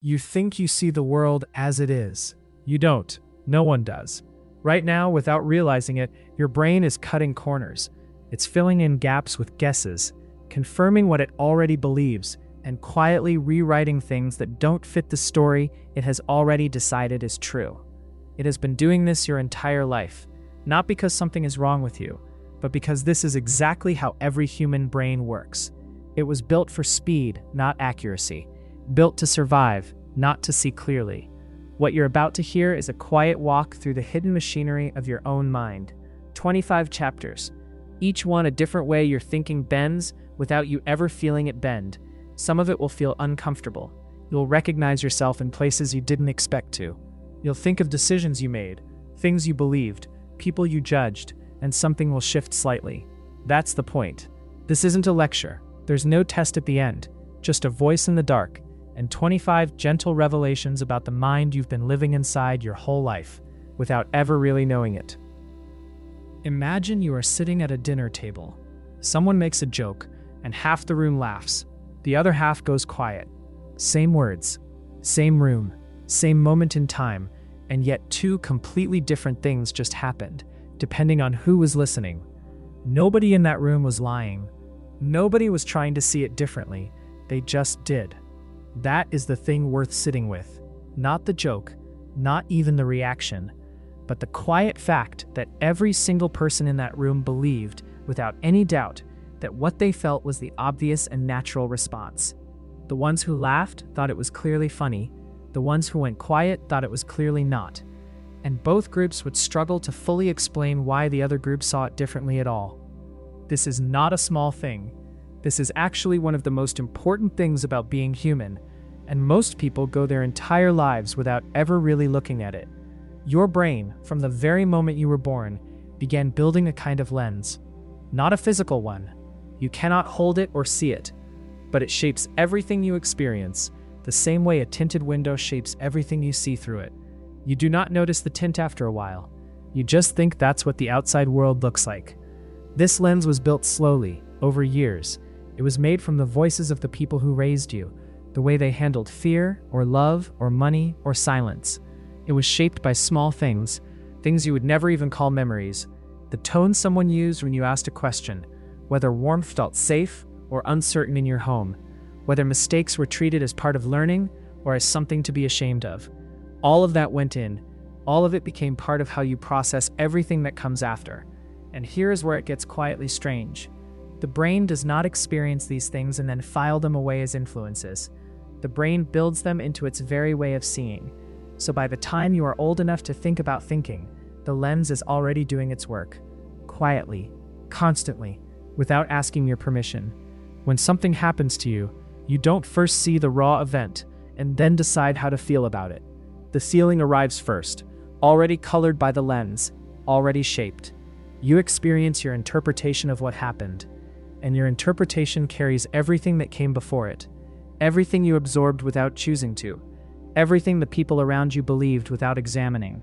You think you see the world as it is. You don't. No one does. Right now, without realizing it, your brain is cutting corners. It's filling in gaps with guesses, confirming what it already believes, and quietly rewriting things that don't fit the story it has already decided is true. It has been doing this your entire life, not because something is wrong with you, but because this is exactly how every human brain works. It was built for speed, not accuracy. Built to survive, not to see clearly. What you're about to hear is a quiet walk through the hidden machinery of your own mind. 25 chapters. Each one a different way your thinking bends without you ever feeling it bend. Some of it will feel uncomfortable. You'll recognize yourself in places you didn't expect to. You'll think of decisions you made, things you believed, people you judged, and something will shift slightly. That's the point. This isn't a lecture. There's no test at the end, just a voice in the dark, and 25 gentle revelations about the mind you've been living inside your whole life, without ever really knowing it. Imagine you are sitting at a dinner table. Someone makes a joke, and half the room laughs. The other half goes quiet. Same words, same room, same moment in time, and yet two completely different things just happened, depending on who was listening. Nobody in that room was lying. Nobody was trying to see it differently. They just did. That is the thing worth sitting with. Not the joke, not even the reaction, but the quiet fact that every single person in that room believed, without any doubt, that what they felt was the obvious and natural response. The ones who laughed thought it was clearly funny. The ones who went quiet thought it was clearly not. And both groups would struggle to fully explain why the other group saw it differently at all. This is not a small thing. This is actually one of the most important things about being human, and most people go their entire lives without ever really looking at it. Your brain, from the very moment you were born, began building a kind of lens. Not a physical one. You cannot hold it or see it, but it shapes everything you experience, the same way a tinted window shapes everything you see through it. You do not notice the tint after a while. You just think that's what the outside world looks like. This lens was built slowly, over years. It was made from the voices of the people who raised you, the way they handled fear, or love, or money, or silence. It was shaped by small things, things you would never even call memories. The tone someone used when you asked a question, whether warmth felt safe or uncertain in your home, whether mistakes were treated as part of learning or as something to be ashamed of. All of that went in. All of it became part of how you process everything that comes after. And here is where it gets quietly strange. The brain does not experience these things and then file them away as influences. The brain builds them into its very way of seeing. So by the time you are old enough to think about thinking, the lens is already doing its work. Quietly, constantly, without asking your permission. When something happens to you, you don't first see the raw event and then decide how to feel about it. The feeling arrives first, already colored by the lens, already shaped. You experience your interpretation of what happened, and your interpretation carries everything that came before it, everything you absorbed without choosing to, everything the people around you believed without examining.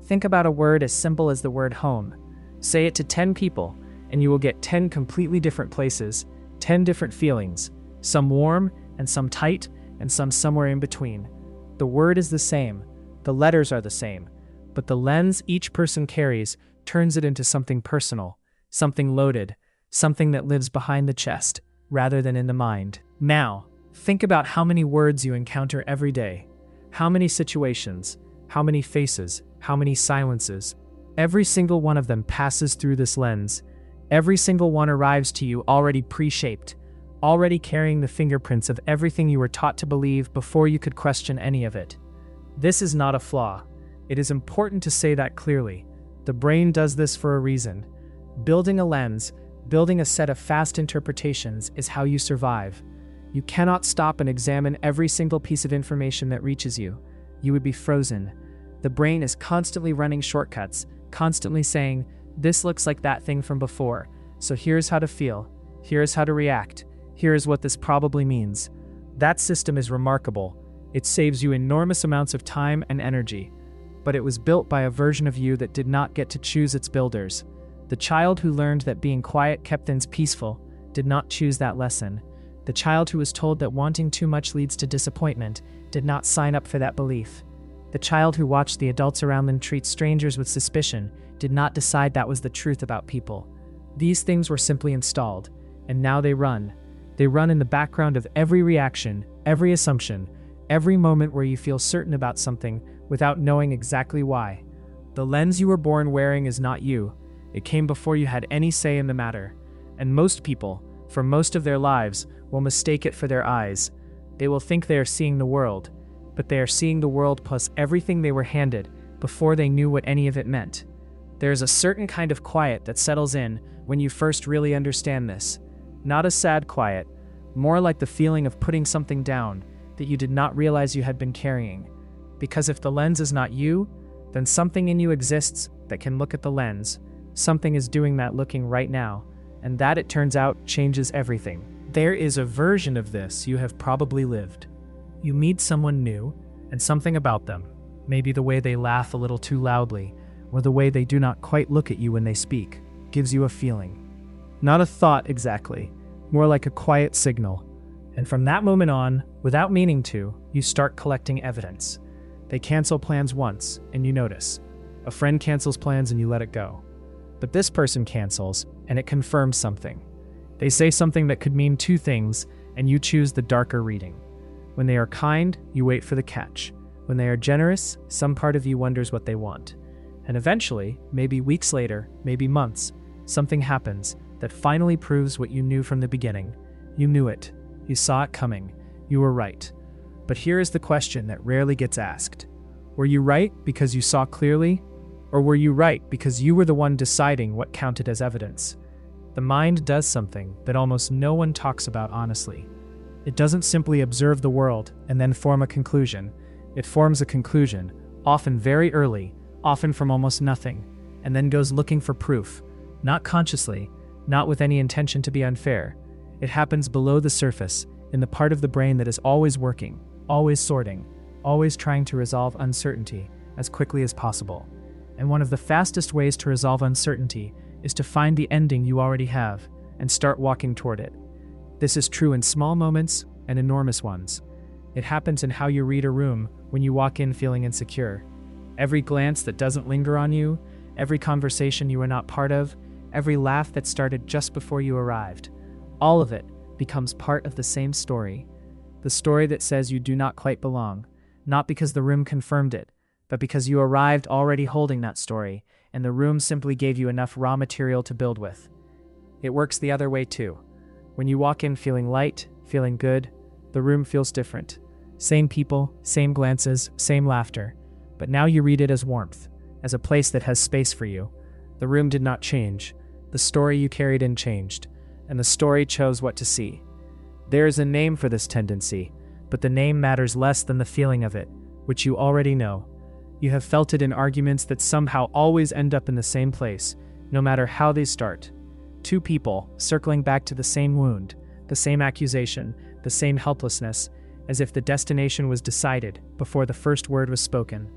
Think about a word as simple as the word home. Say it to 10 people, and you will get 10 completely different places, 10 different feelings, some warm and some tight and some somewhere in between. The word is the same, the letters are the same, but the lens each person carries turns it into something personal, something loaded, something that lives behind the chest rather than in the mind. Now, think about how many words you encounter every day, how many situations, how many faces, how many silences. Every single one of them passes through this lens. Every single one arrives to you already pre-shaped, already carrying the fingerprints of everything you were taught to believe before you could question any of it. This is not a flaw. It is important to say that clearly. The brain does this for a reason. Building a lens, building a set of fast interpretations is how you survive. You cannot stop and examine every single piece of information that reaches you. You would be frozen. The brain is constantly running shortcuts, constantly saying, this looks like that thing from before, so here's how to feel, here's how to react, here's what this probably means. That system is remarkable. It saves you enormous amounts of time and energy. But it was built by a version of you that did not get to choose its builders. The child who learned that being quiet kept things peaceful did not choose that lesson. The child who was told that wanting too much leads to disappointment did not sign up for that belief. The child who watched the adults around them treat strangers with suspicion did not decide that was the truth about people. These things were simply installed, and now they run. They run in the background of every reaction, every assumption, every moment where you feel certain about something without knowing exactly why. The lens you were born wearing is not you. It came before you had any say in the matter. And most people, for most of their lives, will mistake it for their eyes. They will think they are seeing the world, but they are seeing the world plus everything they were handed before they knew what any of it meant. There is a certain kind of quiet that settles in when you first really understand this. Not a sad quiet, more like the feeling of putting something down that you did not realize you had been carrying. Because if the lens is not you, then something in you exists that can look at the lens. Something is doing that looking right now, and that, it turns out, changes everything. There is a version of this you have probably lived. You meet someone new, and something about them, maybe the way they laugh a little too loudly, or the way they do not quite look at you when they speak, gives you a feeling. Not a thought exactly, more like a quiet signal. And from that moment on, without meaning to, you start collecting evidence. They cancel plans once, and you notice. A friend cancels plans and you let it go. But this person cancels, and it confirms something. They say something that could mean two things, and you choose the darker reading. When they are kind, you wait for the catch. When they are generous, some part of you wonders what they want. And eventually, maybe weeks later, maybe months, something happens that finally proves what you knew from the beginning. You knew it. You saw it coming. You were right. But here is the question that rarely gets asked. Were you right because you saw clearly? Or were you right because you were the one deciding what counted as evidence? The mind does something that almost no one talks about honestly. It doesn't simply observe the world and then form a conclusion. It forms a conclusion, often very early, often from almost nothing, and then goes looking for proof, not consciously, not with any intention to be unfair. It happens below the surface, in the part of the brain that is always working, always sorting, always trying to resolve uncertainty as quickly as possible. And one of the fastest ways to resolve uncertainty is to find the ending you already have and start walking toward it. This is true in small moments and enormous ones. It happens in how you read a room when you walk in feeling insecure. Every glance that doesn't linger on you, every conversation you were not part of, every laugh that started just before you arrived, all of it becomes part of the same story. The story that says you do not quite belong, not because the room confirmed it, but because you arrived already holding that story, and the room simply gave you enough raw material to build with. It works the other way too. When you walk in feeling light, feeling good, the room feels different. Same people, same glances, same laughter, but now you read it as warmth, as a place that has space for you. The room did not change. The story you carried in changed, and the story chose what to see. There is a name for this tendency, but the name matters less than the feeling of it, which you already know. You have felt it in arguments that somehow always end up in the same place, no matter how they start. Two people circling back to the same wound, the same accusation, the same helplessness, as if the destination was decided before the first word was spoken.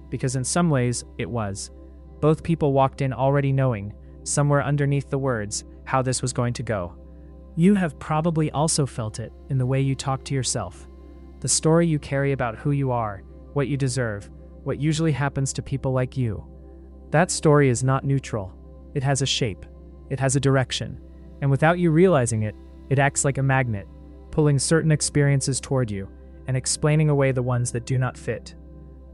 Because in some ways, it was. Both people walked in already knowing, somewhere underneath the words, how this was going to go. You have probably also felt it in the way you talk to yourself. The story you carry about who you are, what you deserve, what usually happens to people like you. That story is not neutral. It has a shape. It has a direction. And without you realizing it, it acts like a magnet, pulling certain experiences toward you and explaining away the ones that do not fit.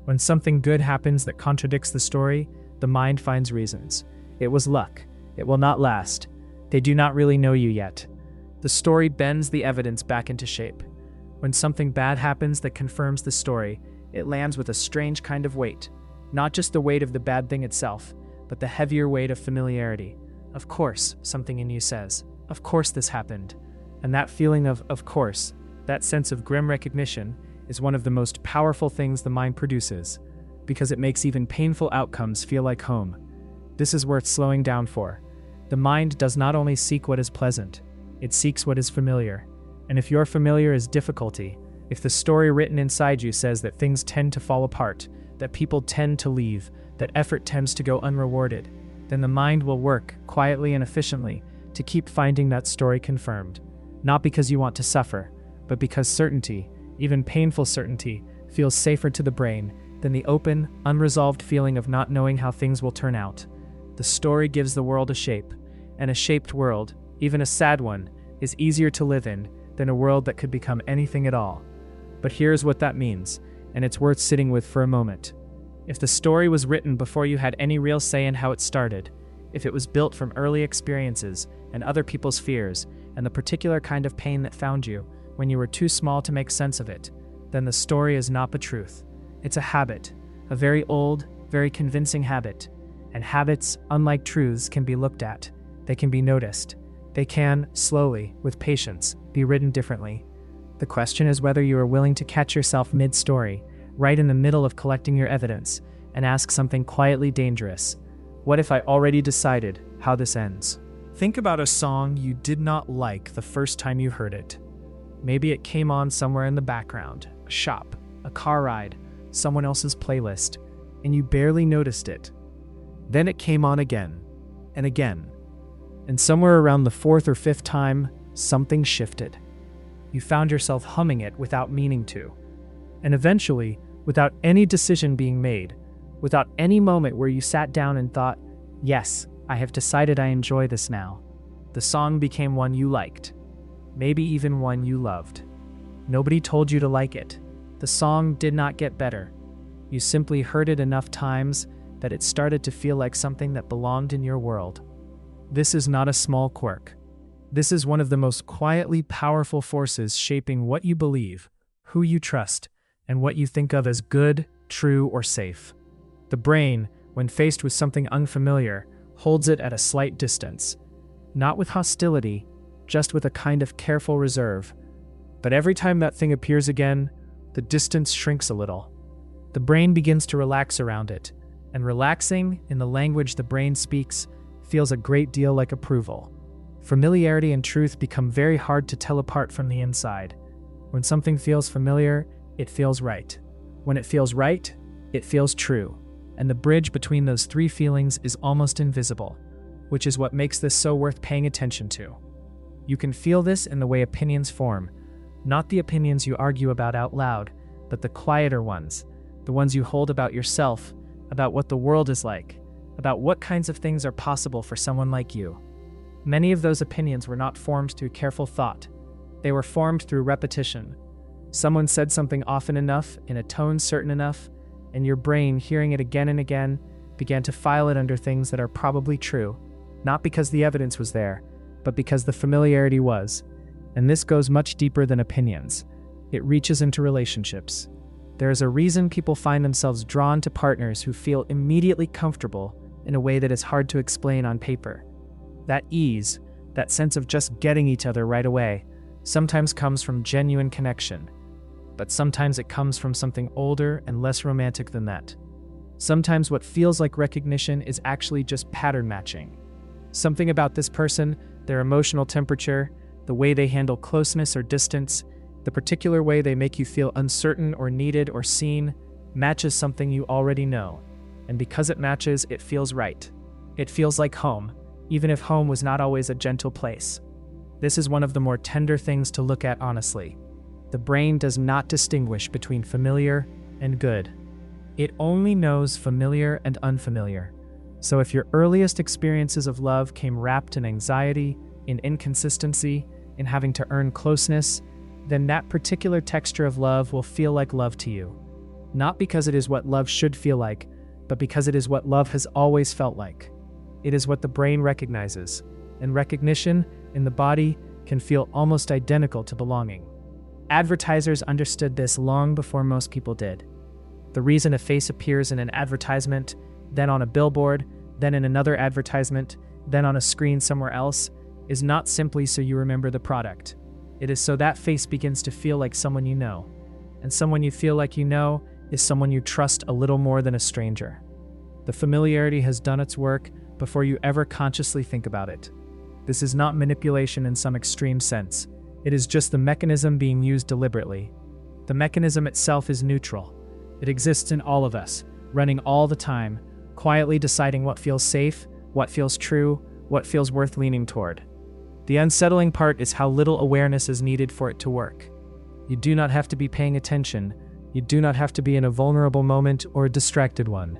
When something good happens that contradicts the story, the mind finds reasons. It was luck. It will not last. They do not really know you yet. The story bends the evidence back into shape. When something bad happens that confirms the story, it lands with a strange kind of weight. Not just the weight of the bad thing itself, but the heavier weight of familiarity. Of course, something in you says, of course this happened. And that feeling of course, that sense of grim recognition, is one of the most powerful things the mind produces, because it makes even painful outcomes feel like home. This is worth slowing down for. The mind does not only seek what is pleasant, it seeks what is familiar. And if your familiar is difficulty, if the story written inside you says that things tend to fall apart, that people tend to leave, that effort tends to go unrewarded, then the mind will work quietly and efficiently to keep finding that story confirmed. Not because you want to suffer, but because certainty, even painful certainty, feels safer to the brain than the open, unresolved feeling of not knowing how things will turn out. The story gives the world a shape, and a shaped world, even a sad one, is easier to live in than a world that could become anything at all. But here's what that means, and it's worth sitting with for a moment. If the story was written before you had any real say in how it started, if it was built from early experiences and other people's fears and the particular kind of pain that found you when you were too small to make sense of it, then the story is not the truth. It's a habit, a very old, very convincing habit. And habits, unlike truths, can be looked at. They can be noticed. They can, slowly, with patience, be written differently. The question is whether you are willing to catch yourself mid-story, right in the middle of collecting your evidence, and ask something quietly dangerous. What if I already decided how this ends? Think about a song you did not like the first time you heard it. Maybe it came on somewhere in the background, a shop, a car ride, someone else's playlist, and you barely noticed it. Then it came on again, and again. And somewhere around the fourth or fifth time, something shifted. You found yourself humming it without meaning to. And eventually, without any decision being made, without any moment where you sat down and thought, yes, I have decided I enjoy this now, the song became one you liked. Maybe even one you loved. Nobody told you to like it. The song did not get better. You simply heard it enough times that it started to feel like something that belonged in your world. This is not a small quirk. This is one of the most quietly powerful forces shaping what you believe, who you trust, and what you think of as good, true, or safe. The brain, when faced with something unfamiliar, holds it at a slight distance. Not with hostility, just with a kind of careful reserve. But every time that thing appears again, the distance shrinks a little. The brain begins to relax around it, and relaxing, in the language the brain speaks, feels a great deal like approval. Familiarity and truth become very hard to tell apart from the inside. When something feels familiar, it feels right. When it feels right, it feels true. And the bridge between those three feelings is almost invisible, which is what makes this so worth paying attention to. You can feel this in the way opinions form, not the opinions you argue about out loud, but the quieter ones, the ones you hold about yourself, about what the world is like, about what kinds of things are possible for someone like you. Many of those opinions were not formed through careful thought. They were formed through repetition. Someone said something often enough, in a tone certain enough, and your brain, hearing it again and again, began to file it under things that are probably true, not because the evidence was there, but because the familiarity was. And this goes much deeper than opinions. It reaches into relationships. There is a reason people find themselves drawn to partners who feel immediately comfortable in a way that is hard to explain on paper. That ease, that sense of just getting each other right away, sometimes comes from genuine connection, but sometimes it comes from something older and less romantic than that. Sometimes what feels like recognition is actually just pattern matching. Something about this person, their emotional temperature, the way they handle closeness or distance, the particular way they make you feel uncertain or needed or seen, matches something you already know. And because it matches, it feels right. It feels like home, even if home was not always a gentle place. This is one of the more tender things to look at honestly. The brain does not distinguish between familiar and good. It only knows familiar and unfamiliar. So if your earliest experiences of love came wrapped in anxiety, in inconsistency, in having to earn closeness, then that particular texture of love will feel like love to you. Not because it is what love should feel like, but because it is what love has always felt like. It is what the brain recognizes, and recognition in the body can feel almost identical to belonging. Advertisers understood this long before most people did. The reason a face appears in an advertisement, then on a billboard, then in another advertisement, then on a screen somewhere else, is not simply so you remember the product. It is so that face begins to feel like someone you know. And someone you feel like you know is someone you trust a little more than a stranger. The familiarity has done its work before you ever consciously think about it. This is not manipulation in some extreme sense. It is just the mechanism being used deliberately. The mechanism itself is neutral. It exists in all of us, running all the time, quietly deciding what feels safe, what feels true, what feels worth leaning toward. The unsettling part is how little awareness is needed for it to work. You do not have to be paying attention. You do not have to be in a vulnerable moment or a distracted one.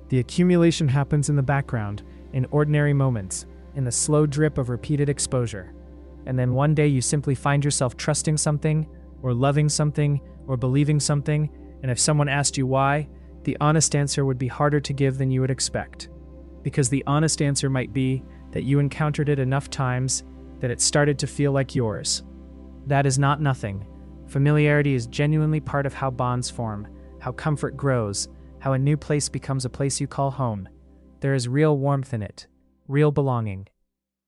The accumulation happens in the background, in ordinary moments, in the slow drip of repeated exposure. And then one day you simply find yourself trusting something, or loving something, or believing something, and if someone asked you why, the honest answer would be harder to give than you would expect. Because the honest answer might be that you encountered it enough times that it started to feel like yours. That is not nothing. Familiarity is genuinely part of how bonds form, how comfort grows, how a new place becomes a place you call home. There is real warmth in it, real belonging.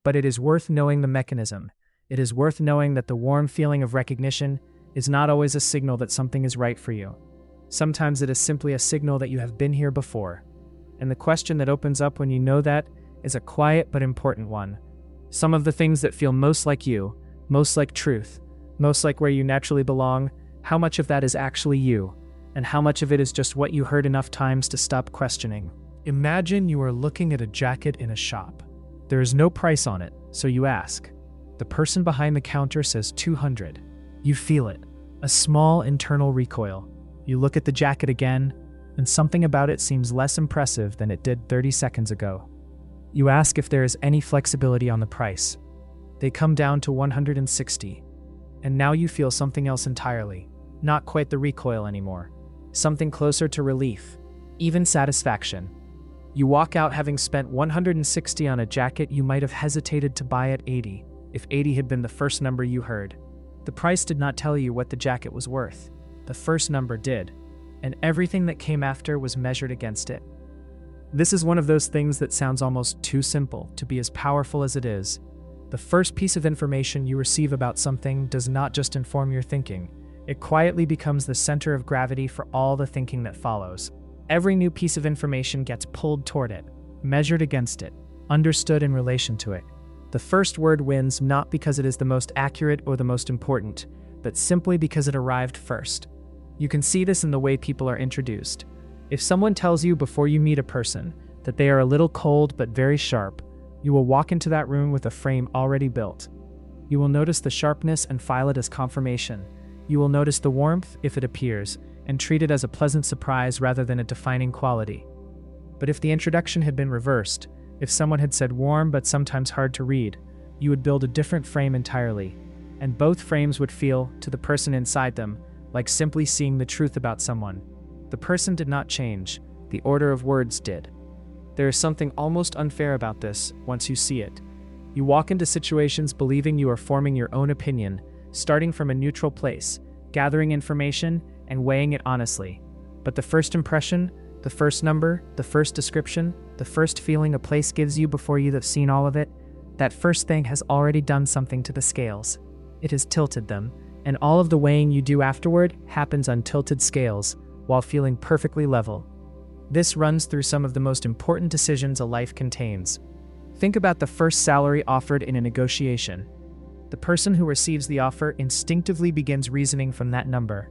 But it is worth knowing the mechanism. It is worth knowing that the warm feeling of recognition is not always a signal that something is right for you. Sometimes it is simply a signal that you have been here before. And the question that opens up when you know that is a quiet but important one. Some of the things that feel most like you, most like truth, most like where you naturally belong, how much of that is actually you, and how much of it is just what you heard enough times to stop questioning. Imagine you are looking at a jacket in a shop. There is no price on it, so you ask. The person behind the counter says $200. You feel it, a small internal recoil. You look at the jacket again, and something about it seems less impressive than it did 30 seconds ago. You ask if there is any flexibility on the price. They come down to $160. And now you feel something else entirely, not quite the recoil anymore. Something closer to relief, even satisfaction. You walk out having spent $160 on a jacket you might have hesitated to buy at $80, if $80 had been the first number you heard. The price did not tell you what the jacket was worth. The first number did, and everything that came after was measured against it. This is one of those things that sounds almost too simple to be as powerful as it is. The first piece of information you receive about something does not just inform your thinking. It quietly becomes the center of gravity for all the thinking that follows. Every new piece of information gets pulled toward it, measured against it, understood in relation to it. The first word wins not because it is the most accurate or the most important, but simply because it arrived first. You can see this in the way people are introduced. If someone tells you before you meet a person that they are a little cold but very sharp, you will walk into that room with a frame already built. You will notice the sharpness and file it as confirmation. You will notice the warmth if it appears, and treat it as a pleasant surprise rather than a defining quality. But if the introduction had been reversed, if someone had said warm but sometimes hard to read, you would build a different frame entirely, and both frames would feel, to the person inside them, like simply seeing the truth about someone. The person did not change, the order of words did. There is something almost unfair about this once you see it. You walk into situations believing you are forming your own opinion, starting from a neutral place, gathering information, and weighing it honestly. But the first impression, the first number, the first description, the first feeling a place gives you before you have seen all of it, that first thing has already done something to the scales. It has tilted them, and all of the weighing you do afterward happens on tilted scales, while feeling perfectly level. This runs through some of the most important decisions a life contains. Think about the first salary offered in a negotiation. The person who receives the offer instinctively begins reasoning from that number.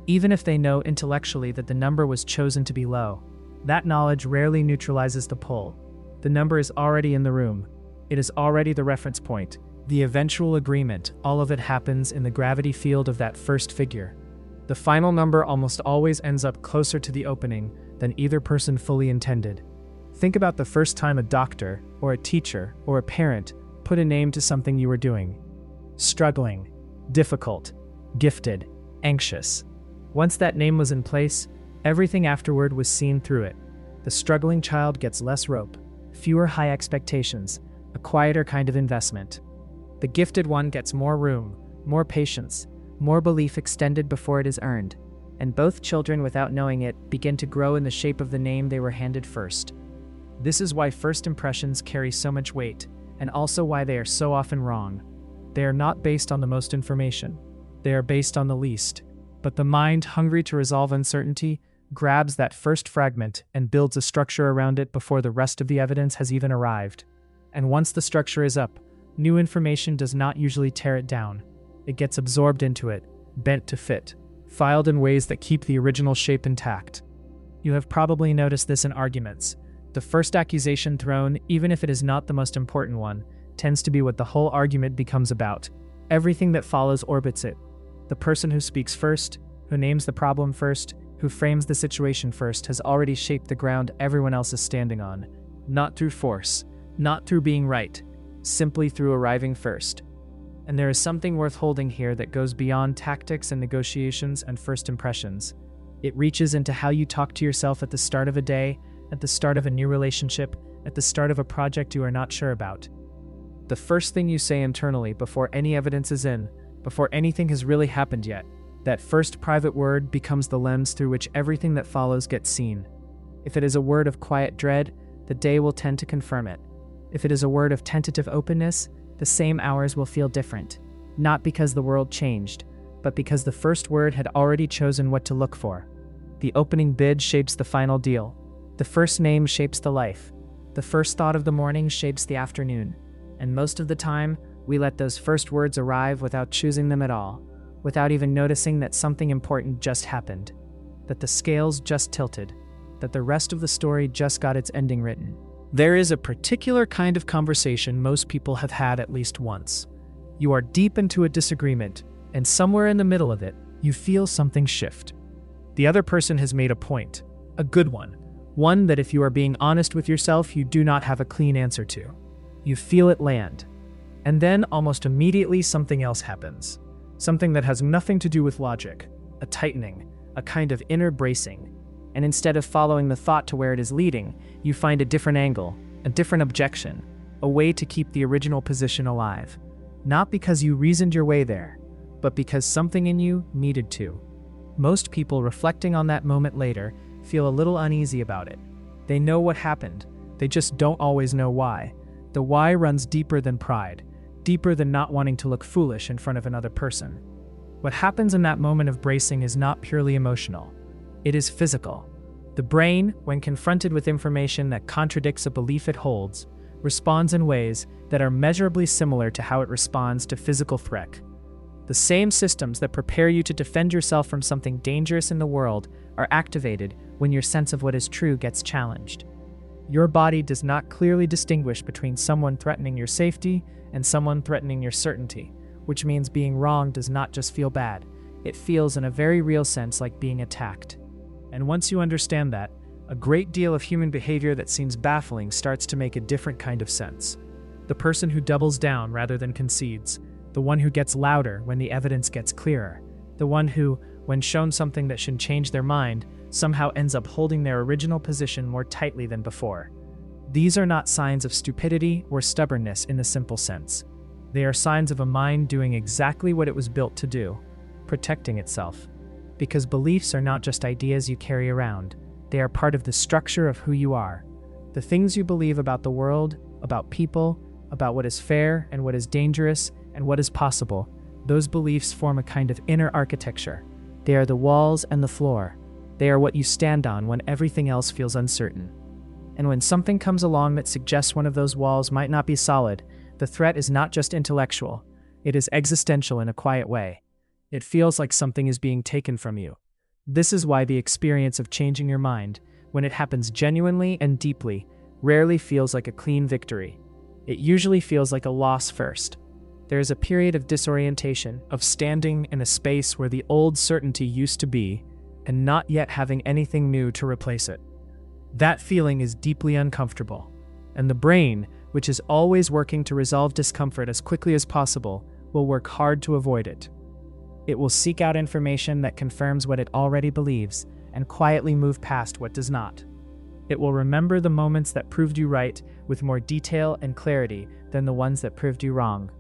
Even if they know intellectually that the number was chosen to be low, that knowledge rarely neutralizes the pull. The number is already in the room. It is already the reference point, the eventual agreement. All of it happens in the gravity field of that first figure. The final number almost always ends up closer to the opening than either person fully intended. Think about the first time a doctor, or a teacher, or a parent put a name to something you were doing. Struggling, difficult, gifted, anxious. Once that name was in place, everything afterward was seen through it. The struggling child gets less rope, fewer high expectations, a quieter kind of investment. The gifted one gets more room, more patience, more belief extended before it is earned, and both children, without knowing it, begin to grow in the shape of the name they were handed first. This is why first impressions carry so much weight, and also why they are so often wrong. They are not based on the most information. They are based on the least. But the mind, hungry to resolve uncertainty, grabs that first fragment and builds a structure around it before the rest of the evidence has even arrived. And once the structure is up, new information does not usually tear it down. It gets absorbed into it, bent to fit, filed in ways that keep the original shape intact. You have probably noticed this in arguments. The first accusation thrown, even if it is not the most important one, tends to be what the whole argument becomes about. Everything that follows orbits it. The person who speaks first, who names the problem first, who frames the situation first has already shaped the ground everyone else is standing on. Not through force, not through being right, simply through arriving first. And there is something worth holding here that goes beyond tactics and negotiations and first impressions. It reaches into how you talk to yourself at the start of a day, at the start of a new relationship, at the start of a project you are not sure about. The first thing you say internally before any evidence is in, before anything has really happened yet, that first private word becomes the lens through which everything that follows gets seen. If it is a word of quiet dread, the day will tend to confirm it. If it is a word of tentative openness, the same hours will feel different, not because the world changed, but because the first word had already chosen what to look for. The opening bid shapes the final deal. The first name shapes the life. The first thought of the morning shapes the afternoon. And most of the time, we let those first words arrive without choosing them at all, without even noticing that something important just happened, that the scales just tilted, that the rest of the story just got its ending written. There is a particular kind of conversation most people have had at least once. You are deep into a disagreement, and somewhere in the middle of it, you feel something shift. The other person has made a point, a good one that if you are being honest with yourself, you do not have a clean answer to. You feel it land. And then almost immediately something else happens. Something that has nothing to do with logic, a tightening, a kind of inner bracing. And instead of following the thought to where it is leading, you find a different angle, a different objection, a way to keep the original position alive. Not because you reasoned your way there, but because something in you needed to. Most people reflecting on that moment later feel a little uneasy about it. They know what happened, they just don't always know why. The why runs deeper than pride, deeper than not wanting to look foolish in front of another person. What happens in that moment of bracing is not purely emotional. It is physical. The brain, when confronted with information that contradicts a belief it holds, responds in ways that are measurably similar to how it responds to physical threat. The same systems that prepare you to defend yourself from something dangerous in the world are activated when your sense of what is true gets challenged. Your body does not clearly distinguish between someone threatening your safety and someone threatening your certainty, which means being wrong does not just feel bad. It feels in a very real sense like being attacked. And once you understand that, a great deal of human behavior that seems baffling starts to make a different kind of sense. The person who doubles down rather than concedes, the one who gets louder when the evidence gets clearer, the one who, when shown something that should change their mind, somehow ends up holding their original position more tightly than before. These are not signs of stupidity or stubbornness in the simple sense. They are signs of a mind doing exactly what it was built to do, protecting itself. Because beliefs are not just ideas you carry around, they are part of the structure of who you are. The things you believe about the world, about people, about what is fair and what is dangerous and what is possible, those beliefs form a kind of inner architecture. They are the walls and the floor. They are what you stand on when everything else feels uncertain. And when something comes along that suggests one of those walls might not be solid, the threat is not just intellectual, it is existential in a quiet way. It feels like something is being taken from you. This is why the experience of changing your mind, when it happens genuinely and deeply, rarely feels like a clean victory. It usually feels like a loss first. There is a period of disorientation, of standing in a space where the old certainty used to be, and not yet having anything new to replace it. That feeling is deeply uncomfortable, and the brain, which is always working to resolve discomfort as quickly as possible, will work hard to avoid it. It will seek out information that confirms what it already believes and quietly move past what does not. It will remember the moments that proved you right with more detail and clarity than the ones that proved you wrong.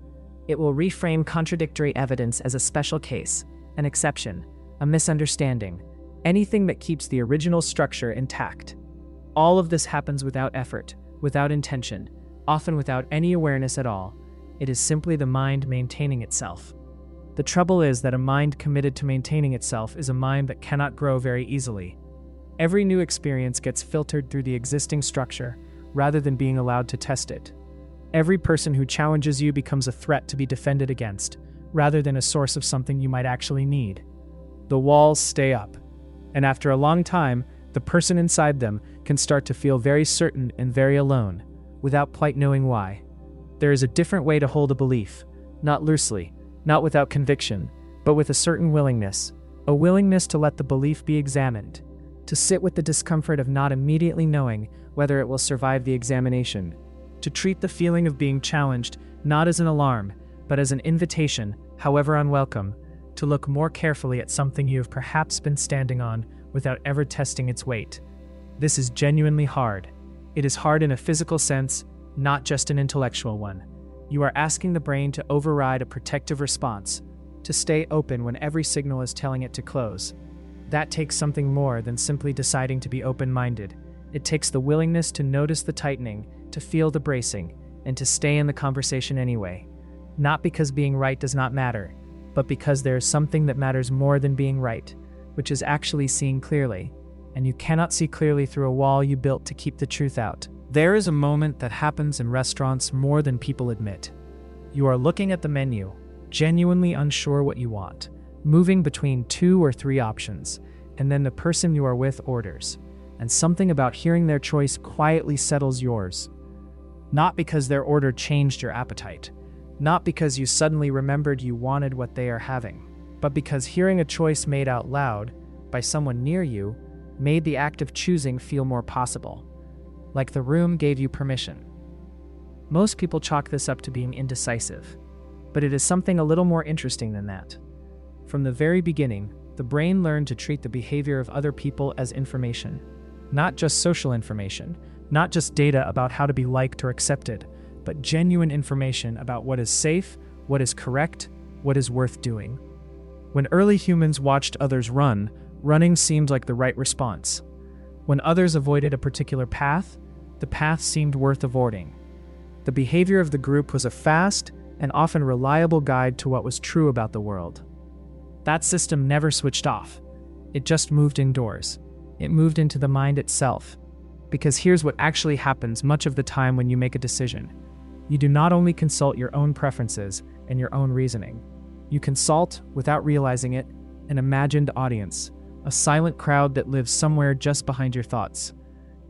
It will reframe contradictory evidence as a special case, an exception, a misunderstanding, anything that keeps the original structure intact. All of this happens without effort, without intention, often without any awareness at all. It is simply the mind maintaining itself. The trouble is that a mind committed to maintaining itself is a mind that cannot grow very easily. Every new experience gets filtered through the existing structure, rather than being allowed to test it. Every person who challenges you becomes a threat to be defended against, rather than a source of something you might actually need. The walls stay up, and after a long time, the person inside them can start to feel very certain and very alone, without quite knowing why. There is a different way to hold a belief, not loosely, not without conviction, but with a certain willingness, a willingness to let the belief be examined, to sit with the discomfort of not immediately knowing whether it will survive the examination, to treat the feeling of being challenged not as an alarm, but as an invitation, however unwelcome, to look more carefully at something you have perhaps been standing on without ever testing its weight. This is genuinely hard. It is hard in a physical sense, not just an intellectual one. You are asking the brain to override a protective response, to stay open when every signal is telling it to close. That takes something more than simply deciding to be open-minded. It takes the willingness to notice the tightening, to feel the bracing, and to stay in the conversation anyway. Not because being right does not matter, but because there is something that matters more than being right, which is actually seeing clearly. And you cannot see clearly through a wall you built to keep the truth out. There is a moment that happens in restaurants more than people admit. You are looking at the menu, genuinely unsure what you want, moving between 2 or 3 options, and then the person you are with orders, and something about hearing their choice quietly settles yours. Not because their order changed your appetite, not because you suddenly remembered you wanted what they are having, but because hearing a choice made out loud by someone near you made the act of choosing feel more possible, like the room gave you permission. Most people chalk this up to being indecisive, but it is something a little more interesting than that. From the very beginning, the brain learned to treat the behavior of other people as information, not just social information, not just data about how to be liked or accepted, but genuine information about what is safe, what is correct, what is worth doing. When early humans watched others run, running seemed like the right response. When others avoided a particular path, the path seemed worth avoiding. The behavior of the group was a fast and often reliable guide to what was true about the world. That system never switched off. It just moved indoors. It moved into the mind itself. Because here's what actually happens much of the time when you make a decision. You do not only consult your own preferences and your own reasoning. You consult, without realizing it, an imagined audience, a silent crowd that lives somewhere just behind your thoughts.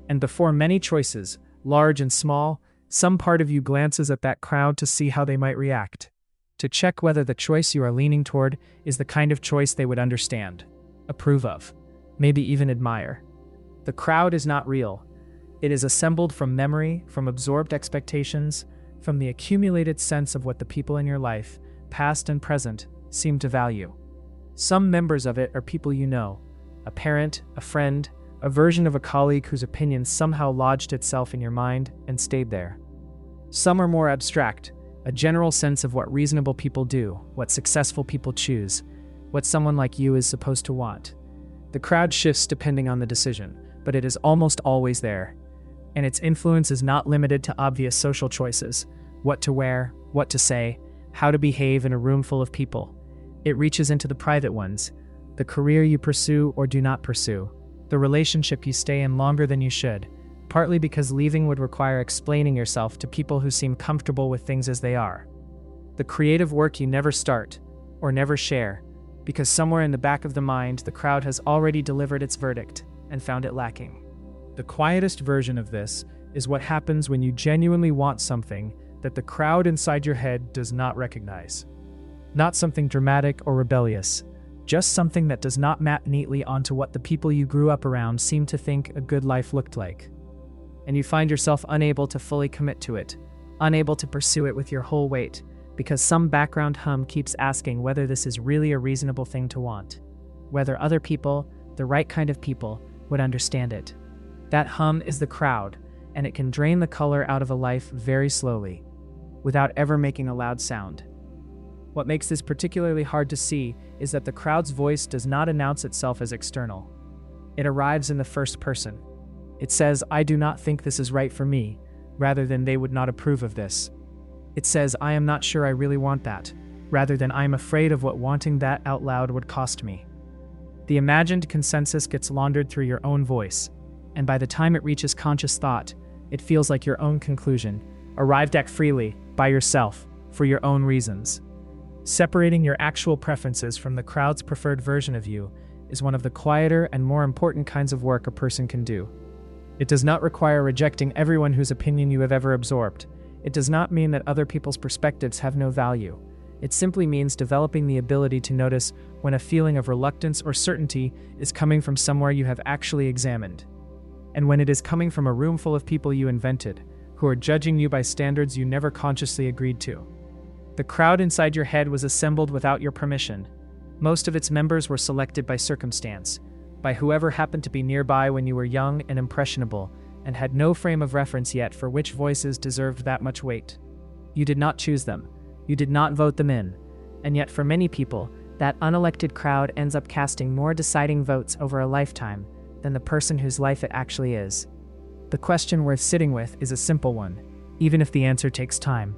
And before many choices, large and small, some part of you glances at that crowd to see how they might react, to check whether the choice you are leaning toward is the kind of choice they would understand, approve of, maybe even admire. The crowd is not real. It is assembled from memory, from absorbed expectations, from the accumulated sense of what the people in your life, past and present, seem to value. Some members of it are people you know, a parent, a friend, a version of a colleague whose opinion somehow lodged itself in your mind and stayed there. Some are more abstract, a general sense of what reasonable people do, what successful people choose, what someone like you is supposed to want. The crowd shifts depending on the decision, but it is almost always there. And its influence is not limited to obvious social choices, what to wear, what to say, how to behave in a room full of people. It reaches into the private ones, the career you pursue or do not pursue, the relationship you stay in longer than you should, partly because leaving would require explaining yourself to people who seem comfortable with things as they are. The creative work you never start or never share, because somewhere in the back of the mind the crowd has already delivered its verdict and found it lacking. The quietest version of this is what happens when you genuinely want something that the crowd inside your head does not recognize. Not something dramatic or rebellious, just something that does not map neatly onto what the people you grew up around seem to think a good life looked like. And you find yourself unable to fully commit to it, unable to pursue it with your whole weight, because some background hum keeps asking whether this is really a reasonable thing to want, whether other people, the right kind of people, would understand it. That hum is the crowd, and it can drain the color out of a life very slowly, without ever making a loud sound. What makes this particularly hard to see is that the crowd's voice does not announce itself as external. It arrives in the first person. It says, "I do not think this is right for me," rather than "they would not approve of this." It says, "I am not sure I really want that," rather than "I am afraid of what wanting that out loud would cost me." The imagined consensus gets laundered through your own voice, and by the time it reaches conscious thought, it feels like your own conclusion, arrived at freely, by yourself, for your own reasons. Separating your actual preferences from the crowd's preferred version of you is one of the quieter and more important kinds of work a person can do. It does not require rejecting everyone whose opinion you have ever absorbed. It does not mean that other people's perspectives have no value. It simply means developing the ability to notice when a feeling of reluctance or certainty is coming from somewhere you have actually examined, and when it is coming from a room full of people you invented, who are judging you by standards you never consciously agreed to. The crowd inside your head was assembled without your permission. Most of its members were selected by circumstance, by whoever happened to be nearby when you were young and impressionable, and had no frame of reference yet for which voices deserved that much weight. You did not choose them. You did not vote them in. And yet for many people, that unelected crowd ends up casting more deciding votes over a lifetime than the person whose life it actually is. The question worth sitting with is a simple one, even if the answer takes time.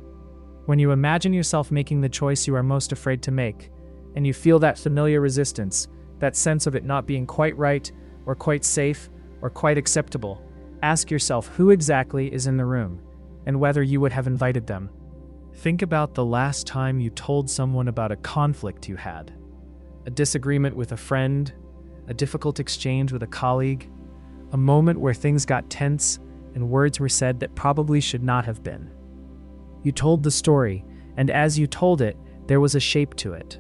When you imagine yourself making the choice you are most afraid to make, and you feel that familiar resistance, that sense of it not being quite right, or quite safe, or quite acceptable, ask yourself who exactly is in the room, and whether you would have invited them. Think about the last time you told someone about a conflict you had, a disagreement with a friend, a difficult exchange with a colleague, a moment where things got tense and words were said that probably should not have been. You told the story, and as you told it, there was a shape to it.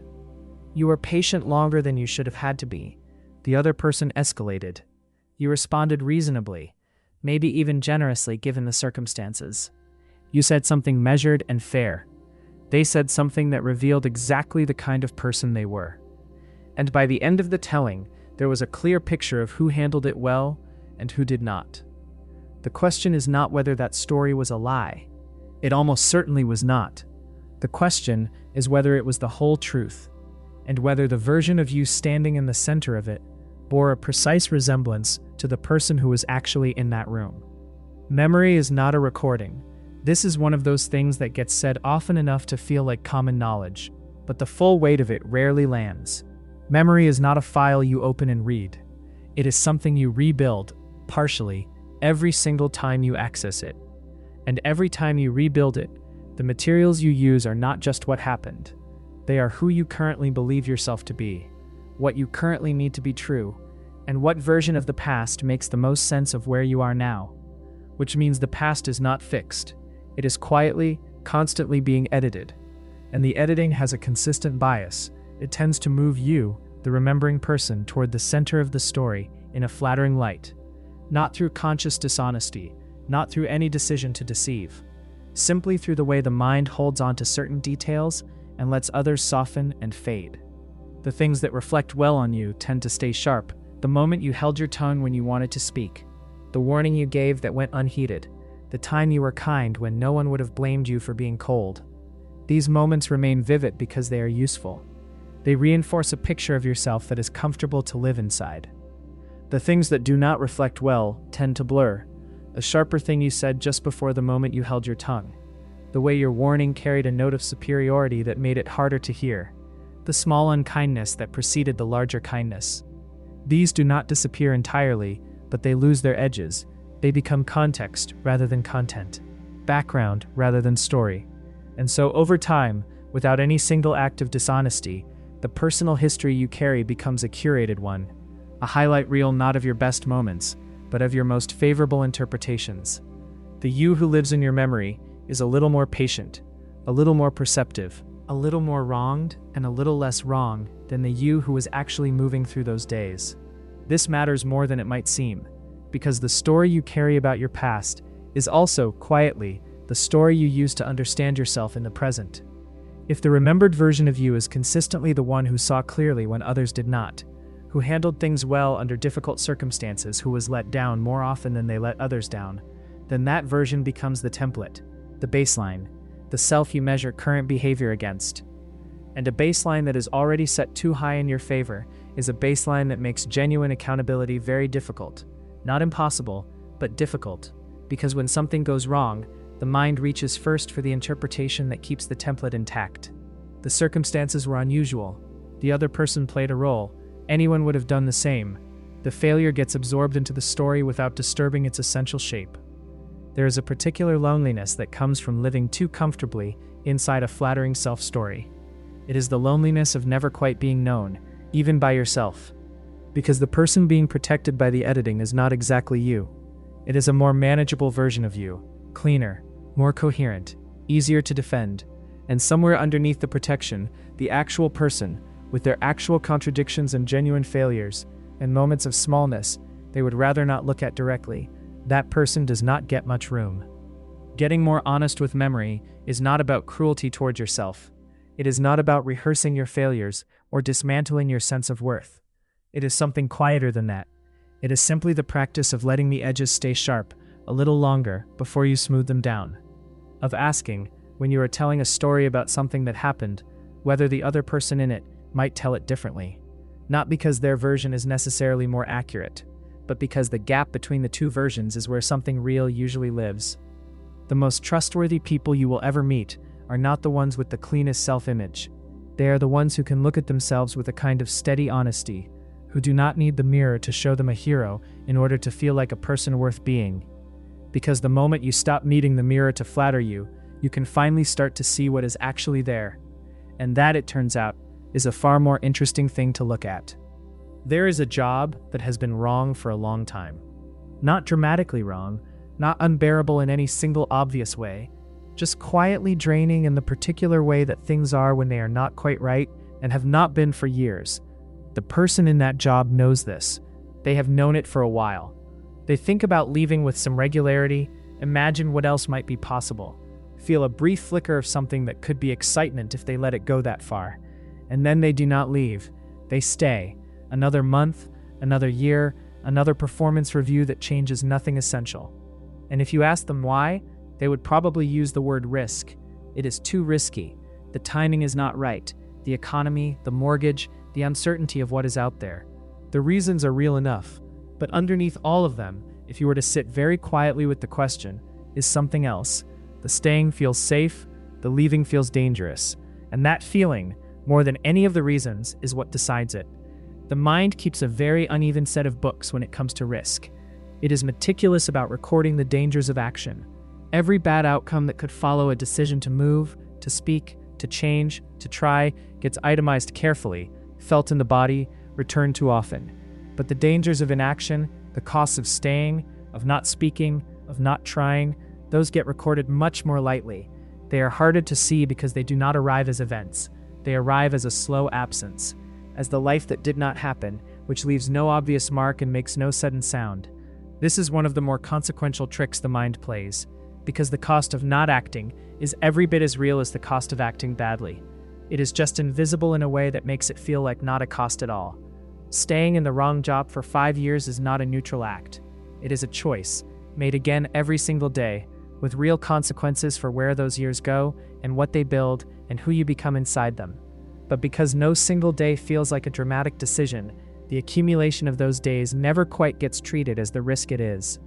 You were patient longer than you should have had to be. The other person escalated. You responded reasonably, maybe even generously given the circumstances. You said something measured and fair. They said something that revealed exactly the kind of person they were. And by the end of the telling, there was a clear picture of who handled it well and who did not. The question is not whether that story was a lie. It almost certainly was not. The question is whether it was the whole truth, and whether the version of you standing in the center of it bore a precise resemblance to the person who was actually in that room. Memory is not a recording. This is one of those things that gets said often enough to feel like common knowledge, but the full weight of it rarely lands. Memory is not a file you open and read. It is something you rebuild, partially, every single time you access it. And every time you rebuild it, the materials you use are not just what happened. They are who you currently believe yourself to be, what you currently need to be true, and what version of the past makes the most sense of where you are now. Which means the past is not fixed. It is quietly, constantly being edited. And the editing has a consistent bias. It tends to move you, the remembering person, toward the center of the story in a flattering light. Not through conscious dishonesty, not through any decision to deceive. Simply through the way the mind holds on to certain details and lets others soften and fade. The things that reflect well on you tend to stay sharp. The moment you held your tongue when you wanted to speak, the warning you gave that went unheeded, the time you were kind when no one would have blamed you for being cold. These moments remain vivid because they are useful. They reinforce a picture of yourself that is comfortable to live inside. The things that do not reflect well tend to blur. A sharper thing you said just before the moment you held your tongue. The way your warning carried a note of superiority that made it harder to hear. The small unkindness that preceded the larger kindness. These do not disappear entirely, but they lose their edges. They become context rather than content, background rather than story. And so over time, without any single act of dishonesty, the personal history you carry becomes a curated one, a highlight reel not of your best moments, but of your most favorable interpretations. The you who lives in your memory is a little more patient, a little more perceptive, a little more wronged, and a little less wrong than the you who was actually moving through those days. This matters more than it might seem, because the story you carry about your past is also, quietly, the story you use to understand yourself in the present. If the remembered version of you is consistently the one who saw clearly when others did not, who handled things well under difficult circumstances, who was let down more often than they let others down, then that version becomes the template, the baseline, the self you measure current behavior against. And a baseline that is already set too high in your favor is a baseline that makes genuine accountability very difficult. Not impossible, but difficult, because when something goes wrong, the mind reaches first for the interpretation that keeps the template intact. The circumstances were unusual. The other person played a role. Anyone would have done the same. The failure gets absorbed into the story without disturbing its essential shape. There is a particular loneliness that comes from living too comfortably inside a flattering self-story. It is the loneliness of never quite being known, even by yourself. Because the person being protected by the editing is not exactly you. It is a more manageable version of you, cleaner, more coherent, easier to defend. And somewhere underneath the protection, the actual person, with their actual contradictions and genuine failures, and moments of smallness they would rather not look at directly, that person does not get much room. Getting more honest with memory is not about cruelty toward yourself. It is not about rehearsing your failures or dismantling your sense of worth. It is something quieter than that. It is simply the practice of letting the edges stay sharp a little longer before you smooth them down. Of asking, when you are telling a story about something that happened, whether the other person in it might tell it differently. Not because their version is necessarily more accurate, but because the gap between the two versions is where something real usually lives. The most trustworthy people you will ever meet are not the ones with the cleanest self-image. They are the ones who can look at themselves with a kind of steady honesty, who do not need the mirror to show them a hero in order to feel like a person worth being. Because the moment you stop needing the mirror to flatter you, you can finally start to see what is actually there. And that, it turns out, is a far more interesting thing to look at. There is a job that has been wrong for a long time. Not dramatically wrong, not unbearable in any single obvious way, just quietly draining in the particular way that things are when they are not quite right and have not been for years. The person in that job knows this. They have known it for a while. They think about leaving with some regularity, imagine what else might be possible, feel a brief flicker of something that could be excitement if they let it go that far. And then they do not leave. They stay. Another month, another year, another performance review that changes nothing essential. And if you ask them why, they would probably use the word risk. It is too risky. The timing is not right. The economy, the mortgage, the uncertainty of what is out there. The reasons are real enough. But underneath all of them, if you were to sit very quietly with the question, is something else. The staying feels safe, the leaving feels dangerous. And that feeling, more than any of the reasons, is what decides it. The mind keeps a very uneven set of books when it comes to risk. It is meticulous about recording the dangers of action. Every bad outcome that could follow a decision to move, to speak, to change, to try, gets itemized carefully, felt in the body, returned too often. But the dangers of inaction, the costs of staying, of not speaking, of not trying, those get recorded much more lightly. They are harder to see because they do not arrive as events. They arrive as a slow absence, as the life that did not happen, which leaves no obvious mark and makes no sudden sound. This is one of the more consequential tricks the mind plays, because the cost of not acting is every bit as real as the cost of acting badly. It is just invisible in a way that makes it feel like not a cost at all. Staying in the wrong job for 5 years is not a neutral act. It is a choice, made again every single day, with real consequences for where those years go and what they build and who you become inside them. But because no single day feels like a dramatic decision, the accumulation of those days never quite gets treated as the risk it is.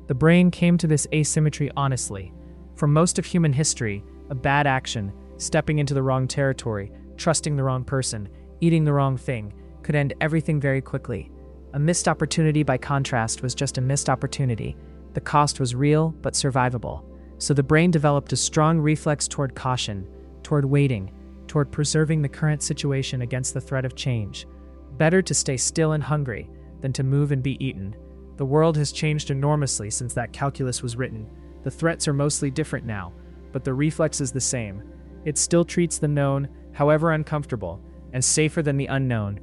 The brain came to this asymmetry honestly. For most of human history, a bad action, stepping into the wrong territory, trusting the wrong person, eating the wrong thing, could end everything very quickly. A missed opportunity, by contrast, was just a missed opportunity. The cost was real, but survivable. So the brain developed a strong reflex toward caution, toward waiting, toward preserving the current situation against the threat of change. Better to stay still and hungry than to move and be eaten. The world has changed enormously since that calculus was written. The threats are mostly different now, but the reflex is the same. It still treats the known, however uncomfortable, as safer than the unknown.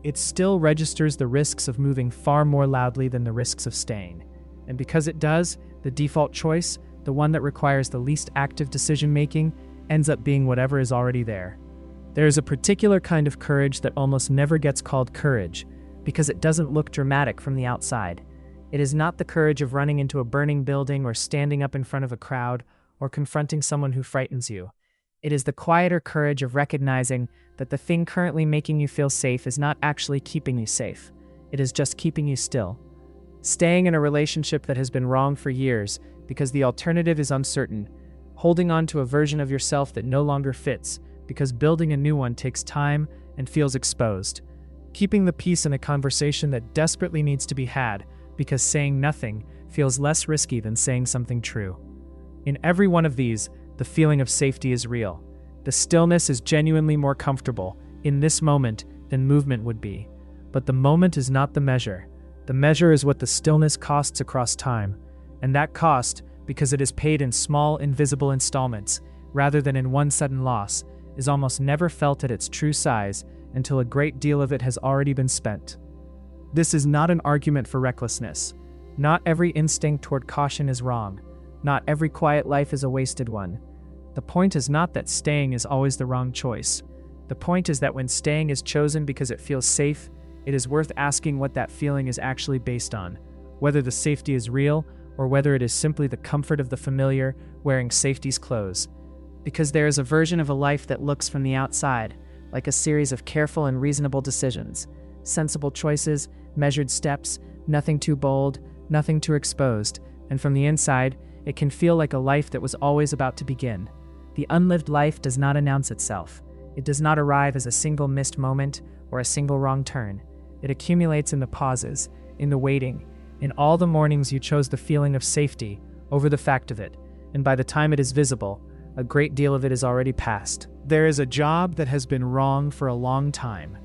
It still registers the risks of moving far more loudly than the risks of staying. And because it does, the default choice, the one that requires the least active decision-making, ends up being whatever is already there. There is a particular kind of courage that almost never gets called courage, because it doesn't look dramatic from the outside. It is not the courage of running into a burning building or standing up in front of a crowd or confronting someone who frightens you. It is the quieter courage of recognizing that the thing currently making you feel safe is not actually keeping you safe. It is just keeping you still. Staying in a relationship that has been wrong for years because the alternative is uncertain. Holding on to a version of yourself that no longer fits because building a new one takes time and feels exposed. Keeping the peace in a conversation that desperately needs to be had because saying nothing feels less risky than saying something true. In every one of these, the feeling of safety is real. The stillness is genuinely more comfortable in this moment than movement would be. But the moment is not the measure. The measure is what the stillness costs across time. And that cost, because it is paid in small, invisible installments, rather than in one sudden loss, is almost never felt at its true size until a great deal of it has already been spent. This is not an argument for recklessness. Not every instinct toward caution is wrong. Not every quiet life is a wasted one. The point is not that staying is always the wrong choice. The point is that when staying is chosen because it feels safe, it is worth asking what that feeling is actually based on, whether the safety is real or whether it is simply the comfort of the familiar wearing safety's clothes. Because there is a version of a life that looks from the outside like a series of careful and reasonable decisions, sensible choices, measured steps, nothing too bold, nothing too exposed, and from the inside, it can feel like a life that was always about to begin. The unlived life does not announce itself. It does not arrive as a single missed moment or a single wrong turn. It accumulates in the pauses, in the waiting, in all the mornings you chose the feeling of safety over the fact of it, and by the time it is visible, a great deal of it is already past. There is a job that has been wrong for a long time.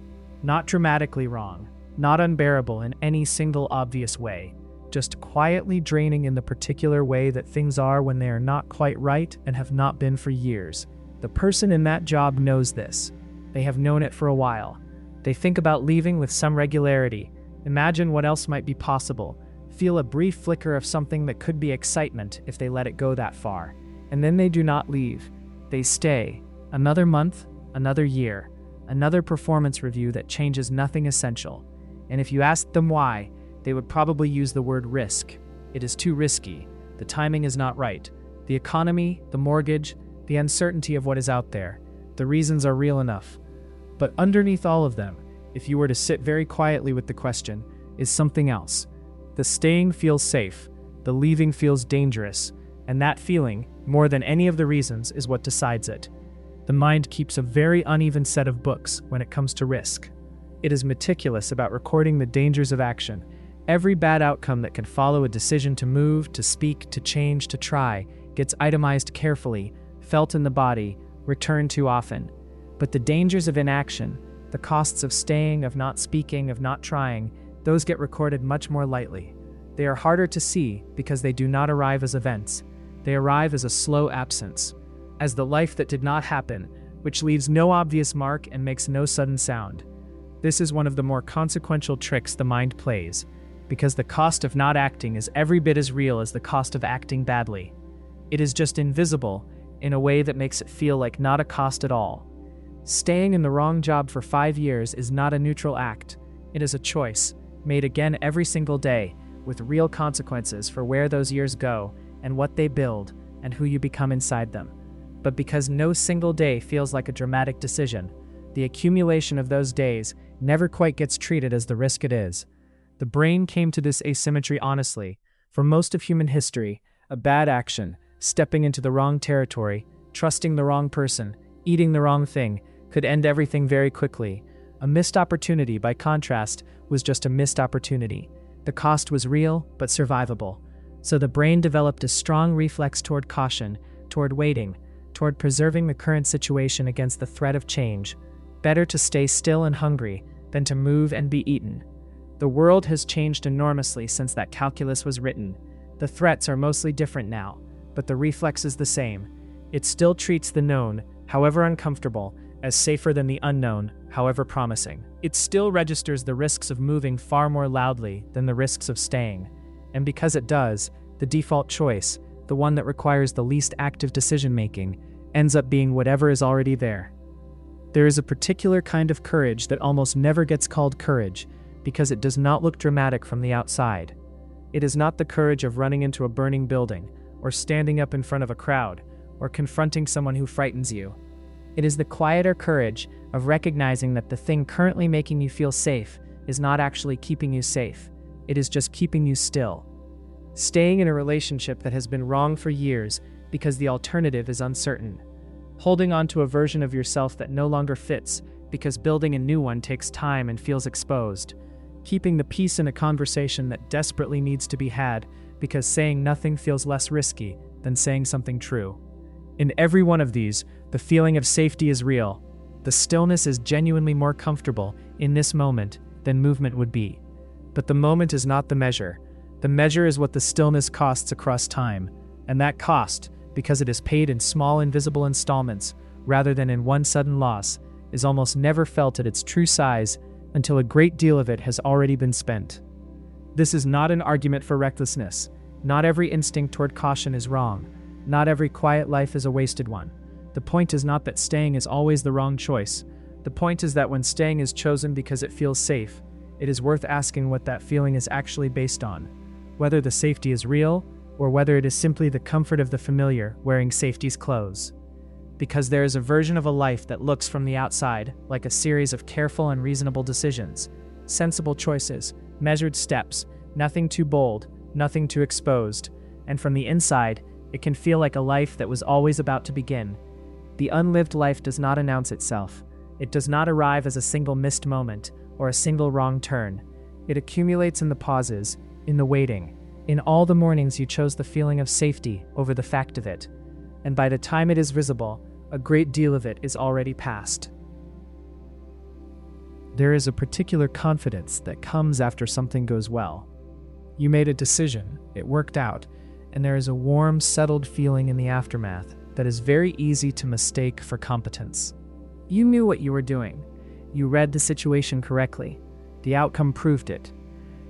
Not dramatically wrong, not unbearable in any single obvious way, just quietly draining in the particular way that things are when they are not quite right and have not been for years. The person in that job knows this. They have known it for a while. They think about leaving with some regularity, imagine what else might be possible, feel a brief flicker of something that could be excitement if they let it go that far. And then they do not leave. They stay. Another month, another year, another performance review that changes nothing essential. And if you asked them why, they would probably use the word risk. It is too risky. The timing is not right. The economy, the mortgage, the uncertainty of what is out there. The reasons are real enough. But underneath all of them, if you were to sit very quietly with the question, is something else. The staying feels safe. The leaving feels dangerous. And that feeling, more than any of the reasons, is what decides it. The mind keeps a very uneven set of books when it comes to risk. It is meticulous about recording the dangers of action. Every bad outcome that can follow a decision to move, to speak, to change, to try, gets itemized carefully, felt in the body, returned too often. But the dangers of inaction, the costs of staying, of not speaking, of not trying, those get recorded much more lightly. They are harder to see because they do not arrive as events. They arrive as a slow absence, as the life that did not happen, which leaves no obvious mark and makes no sudden sound. This is one of the more consequential tricks the mind plays, because the cost of not acting is every bit as real as the cost of acting badly. It is just invisible in a way that makes it feel like not a cost at all. Staying in the wrong job for 5 years is not a neutral act. It is a choice, made again every single day, with real consequences for where those years go and what they build and who you become inside them. But because no single day feels like a dramatic decision, the accumulation of those days never quite gets treated as the risk it is. The brain came to this asymmetry honestly. For most of human history, a bad action, stepping into the wrong territory, trusting the wrong person, eating the wrong thing, could end everything very quickly. A missed opportunity, by contrast, was just a missed opportunity. The cost was real, but survivable. So the brain developed a strong reflex toward caution, toward waiting, toward preserving the current situation against the threat of change. Better to stay still and hungry than to move and be eaten. The world has changed enormously since that calculus was written. The threats are mostly different now, but the reflex is the same. It still treats the known, however uncomfortable, as safer than the unknown, however promising. It still registers the risks of moving far more loudly than the risks of staying. And because it does, the default choice, the one that requires the least active decision-making, ends up being whatever is already there. There is a particular kind of courage that almost never gets called courage because it does not look dramatic from the outside. It is not the courage of running into a burning building, or standing up in front of a crowd, or confronting someone who frightens you. It is the quieter courage of recognizing that the thing currently making you feel safe is not actually keeping you safe. It is just keeping you still. Staying in a relationship that has been wrong for years because the alternative is uncertain. Holding on to a version of yourself that no longer fits because building a new one takes time and feels exposed. Keeping the peace in a conversation that desperately needs to be had because saying nothing feels less risky than saying something true. In every one of these, the feeling of safety is real. The stillness is genuinely more comfortable in this moment than movement would be. But the moment is not the measure. The measure is what the stillness costs across time, And that cost, because it is paid in small invisible installments rather than in one sudden loss, is almost never felt at its true size until a great deal of it has already been spent. This is not an argument for recklessness. Not every instinct toward caution is wrong. Not every quiet life is a wasted one. The point is not that staying is always the wrong choice. The point is that when staying is chosen because it feels safe, it is worth asking what that feeling is actually based on, whether the safety is real or whether it is simply the comfort of the familiar wearing safety's clothes. Because there is a version of a life that looks from the outside like a series of careful and reasonable decisions, sensible choices, measured steps, nothing too bold, nothing too exposed, and from the inside, it can feel like a life that was always about to begin. The unlived life does not announce itself. It does not arrive as a single missed moment or a single wrong turn. It accumulates in the pauses, in the waiting, in all the mornings you chose the feeling of safety over the fact of it. And by the time it is visible, a great deal of it is already past. There is a particular confidence that comes after something goes well. You made a decision, it worked out, and there is a warm, settled feeling in the aftermath that is very easy to mistake for competence. You knew what you were doing. You read the situation correctly. The outcome proved it.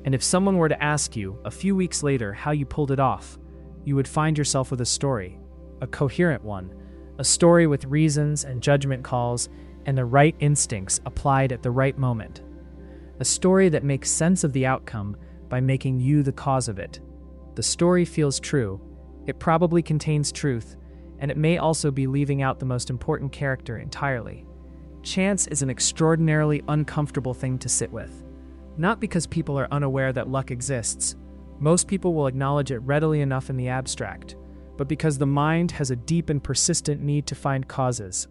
And if someone were to ask you, a few weeks later, how you pulled it off, you would find yourself with a story, a coherent one, a story with reasons and judgment calls and the right instincts applied at the right moment. A story that makes sense of the outcome by making you the cause of it. The story feels true, it probably contains truth, and it may also be leaving out the most important character entirely. Chance is an extraordinarily uncomfortable thing to sit with. Not because people are unaware that luck exists. Most people will acknowledge it readily enough in the abstract, but because the mind has a deep and persistent need to find causes,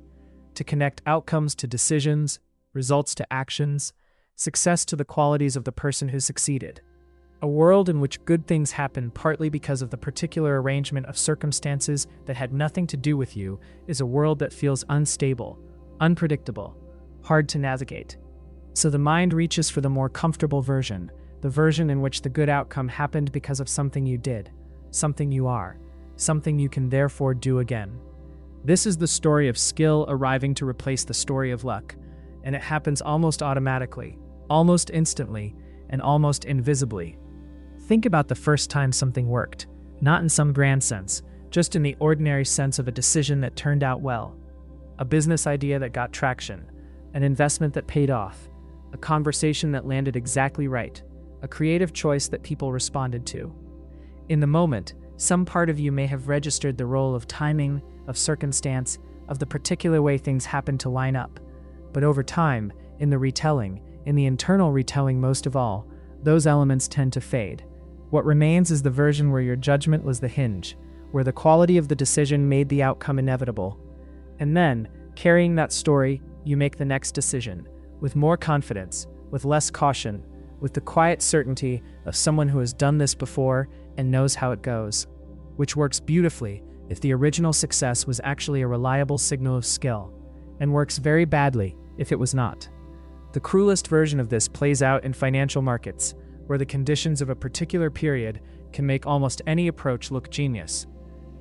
to connect outcomes to decisions, results to actions, success to the qualities of the person who succeeded. A world in which good things happen partly because of the particular arrangement of circumstances that had nothing to do with you is a world that feels unstable, unpredictable, hard to navigate. So the mind reaches for the more comfortable version, the version in which the good outcome happened because of something you did, something you are, something you can therefore do again. This is the story of skill arriving to replace the story of luck, and it happens almost automatically, almost instantly, and almost invisibly. Think about the first time something worked, not in some grand sense, just in the ordinary sense of a decision that turned out well. A business idea that got traction, an investment that paid off, a conversation that landed exactly right, a creative choice that people responded to. In the moment, some part of you may have registered the role of timing, of circumstance, of the particular way things happened to line up. But over time, in the retelling, in the internal retelling most of all, those elements tend to fade. What remains is the version where your judgment was the hinge, where the quality of the decision made the outcome inevitable. And then, carrying that story, you make the next decision, with more confidence, with less caution, with the quiet certainty of someone who has done this before and knows how it goes, which works beautifully if the original success was actually a reliable signal of skill, and works very badly if it was not. The cruelest version of this plays out in financial markets, where the conditions of a particular period can make almost any approach look genius.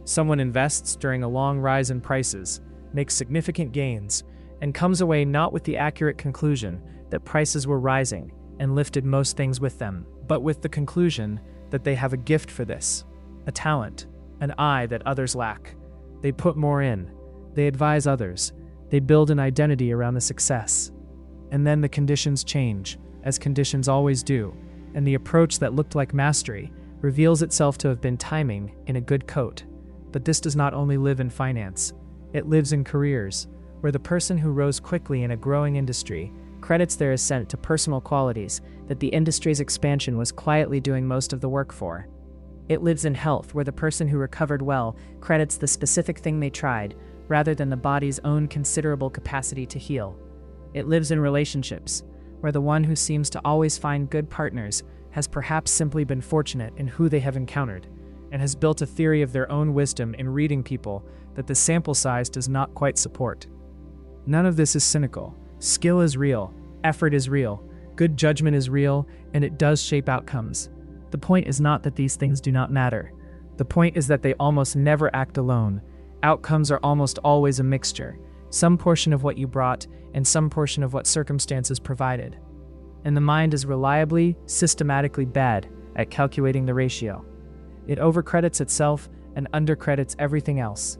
Someone invests during a long rise in prices, makes significant gains, and comes away not with the accurate conclusion that prices were rising and lifted most things with them, but with the conclusion that they have a gift for this, a talent, an eye that others lack. They put more in, they advise others, they build an identity around the success. And then the conditions change, as conditions always do, and the approach that looked like mastery reveals itself to have been timing in a good coat. But this does not only live in finance, it lives in careers, where the person who rose quickly in a growing industry credits their ascent to personal qualities that the industry's expansion was quietly doing most of the work for. It lives in health, where the person who recovered well credits the specific thing they tried, rather than the body's own considerable capacity to heal. It lives in relationships, where the one who seems to always find good partners has perhaps simply been fortunate in who they have encountered, and has built a theory of their own wisdom in reading people that the sample size does not quite support. None of this is cynical. Skill is real, effort is real, good judgment is real, and it does shape outcomes. The point is not that these things do not matter. The point is that they almost never act alone. Outcomes are almost always a mixture, some portion of what you brought and some portion of what circumstances provided. And the mind is reliably, systematically bad at calculating the ratio. It overcredits itself and undercredits everything else.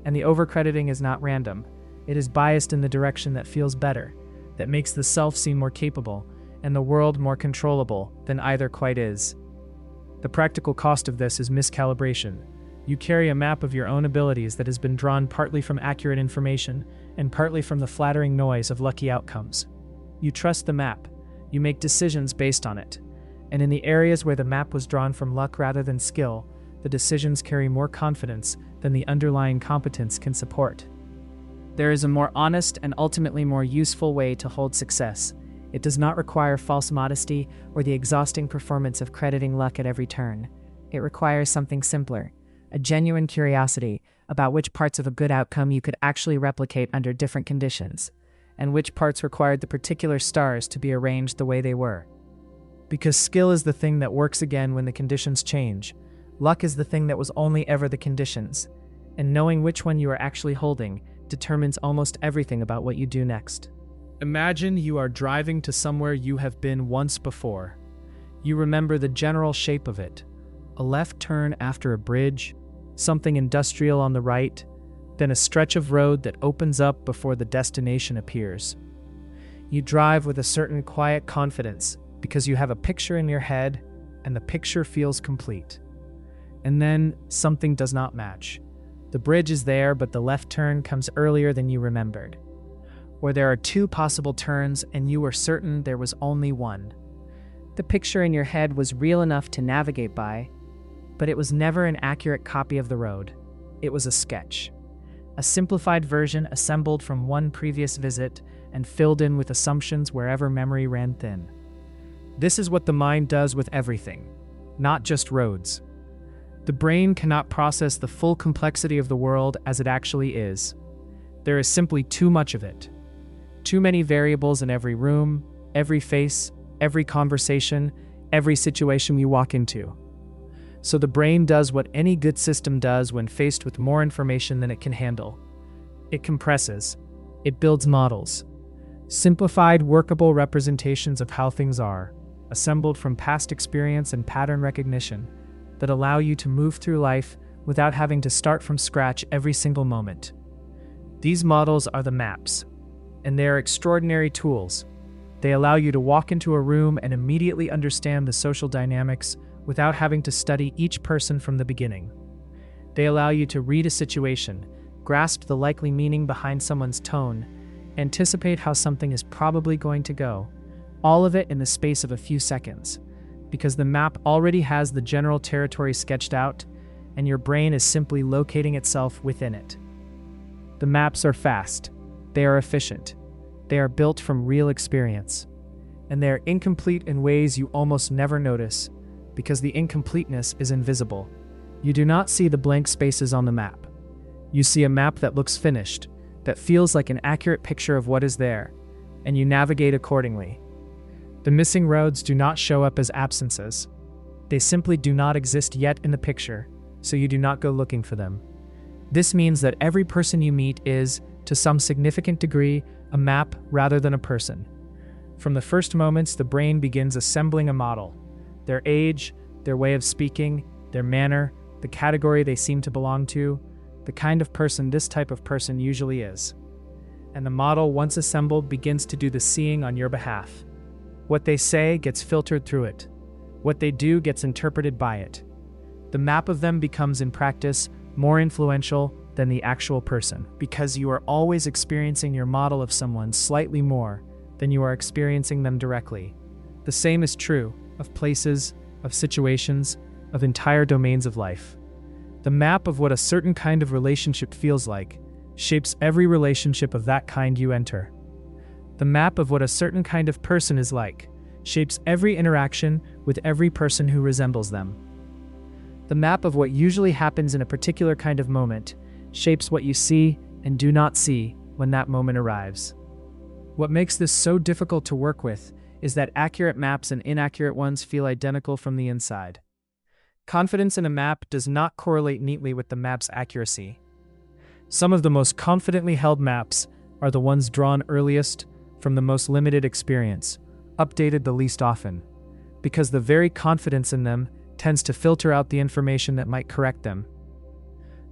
And the overcrediting is not random. It is biased in the direction that feels better, that makes the self seem more capable, and the world more controllable than either quite is. The practical cost of this is miscalibration. You carry a map of your own abilities that has been drawn partly from accurate information and partly from the flattering noise of lucky outcomes. You trust the map. You make decisions based on it. And in the areas where the map was drawn from luck rather than skill, the decisions carry more confidence than the underlying competence can support. There is a more honest and ultimately more useful way to hold success. It does not require false modesty or the exhausting performance of crediting luck at every turn. It requires something simpler, a genuine curiosity about which parts of a good outcome you could actually replicate under different conditions, and which parts required the particular stars to be arranged the way they were. Because skill is the thing that works again when the conditions change. Luck is the thing that was only ever the conditions, and knowing which one you are actually holding determines almost everything about what you do next. Imagine you are driving to somewhere you have been once before. You remember the general shape of it. A left turn after a bridge, something industrial on the right, then a stretch of road that opens up before the destination appears. You drive with a certain quiet confidence because you have a picture in your head and the picture feels complete. And then something does not match. The bridge is there, but the left turn comes earlier than you remembered. Or there are two possible turns and you were certain there was only one. The picture in your head was real enough to navigate by, but it was never an accurate copy of the road. It was a sketch. A simplified version assembled from one previous visit and filled in with assumptions wherever memory ran thin. This is what the mind does with everything, not just roads. The brain cannot process the full complexity of the world as it actually is. There is simply too much of it. Too many variables in every room, every face, every conversation, every situation you walk into. So the brain does what any good system does when faced with more information than it can handle. It compresses. It builds models. Simplified, workable representations of how things are, assembled from past experience and pattern recognition, that allow you to move through life without having to start from scratch every single moment. These models are the maps, and they are extraordinary tools. They allow you to walk into a room and immediately understand the social dynamics without having to study each person from the beginning. They allow you to read a situation, grasp the likely meaning behind someone's tone, anticipate how something is probably going to go, all of it in the space of a few seconds, because the map already has the general territory sketched out, and your brain is simply locating itself within it. The maps are fast. They are efficient. They are built from real experience. And they are incomplete in ways you almost never notice, because the incompleteness is invisible. You do not see the blank spaces on the map. You see a map that looks finished, that feels like an accurate picture of what is there, and you navigate accordingly. The missing roads do not show up as absences. They simply do not exist yet in the picture, so you do not go looking for them. This means that every person you meet is, to some significant degree, a map rather than a person. From the first moments, the brain begins assembling a model. Their age, their way of speaking, their manner, the category they seem to belong to, the kind of person this type of person usually is. And the model, once assembled, begins to do the seeing on your behalf. What they say gets filtered through it. What they do gets interpreted by it. The map of them becomes, in practice, more influential than the actual person, because you are always experiencing your model of someone slightly more than you are experiencing them directly. The same is true of places, of situations, of entire domains of life. The map of what a certain kind of relationship feels like shapes every relationship of that kind you enter. The map of what a certain kind of person is like shapes every interaction with every person who resembles them. The map of what usually happens in a particular kind of moment shapes what you see and do not see when that moment arrives. What makes this so difficult to work with is that accurate maps and inaccurate ones feel identical from the inside. Confidence in a map does not correlate neatly with the map's accuracy. Some of the most confidently held maps are the ones drawn earliest from the most limited experience, updated the least often, because the very confidence in them tends to filter out the information that might correct them.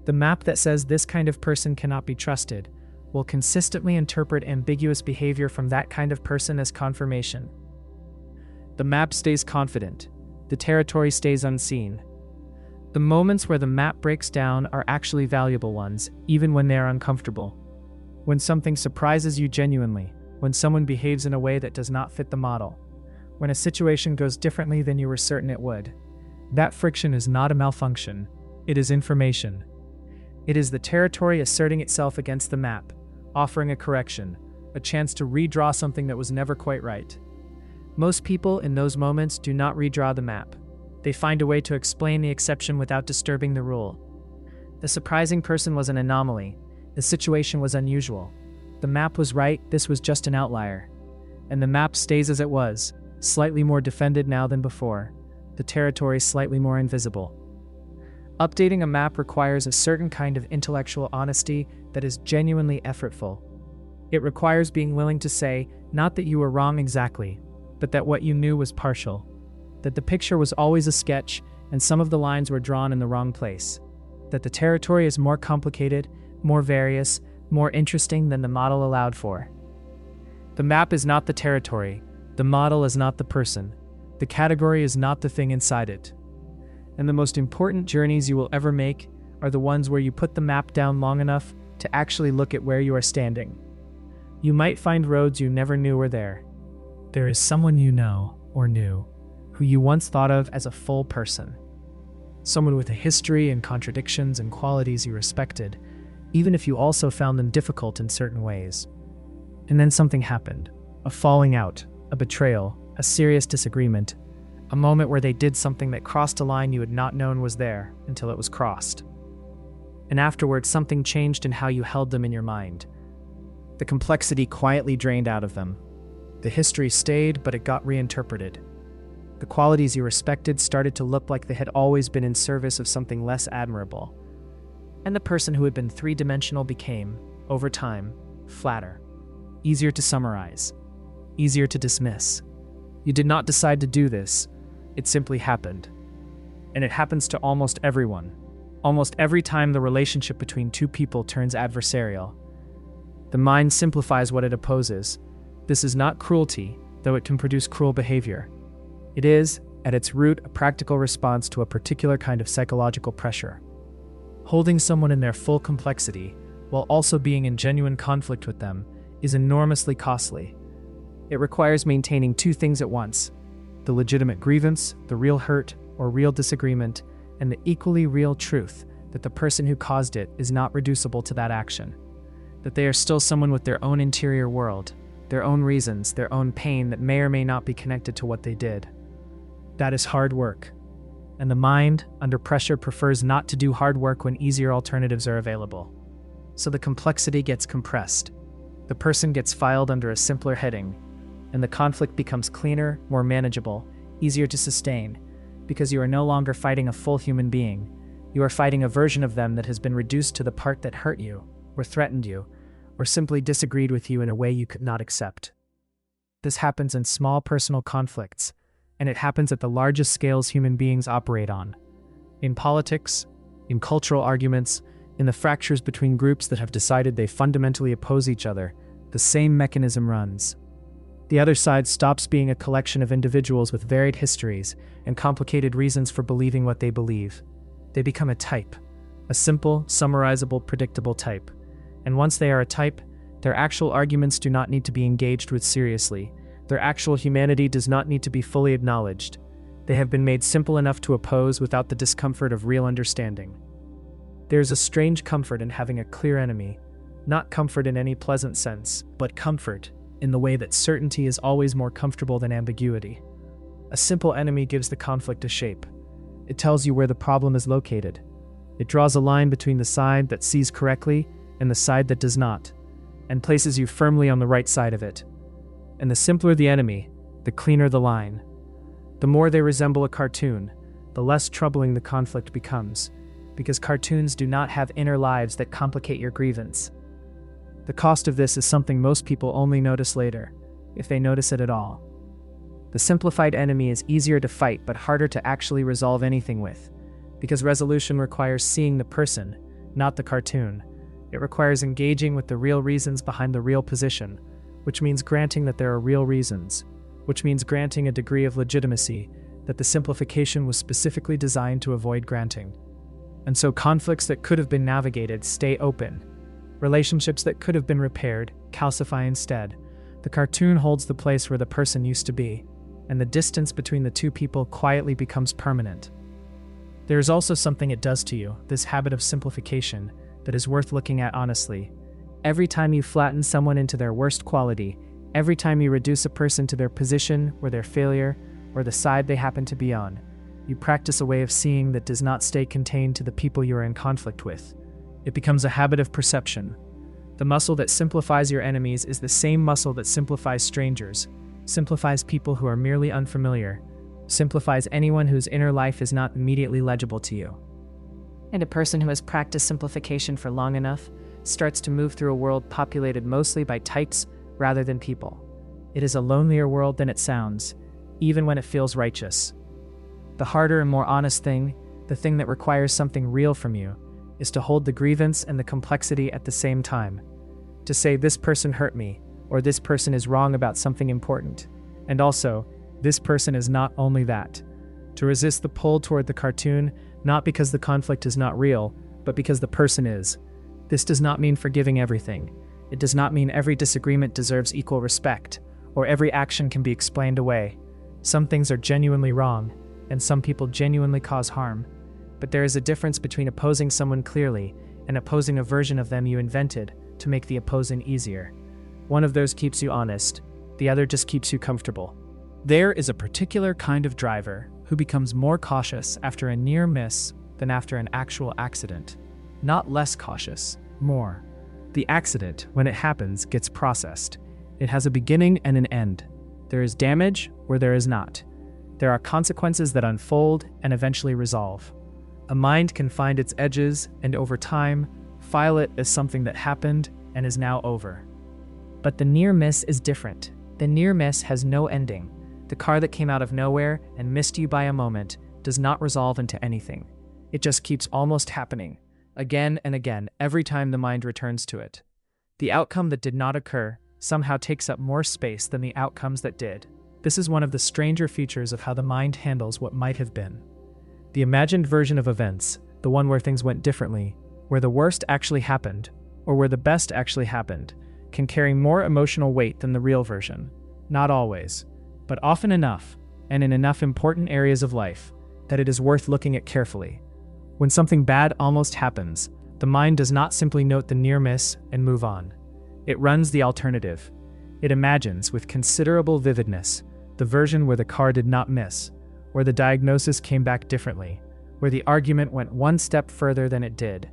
The map that says this kind of person cannot be trusted will consistently interpret ambiguous behavior from that kind of person as confirmation. The map stays confident. The territory stays unseen. The moments where the map breaks down are actually valuable ones, even when they are uncomfortable. When something surprises you genuinely, when someone behaves in a way that does not fit the model, when a situation goes differently than you were certain it would. That friction is not a malfunction, it is information. It is the territory asserting itself against the map, offering a correction, a chance to redraw something that was never quite right. Most people in those moments do not redraw the map. They find a way to explain the exception without disturbing the rule. The surprising person was an anomaly. The situation was unusual. The map was right, this was just an outlier. And the map stays as it was, slightly more defended now than before. The territory slightly more invisible. Updating a map requires a certain kind of intellectual honesty that is genuinely effortful. It requires being willing to say, not that you were wrong exactly, but that what you knew was partial. That the picture was always a sketch and some of the lines were drawn in the wrong place. That the territory is more complicated, more various, more interesting than the model allowed for. The map is not the territory. The model is not the person. The category is not the thing inside it. And the most important journeys you will ever make are the ones where you put the map down long enough to actually look at where you are standing. You might find roads you never knew were there. There is someone you know, or knew, who you once thought of as a full person. Someone with a history and contradictions and qualities you respected, even if you also found them difficult in certain ways. And then something happened. A falling out, a betrayal, a serious disagreement, a moment where they did something that crossed a line you had not known was there until it was crossed. And afterwards, something changed in how you held them in your mind. The complexity quietly drained out of them. The history stayed, but it got reinterpreted. The qualities you respected started to look like they had always been in service of something less admirable. And the person who had been three-dimensional became, over time, flatter, easier to summarize, easier to dismiss. You did not decide to do this. It simply happened. And it happens to almost everyone. Almost every time the relationship between two people turns adversarial. The mind simplifies what it opposes. This is not cruelty, though it can produce cruel behavior. It is, at its root, a practical response to a particular kind of psychological pressure. Holding someone in their full complexity, while also being in genuine conflict with them, is enormously costly. It requires maintaining two things at once: the legitimate grievance, the real hurt or real disagreement, and the equally real truth that the person who caused it is not reducible to that action. That they are still someone with their own interior world, their own reasons, their own pain that may or may not be connected to what they did. That is hard work. And the mind, under pressure, prefers not to do hard work when easier alternatives are available. So the complexity gets compressed. The person gets filed under a simpler heading, and the conflict becomes cleaner, more manageable, easier to sustain, because you are no longer fighting a full human being. You are fighting a version of them that has been reduced to the part that hurt you, or threatened you, or simply disagreed with you in a way you could not accept. This happens in small personal conflicts, and it happens at the largest scales human beings operate on. In politics, in cultural arguments, in the fractures between groups that have decided they fundamentally oppose each other, the same mechanism runs. The other side stops being a collection of individuals with varied histories and complicated reasons for believing what they believe. They become a type, a simple, summarizable, predictable type. And once they are a type, their actual arguments do not need to be engaged with seriously. Their actual humanity does not need to be fully acknowledged. They have been made simple enough to oppose without the discomfort of real understanding. There is a strange comfort in having a clear enemy, not comfort in any pleasant sense, but comfort in the way that certainty is always more comfortable than ambiguity. A simple enemy gives the conflict a shape. It tells you where the problem is located. It draws a line between the side that sees correctly and the side that does not, and places you firmly on the right side of it. And the simpler the enemy, the cleaner the line. The more they resemble a cartoon, the less troubling the conflict becomes, because cartoons do not have inner lives that complicate your grievance. The cost of this is something most people only notice later, if they notice it at all. The simplified enemy is easier to fight but harder to actually resolve anything with, because resolution requires seeing the person, not the cartoon. It requires engaging with the real reasons behind the real position, which means granting that there are real reasons, which means granting a degree of legitimacy that the simplification was specifically designed to avoid granting. And so conflicts that could have been navigated stay open. Relationships that could have been repaired calcify instead. The cartoon holds the place where the person used to be, and the distance between the two people quietly becomes permanent. There is also something it does to you, this habit of simplification, that is worth looking at honestly. Every time you flatten someone into their worst quality, every time you reduce a person to their position or their failure or the side they happen to be on, you practice a way of seeing that does not stay contained to the people you are in conflict with. It becomes a habit of perception. The muscle that simplifies your enemies is the same muscle that simplifies strangers, simplifies people who are merely unfamiliar, simplifies anyone whose inner life is not immediately legible to you. And a person who has practiced simplification for long enough starts to move through a world populated mostly by types rather than people. It is a lonelier world than it sounds, even when it feels righteous. The harder and more honest thing, the thing that requires something real from you, is to hold the grievance and the complexity at the same time. To say this person hurt me, or this person is wrong about something important, and also, this person is not only that. To resist the pull toward the cartoon, not because the conflict is not real, but because the person is. This does not mean forgiving everything. It does not mean every disagreement deserves equal respect, or every action can be explained away. Some things are genuinely wrong, and some people genuinely cause harm. But there is a difference between opposing someone clearly and opposing a version of them you invented to make the opposing easier. One of those keeps you honest, the other just keeps you comfortable. There is a particular kind of driver who becomes more cautious after a near miss than after an actual accident. Not less cautious, more. The accident, when it happens, gets processed. It has a beginning and an end. There is damage or there is not. There are consequences that unfold and eventually resolve. A mind can find its edges and over time, file it as something that happened and is now over. But the near miss is different. The near miss has no ending. The car that came out of nowhere and missed you by a moment does not resolve into anything. It just keeps almost happening, again and again, every time the mind returns to it. The outcome that did not occur somehow takes up more space than the outcomes that did. This is one of the stranger features of how the mind handles what might have been. The imagined version of events, the one where things went differently, where the worst actually happened, or where the best actually happened, can carry more emotional weight than the real version. Not always, but often enough, and in enough important areas of life, that it is worth looking at carefully. When something bad almost happens, the mind does not simply note the near miss and move on. It runs the alternative. It imagines, with considerable vividness, the version where the car did not miss, where the diagnosis came back differently, where the argument went one step further than it did.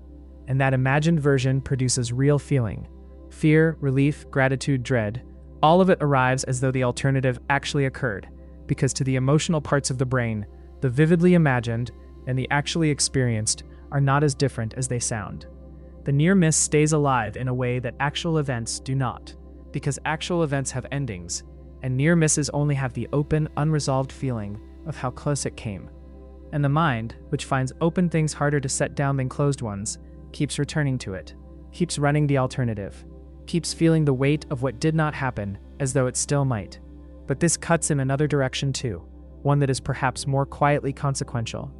And that imagined version produces real feeling. Fear, relief, gratitude, dread, all of it arrives as though the alternative actually occurred, because to the emotional parts of the brain, the vividly imagined and the actually experienced are not as different as they sound. The near miss stays alive in a way that actual events do not, because actual events have endings, and near misses only have the open, unresolved feeling of how close it came. And the mind, which finds open things harder to set down than closed ones, keeps returning to it, keeps running the alternative, keeps feeling the weight of what did not happen as though it still might. But this cuts in another direction too, one that is perhaps more quietly consequential.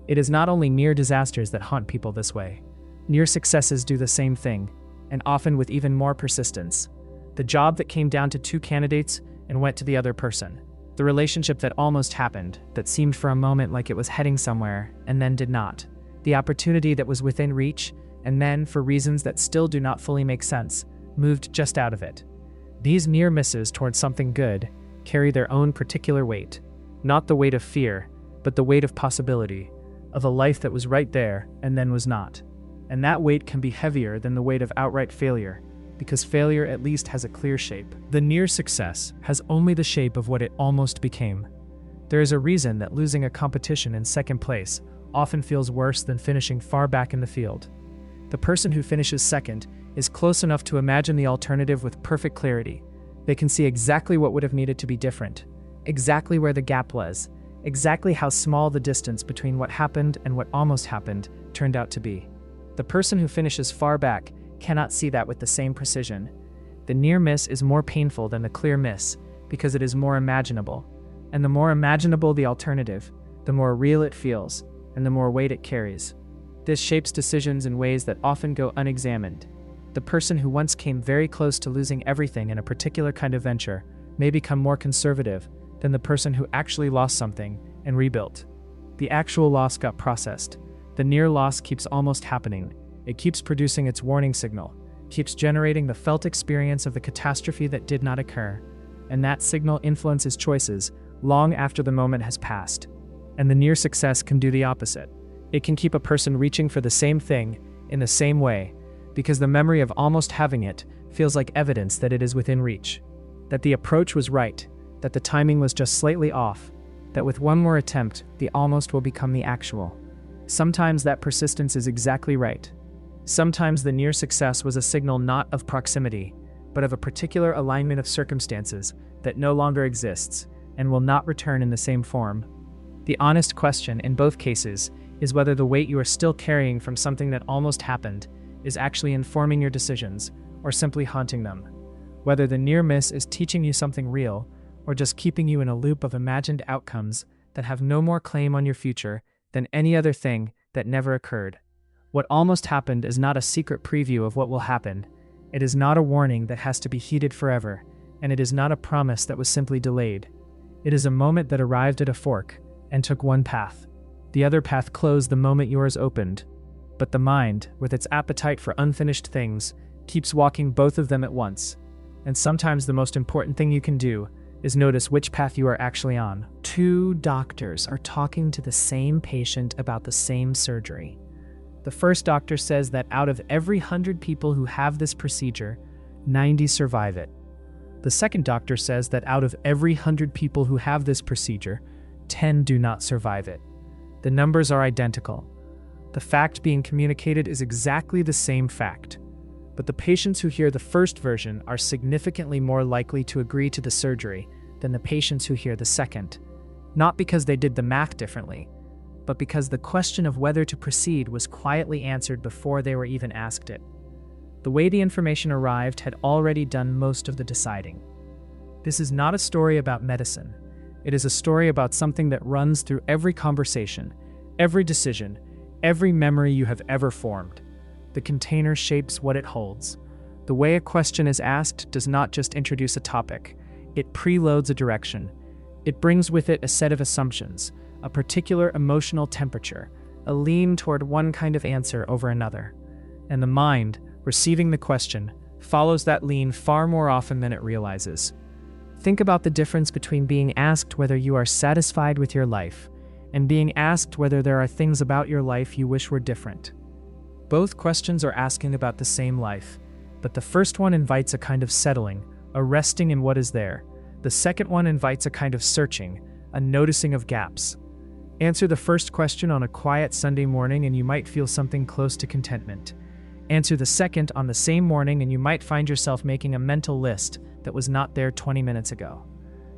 It is not only near disasters that haunt people this way. Near successes do the same thing, and often with even more persistence. The job that came down to two candidates and went to the other person. The relationship that almost happened, that seemed for a moment like it was heading somewhere, and then did not. The opportunity that was within reach, and then, for reasons that still do not fully make sense, moved just out of it. These near misses towards something good carry their own particular weight. Not the weight of fear, but the weight of possibility, of a life that was right there and then was not. And that weight can be heavier than the weight of outright failure, because failure at least has a clear shape. The near success has only the shape of what it almost became. There is a reason that losing a competition in second place often feels worse than finishing far back in the field. The person who finishes second is close enough to imagine the alternative with perfect clarity. They can see exactly what would have needed to be different, exactly where the gap was, exactly how small the distance between what happened and what almost happened turned out to be. The person who finishes far back cannot see that with the same precision. The near miss is more painful than the clear miss because it is more imaginable. And the more imaginable the alternative, the more real it feels and the more weight it carries. This shapes decisions in ways that often go unexamined. The person who once came very close to losing everything in a particular kind of venture may become more conservative than the person who actually lost something and rebuilt. The actual loss got processed. The near loss keeps almost happening. It keeps producing its warning signal, keeps generating the felt experience of the catastrophe that did not occur. And that signal influences choices long after the moment has passed. And the near success can do the opposite. It can keep a person reaching for the same thing in the same way, because the memory of almost having it feels like evidence that it is within reach, that the approach was right, that the timing was just slightly off, that with one more attempt, the almost will become the actual. Sometimes that persistence is exactly right. Sometimes the near success was a signal not of proximity, but of a particular alignment of circumstances that no longer exists and will not return in the same form. The honest question in both cases is whether the weight you are still carrying from something that almost happened is actually informing your decisions or simply haunting them. Whether the near miss is teaching you something real or just keeping you in a loop of imagined outcomes that have no more claim on your future than any other thing that never occurred. What almost happened is not a secret preview of what will happen. It is not a warning that has to be heeded forever, and it is not a promise that was simply delayed. It is a moment that arrived at a fork and took one path. The other path closed the moment yours opened. But the mind, with its appetite for unfinished things, keeps walking both of them at once. And sometimes the most important thing you can do is notice which path you are actually on. Two doctors are talking to the same patient about the same surgery. The first doctor says that out of every 100 people who have this procedure, 90 survive it. The second doctor says that out of every 100 people who have this procedure, 10 do not survive it. The numbers are identical. The fact being communicated is exactly the same fact. But the patients who hear the first version are significantly more likely to agree to the surgery than the patients who hear the second. Not because they did the math differently, but because the question of whether to proceed was quietly answered before they were even asked it. The way the information arrived had already done most of the deciding. This is not a story about medicine. It is a story about something that runs through every conversation, every decision, every memory you have ever formed. The container shapes what it holds. The way a question is asked does not just introduce a topic. It preloads a direction. It brings with it a set of assumptions, a particular emotional temperature, a lean toward one kind of answer over another. And the mind, receiving the question, follows that lean far more often than it realizes. Think about the difference between being asked whether you are satisfied with your life and being asked whether there are things about your life you wish were different. Both questions are asking about the same life, but the first one invites a kind of settling, a resting in what is there. The second one invites a kind of searching, a noticing of gaps. Answer the first question on a quiet Sunday morning and you might feel something close to contentment. Answer the second on the same morning and you might find yourself making a mental list that was not there 20 minutes ago.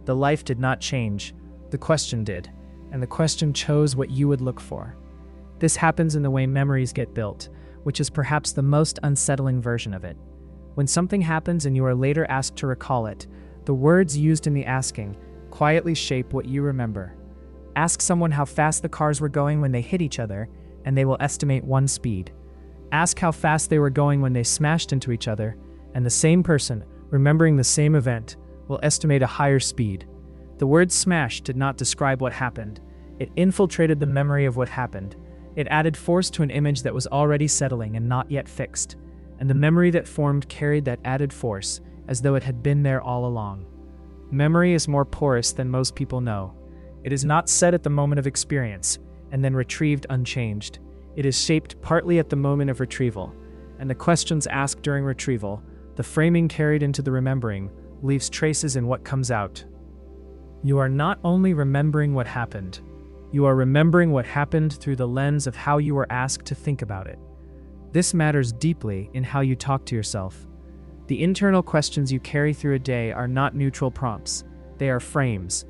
The life did not change, the question did, and the question chose what you would look for. This happens in the way memories get built, which is perhaps the most unsettling version of it. When something happens and you are later asked to recall it, the words used in the asking quietly shape what you remember. Ask someone how fast the cars were going when they hit each other, and they will estimate one speed. Ask how fast they were going when they smashed into each other, and the same person, remembering the same event, will estimate a higher speed. The word smash did not describe what happened. It infiltrated the memory of what happened. It added force to an image that was already settling and not yet fixed, and the memory that formed carried that added force as though it had been there all along. Memory is more porous than most people know. It is not set at the moment of experience and then retrieved unchanged. It is shaped partly at the moment of retrieval, and the questions asked during retrieval, the framing carried into the remembering, leaves traces in what comes out. You are not only remembering what happened, you are remembering what happened through the lens of how you were asked to think about it. This matters deeply in how you talk to yourself. The internal questions you carry through a day are not neutral prompts, they are frames.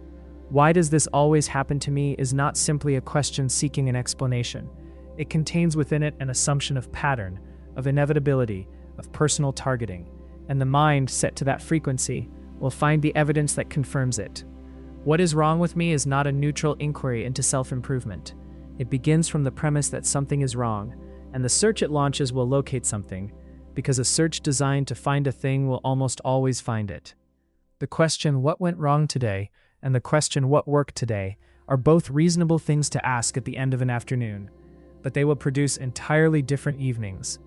Why does this always happen to me is not simply a question seeking an explanation. It contains within it an assumption of pattern, of inevitability, of personal targeting, and the mind set to that frequency will find the evidence that confirms it. What is wrong with me is not a neutral inquiry into self-improvement. It begins from the premise that something is wrong, and the search it launches will locate something, because a search designed to find a thing will almost always find it. The question, what went wrong today, and the question, what worked today, are both reasonable things to ask at the end of an afternoon, but they will produce entirely different evenings.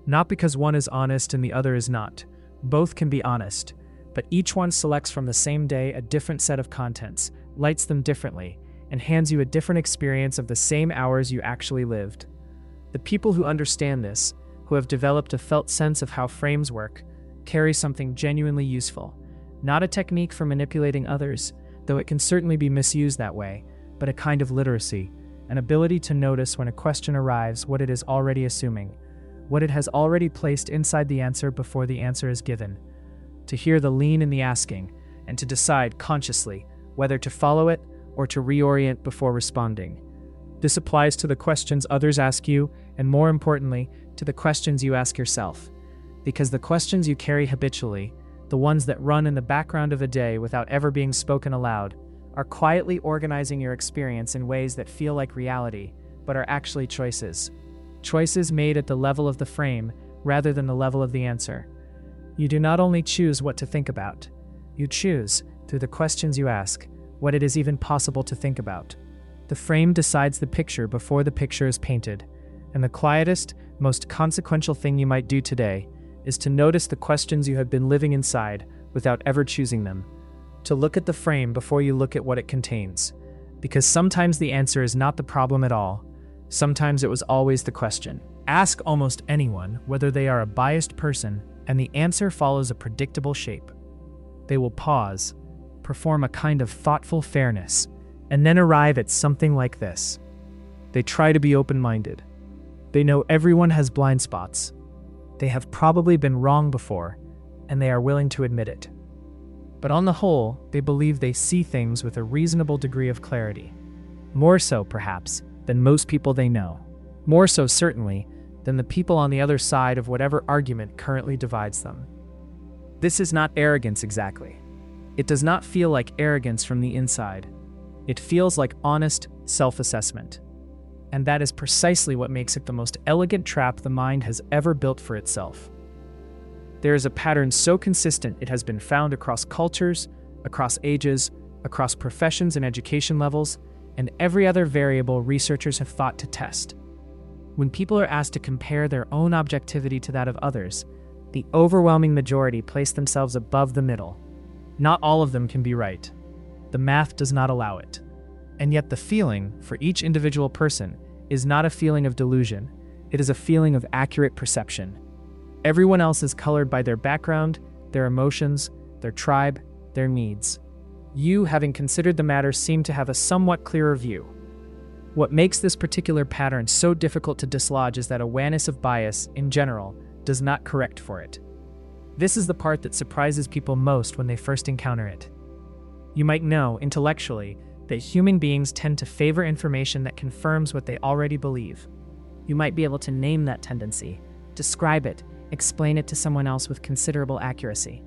Not because one is honest and the other is not. Both can be honest, but each one selects from the same day a different set of contents, lights them differently, and hands you a different experience of the same hours you actually lived. The people who understand this, who have developed a felt sense of how frames work, carry something genuinely useful. Not a technique for manipulating others, though it can certainly be misused that way, but a kind of literacy, an ability to notice when a question arrives what it is already assuming, what it has already placed inside the answer before the answer is given, to hear the lean in the asking, and to decide consciously whether to follow it or to reorient before responding. This applies to the questions others ask you, and more importantly, to the questions you ask yourself. Because the questions you carry habitually, the ones that run in the background of a day without ever being spoken aloud, are quietly organizing your experience in ways that feel like reality, but are actually choices. Choices made at the level of the frame rather than the level of the answer. You do not only choose what to think about, you choose, through the questions you ask, what it is even possible to think about. The frame decides the picture before the picture is painted, and the quietest, most consequential thing you might do today is to notice the questions you have been living inside without ever choosing them. To look at the frame before you look at what it contains. Because sometimes the answer is not the problem at all. Sometimes it was always the question. Ask almost anyone whether they are a biased person, and the answer follows a predictable shape. They will pause, perform a kind of thoughtful fairness, and then arrive at something like this. They try to be open-minded. They know everyone has blind spots. They have probably been wrong before, and they are willing to admit it. But on the whole, they believe they see things with a reasonable degree of clarity. More so, perhaps, than most people they know. More so, certainly, than the people on the other side of whatever argument currently divides them. This is not arrogance exactly. It does not feel like arrogance from the inside. It feels like honest self-assessment. And that is precisely what makes it the most elegant trap the mind has ever built for itself. There is a pattern so consistent it has been found across cultures, across ages, across professions and education levels, and every other variable researchers have thought to test. When people are asked to compare their own objectivity to that of others, the overwhelming majority place themselves above the middle. Not all of them can be right. The math does not allow it. And yet the feeling, for each individual person, is not a feeling of delusion. It is a feeling of accurate perception. Everyone else is colored by their background, their emotions, their tribe, their needs. You, having considered the matter, seem to have a somewhat clearer view. What makes this particular pattern so difficult to dislodge is that awareness of bias, in general, does not correct for it. This is the part that surprises people most when they first encounter it. You might know, intellectually, that human beings tend to favor information that confirms what they already believe. You might be able to name that tendency, describe it, explain it to someone else with considerable accuracy.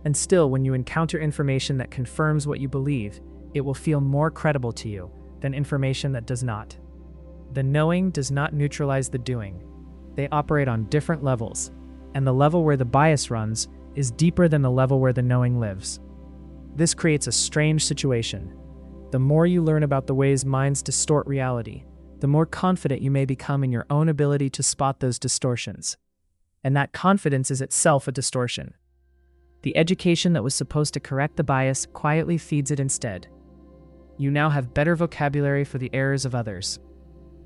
And still, when you encounter information that confirms what you believe, it will feel more credible to you than information that does not. The knowing does not neutralize the doing. They operate on different levels, and the level where the bias runs is deeper than the level where the knowing lives. This creates a strange situation. The more you learn about the ways minds distort reality, the more confident you may become in your own ability to spot those distortions. And that confidence is itself a distortion. The education that was supposed to correct the bias quietly feeds it instead. You now have better vocabulary for the errors of others.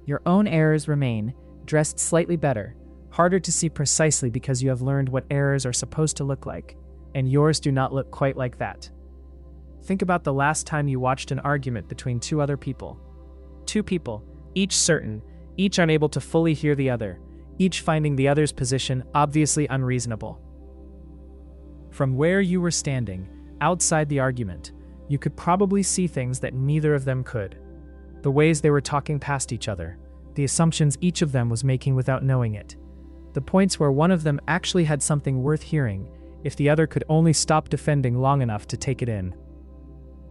Your own errors remain, dressed slightly better, harder to see precisely because you have learned what errors are supposed to look like, and yours do not look quite like that. Think about the last time you watched an argument between two other people. Two people, each certain, each unable to fully hear the other, each finding the other's position obviously unreasonable. From where you were standing, outside the argument, you could probably see things that neither of them could. The ways they were talking past each other, the assumptions each of them was making without knowing it, the points where one of them actually had something worth hearing if the other could only stop defending long enough to take it in.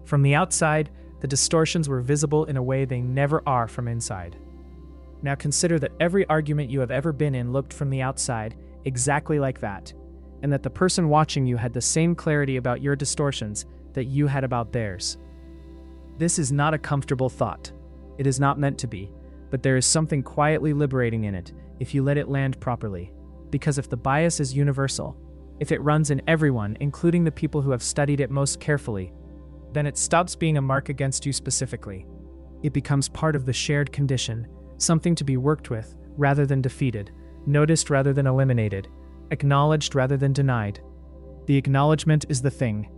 From the outside, the distortions were visible in a way they never are from inside. Now consider that every argument you have ever been in looked from the outside exactly like that, and that the person watching you had the same clarity about your distortions that you had about theirs. This is not a comfortable thought. It is not meant to be, but there is something quietly liberating in it if you let it land properly. Because if the bias is universal, if it runs in everyone, including the people who have studied it most carefully, then it stops being a mark against you specifically. It becomes part of the shared condition, something to be worked with rather than defeated, noticed rather than eliminated, acknowledged rather than denied. The acknowledgement is the thing.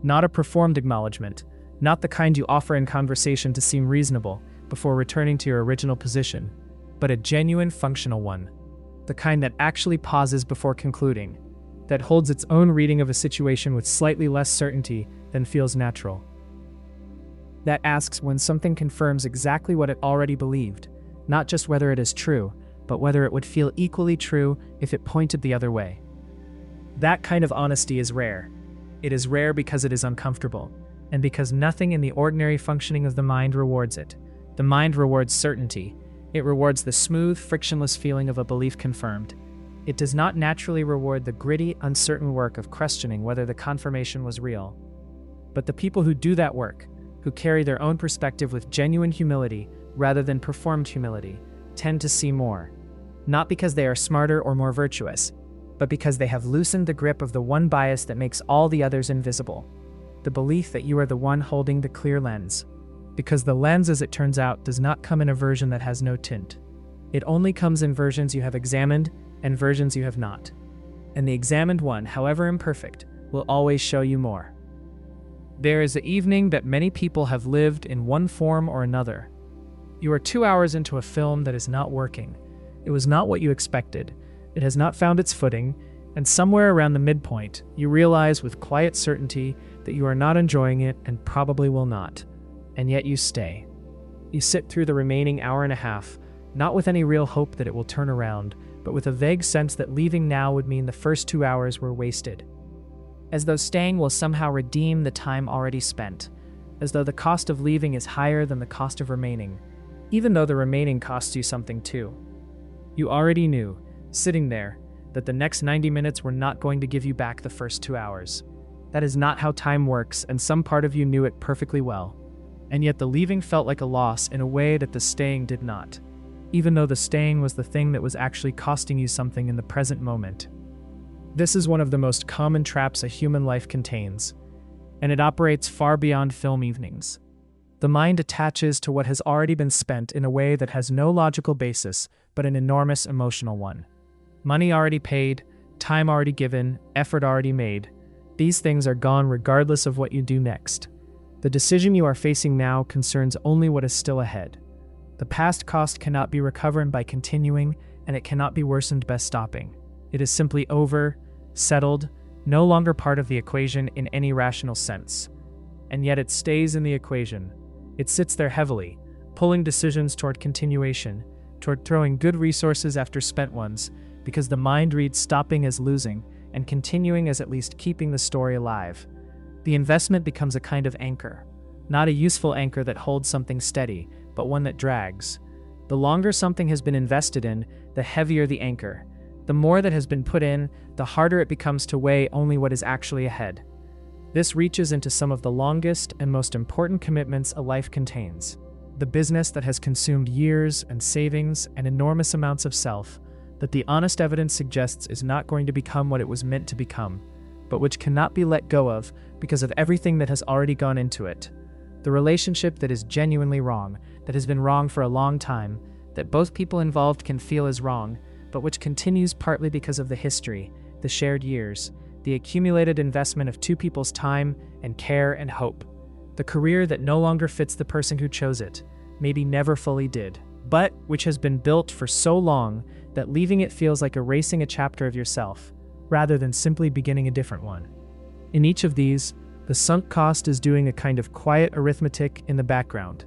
Not a performed acknowledgement, not the kind you offer in conversation to seem reasonable before returning to your original position, but a genuine functional one. The kind that actually pauses before concluding, that holds its own reading of a situation with slightly less certainty than feels natural. That asks when something confirms exactly what it already believed, not just whether it is true, but whether it would feel equally true if it pointed the other way. That kind of honesty is rare. It is rare because it is uncomfortable, and because nothing in the ordinary functioning of the mind rewards it. The mind rewards certainty. It rewards the smooth, frictionless feeling of a belief confirmed. It does not naturally reward the gritty, uncertain work of questioning whether the confirmation was real. But the people who do that work, who carry their own perspective with genuine humility rather than performed humility, tend to see more. Not because they are smarter or more virtuous, but because they have loosened the grip of the one bias that makes all the others invisible. The belief that you are the one holding the clear lens. Because the lens, as it turns out, does not come in a version that has no tint. It only comes in versions you have examined and versions you have not. And the examined one, however imperfect, will always show you more. There is an evening that many people have lived in one form or another. You are 2 hours into a film that is not working. It was not what you expected. It has not found its footing, and somewhere around the midpoint, you realize with quiet certainty that you are not enjoying it and probably will not. And yet you stay. You sit through the remaining hour and a half, not with any real hope that it will turn around, but with a vague sense that leaving now would mean the first 2 hours were wasted. As though staying will somehow redeem the time already spent, as though the cost of leaving is higher than the cost of remaining, even though the remaining costs you something too. You already knew, sitting there, that the next 90 minutes were not going to give you back the first 2 hours. That is not how time works, and some part of you knew it perfectly well. And yet the leaving felt like a loss in a way that the staying did not, even though the staying was the thing that was actually costing you something in the present moment. This is one of the most common traps a human life contains, and it operates far beyond film evenings. The mind attaches to what has already been spent in a way that has no logical basis, but an enormous emotional one. Money already paid, time already given, effort already made. These things are gone regardless of what you do next. The decision you are facing now concerns only what is still ahead. The past cost cannot be recovered by continuing, and it cannot be worsened by stopping. It is simply over, settled, no longer part of the equation in any rational sense. And yet it stays in the equation. It sits there heavily, pulling decisions toward continuation, toward throwing good resources after spent ones, because the mind reads stopping as losing and continuing as at least keeping the story alive. The investment becomes a kind of anchor, not a useful anchor that holds something steady, but one that drags. The longer something has been invested in, the heavier the anchor. The more that has been put in, the harder it becomes to weigh only what is actually ahead. This reaches into some of the longest and most important commitments a life contains. The business that has consumed years and savings and enormous amounts of self, that the honest evidence suggests is not going to become what it was meant to become, but which cannot be let go of because of everything that has already gone into it. The relationship that is genuinely wrong, that has been wrong for a long time, that both people involved can feel is wrong, but which continues partly because of the history, the shared years, the accumulated investment of two people's time and care and hope. The career that no longer fits the person who chose it, maybe never fully did, but which has been built for so long that leaving it feels like erasing a chapter of yourself, rather than simply beginning a different one. In each of these, the sunk cost is doing a kind of quiet arithmetic in the background.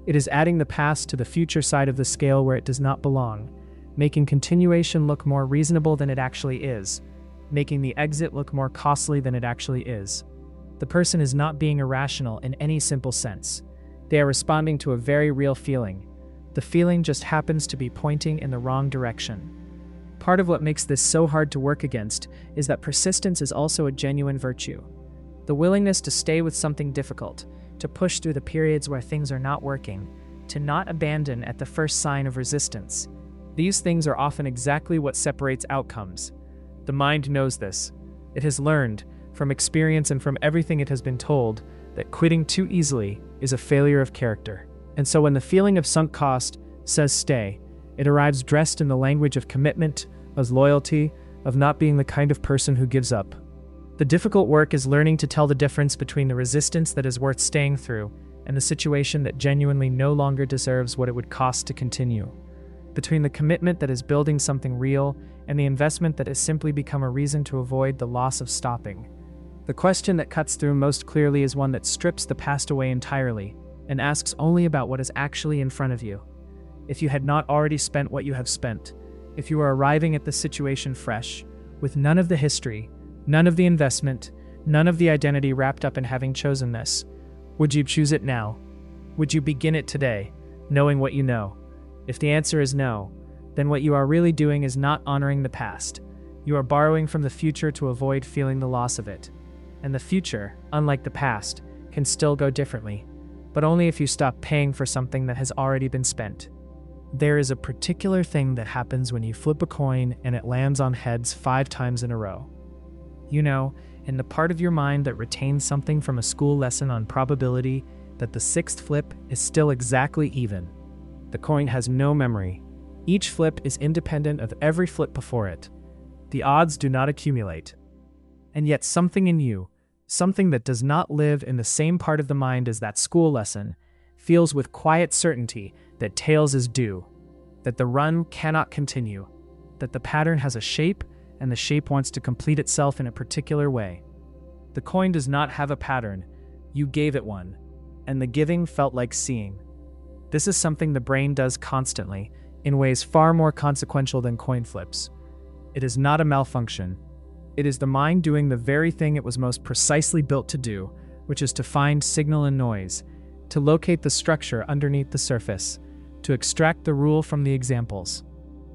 It is adding the past to the future side of the scale where it does not belong, making continuation look more reasonable than it actually is, making the exit look more costly than it actually is. The person is not being irrational in any simple sense. They are responding to a very real feeling. The feeling just happens to be pointing in the wrong direction. Part of what makes this so hard to work against is that persistence is also a genuine virtue. The willingness to stay with something difficult, to push through the periods where things are not working, to not abandon at the first sign of resistance. These things are often exactly what separates outcomes. The mind knows this. It has learned, from experience and from everything it has been told, that quitting too easily is a failure of character. And so when the feeling of sunk cost says stay, it arrives dressed in the language of commitment, of loyalty, of not being the kind of person who gives up. The difficult work is learning to tell the difference between the resistance that is worth staying through and the situation that genuinely no longer deserves what it would cost to continue. Between the commitment that is building something real and the investment that has simply become a reason to avoid the loss of stopping. The question that cuts through most clearly is one that strips the past away entirely and asks only about what is actually in front of you. If you had not already spent what you have spent, if you are arriving at the situation fresh, with none of the history, none of the investment, none of the identity wrapped up in having chosen this, would you choose it now? Would you begin it today, knowing what you know? If the answer is no, then what you are really doing is not honoring the past. You are borrowing from the future to avoid feeling the loss of it. And the future, unlike the past, can still go differently, but only if you stop paying for something that has already been spent. There is a particular thing that happens when you flip a coin and it lands on heads 5 times in a row. You know, in the part of your mind that retains something from a school lesson on probability, that the 6th flip is still exactly even. The coin has no memory. Each flip is independent of every flip before it. The odds do not accumulate. And yet something in you, something that does not live in the same part of the mind as that school lesson, feels with quiet certainty that tails is due, that the run cannot continue, that the pattern has a shape and the shape wants to complete itself in a particular way. The coin does not have a pattern. You gave it one, and the giving felt like seeing. This is something the brain does constantly, in ways far more consequential than coin flips. It is not a malfunction. It is the mind doing the very thing it was most precisely built to do, which is to find signal and noise, to locate the structure underneath the surface, to extract the rule from the examples.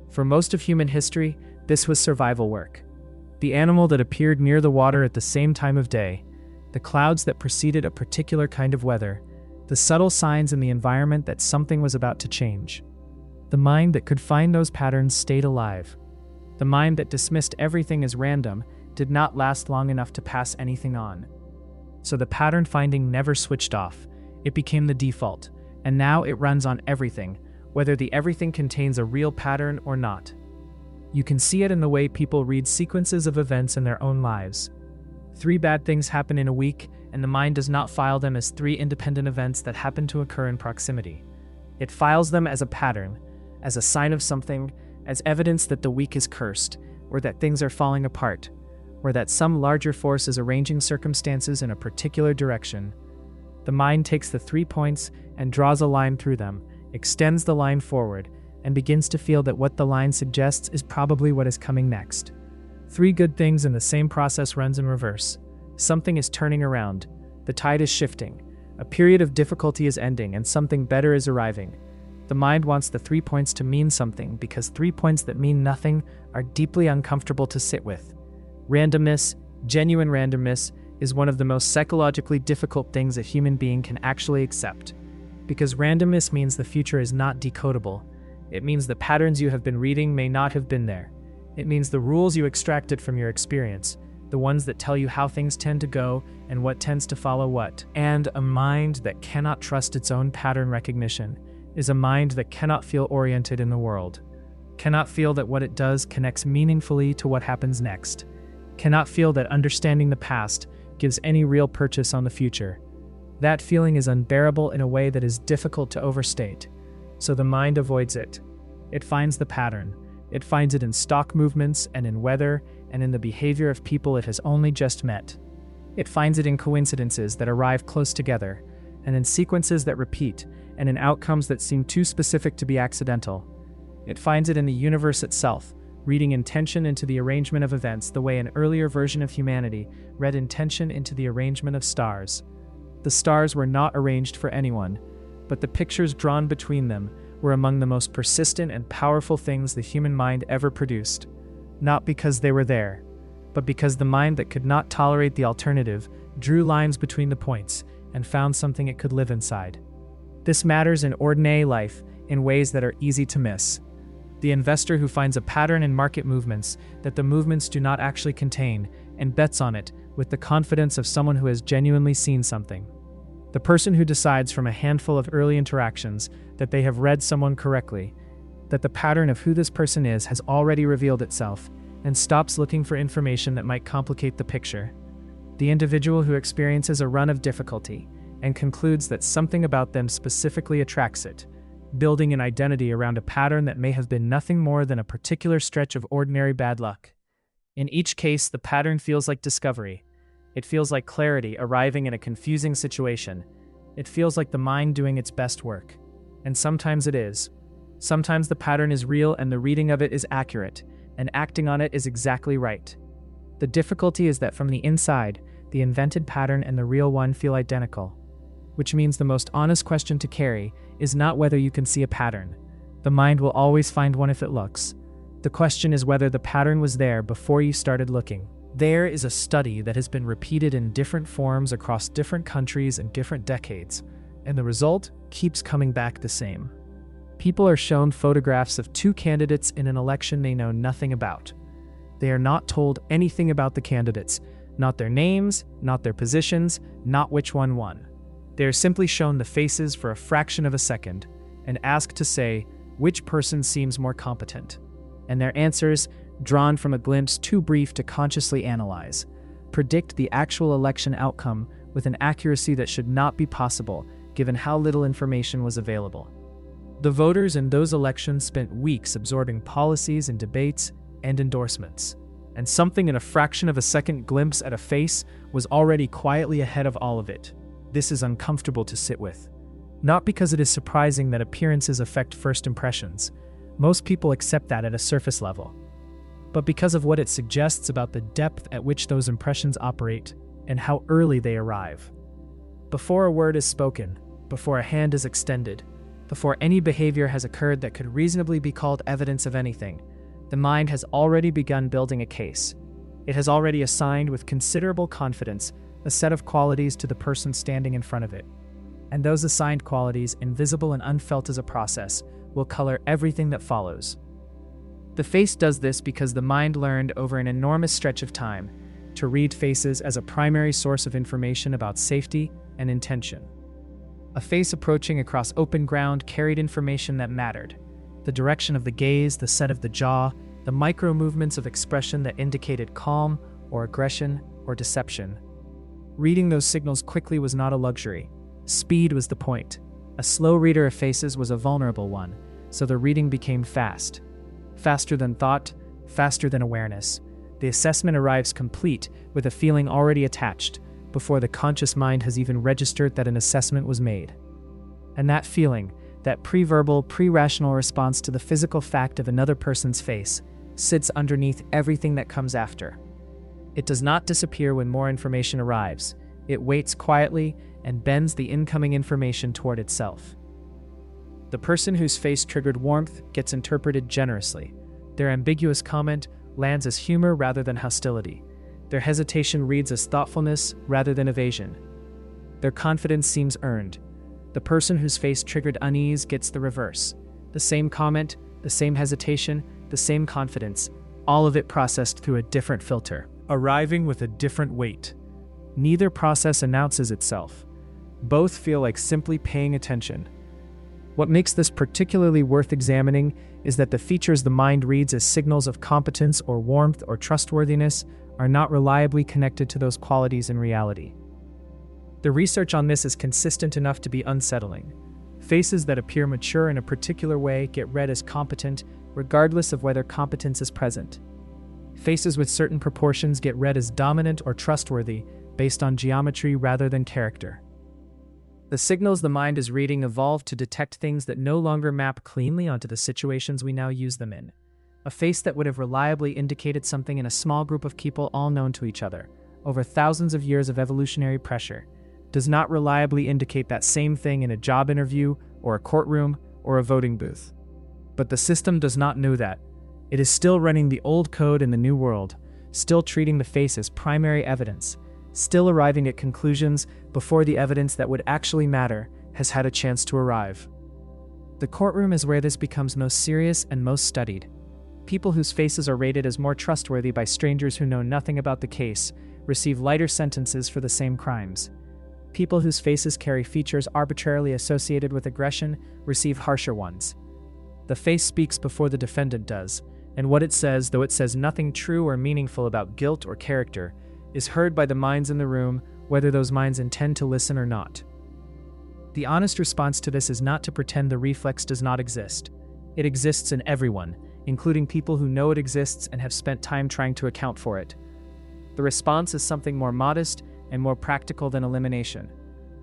For most of human history, this was survival work. The animal that appeared near the water at the same time of day, the clouds that preceded a particular kind of weather, the subtle signs in the environment that something was about to change. The mind that could find those patterns stayed alive. The mind that dismissed everything as random did not last long enough to pass anything on. So the pattern finding never switched off. It became the default, and now it runs on everything, whether the everything contains a real pattern or not. You can see it in the way people read sequences of events in their own lives. 3 bad things happen in a week, and the mind does not file them as 3 independent events that happen to occur in proximity. It files them as a pattern, as a sign of something, as evidence that the week is cursed, or that things are falling apart, or that some larger force is arranging circumstances in a particular direction. The mind takes the 3 points and draws a line through them, extends the line forward, and begins to feel that what the line suggests is probably what is coming next. 3 good things in the same process runs in reverse. Something is turning around. The tide is shifting. A period of difficulty is ending and something better is arriving. The mind wants the 3 points to mean something because 3 points that mean nothing are deeply uncomfortable to sit with. Randomness, genuine randomness, is one of the most psychologically difficult things a human being can actually accept. Because randomness means the future is not decodable. It means the patterns you have been reading may not have been there. It means the rules you extracted from your experience, the ones that tell you how things tend to go and what tends to follow what. And a mind that cannot trust its own pattern recognition is a mind that cannot feel oriented in the world, cannot feel that what it does connects meaningfully to what happens next, cannot feel that understanding the past gives any real purchase on the future. That feeling is unbearable in a way that is difficult to overstate, so the mind avoids it. It finds the pattern. It finds it in stock movements and in weather and in the behavior of people it has only just met. It finds it in coincidences that arrive close together, and in sequences that repeat, and in outcomes that seem too specific to be accidental. It finds it in the universe itself, reading intention into the arrangement of events the way an earlier version of humanity read intention into the arrangement of stars. The stars were not arranged for anyone, but the pictures drawn between them were among the most persistent and powerful things the human mind ever produced, not because they were there, but because the mind that could not tolerate the alternative drew lines between the points and found something it could live inside. This matters in ordinary life in ways that are easy to miss. The investor who finds a pattern in market movements that the movements do not actually contain and bets on it with the confidence of someone who has genuinely seen something. The person who decides from a handful of early interactions that they have read someone correctly, that the pattern of who this person is has already revealed itself, and stops looking for information that might complicate the picture. The individual who experiences a run of difficulty and concludes that something about them specifically attracts it, building an identity around a pattern that may have been nothing more than a particular stretch of ordinary bad luck. In each case, the pattern feels like discovery. It feels like clarity arriving in a confusing situation. It feels like the mind doing its best work. And sometimes it is. Sometimes the pattern is real and the reading of it is accurate, and acting on it is exactly right. The difficulty is that from the inside, the invented pattern and the real one feel identical, which means the most honest question to carry is not whether you can see a pattern. The mind will always find one if it looks. The question is whether the pattern was there before you started looking. There is a study that has been repeated in different forms across different countries and different decades, and the result keeps coming back the same. People are shown photographs of two candidates in an election they know nothing about. They are not told anything about the candidates, not their names, not their positions, not which one won. They are simply shown the faces for a fraction of a second and asked to say which person seems more competent. And their answers, drawn from a glimpse too brief to consciously analyze, predict the actual election outcome with an accuracy that should not be possible given how little information was available. The voters in those elections spent weeks absorbing policies and debates and endorsements, and something in a fraction of a second glimpse at a face was already quietly ahead of all of it. This is uncomfortable to sit with. Not because it is surprising that appearances affect first impressions. Most people accept that at a surface level. But because of what it suggests about the depth at which those impressions operate and how early they arrive. Before a word is spoken, before a hand is extended, before any behavior has occurred that could reasonably be called evidence of anything, the mind has already begun building a case. It has already assigned with considerable confidence a set of qualities to the person standing in front of it. And those assigned qualities, invisible and unfelt as a process, will color everything that follows. The face does this because the mind learned over an enormous stretch of time to read faces as a primary source of information about safety and intention. A face approaching across open ground carried information that mattered. The direction of the gaze, the set of the jaw, the micro movements of expression that indicated calm or aggression or deception. Reading those signals quickly was not a luxury. Speed was the point. A slow reader of faces was a vulnerable one, so the reading became fast. Faster than thought, faster than awareness. The assessment arrives complete with a feeling already attached, before the conscious mind has even registered that an assessment was made. And that feeling, that pre-verbal, pre-rational response to the physical fact of another person's face, sits underneath everything that comes after. It does not disappear when more information arrives. It waits quietly and bends the incoming information toward itself. The person whose face triggered warmth gets interpreted generously. Their ambiguous comment lands as humor rather than hostility. Their hesitation reads as thoughtfulness rather than evasion. Their confidence seems earned. The person whose face triggered unease gets the reverse. The same comment, the same hesitation, the same confidence, all of it processed through a different filter, arriving with a different weight. Neither process announces itself. Both feel like simply paying attention. What makes this particularly worth examining is that the features the mind reads as signals of competence or warmth or trustworthiness are not reliably connected to those qualities in reality. The research on this is consistent enough to be unsettling. Faces that appear mature in a particular way get read as competent, regardless of whether competence is present. Faces with certain proportions get read as dominant or trustworthy, based on geometry rather than character. The signals the mind is reading evolved to detect things that no longer map cleanly onto the situations we now use them in. A face that would have reliably indicated something in a small group of people all known to each other, over thousands of years of evolutionary pressure, does not reliably indicate that same thing in a job interview or a courtroom or a voting booth. But the system does not know that. It is still running the old code in the new world, still treating the face as primary evidence, still arriving at conclusions before the evidence that would actually matter has had a chance to arrive. The courtroom is where this becomes most serious and most studied. People whose faces are rated as more trustworthy by strangers who know nothing about the case receive lighter sentences for the same crimes. People whose faces carry features arbitrarily associated with aggression receive harsher ones. The face speaks before the defendant does, and what it says, though it says nothing true or meaningful about guilt or character, is heard by the minds in the room, whether those minds intend to listen or not. The honest response to this is not to pretend the reflex does not exist. It exists in everyone, including people who know it exists and have spent time trying to account for it. The response is something more modest and more practical than elimination.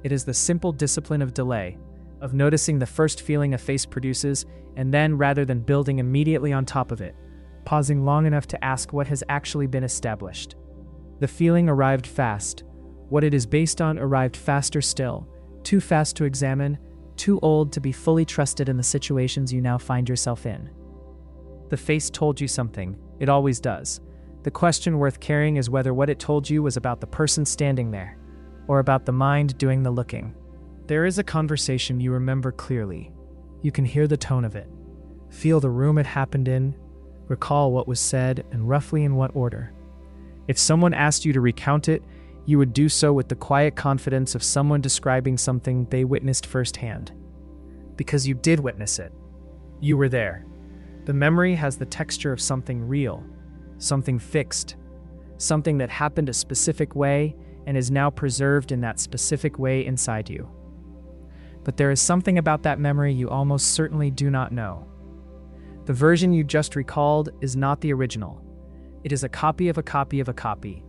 It is the simple discipline of delay, of noticing the first feeling a face produces, and then, rather than building immediately on top of it, pausing long enough to ask what has actually been established. The feeling arrived fast. What it is based on arrived faster still, too fast to examine, too old to be fully trusted in the situations you now find yourself in. The face told you something. It always does. The question worth carrying is whether what it told you was about the person standing there, or about the mind doing the looking. There is a conversation you remember clearly. You can hear the tone of it, feel the room it happened in, recall what was said and roughly in what order. If someone asked you to recount it, you would do so with the quiet confidence of someone describing something they witnessed firsthand. Because you did witness it. You were there. The memory has the texture of something real, something fixed, something that happened a specific way and is now preserved in that specific way inside you. But there is something about that memory you almost certainly do not know. The version you just recalled is not the original. It is a copy of a copy of a copy.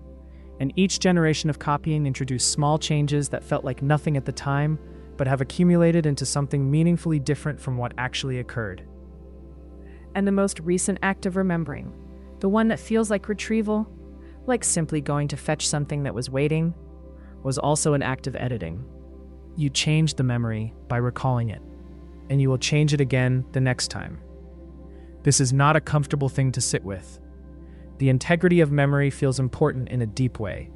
And each generation of copying introduced small changes that felt like nothing at the time, but have accumulated into something meaningfully different from what actually occurred. And the most recent act of remembering, the one that feels like retrieval, like simply going to fetch something that was waiting, was also an act of editing. You changed the memory by recalling it, and you will change it again the next time. This is not a comfortable thing to sit with. The integrity of memory feels important in a deep way.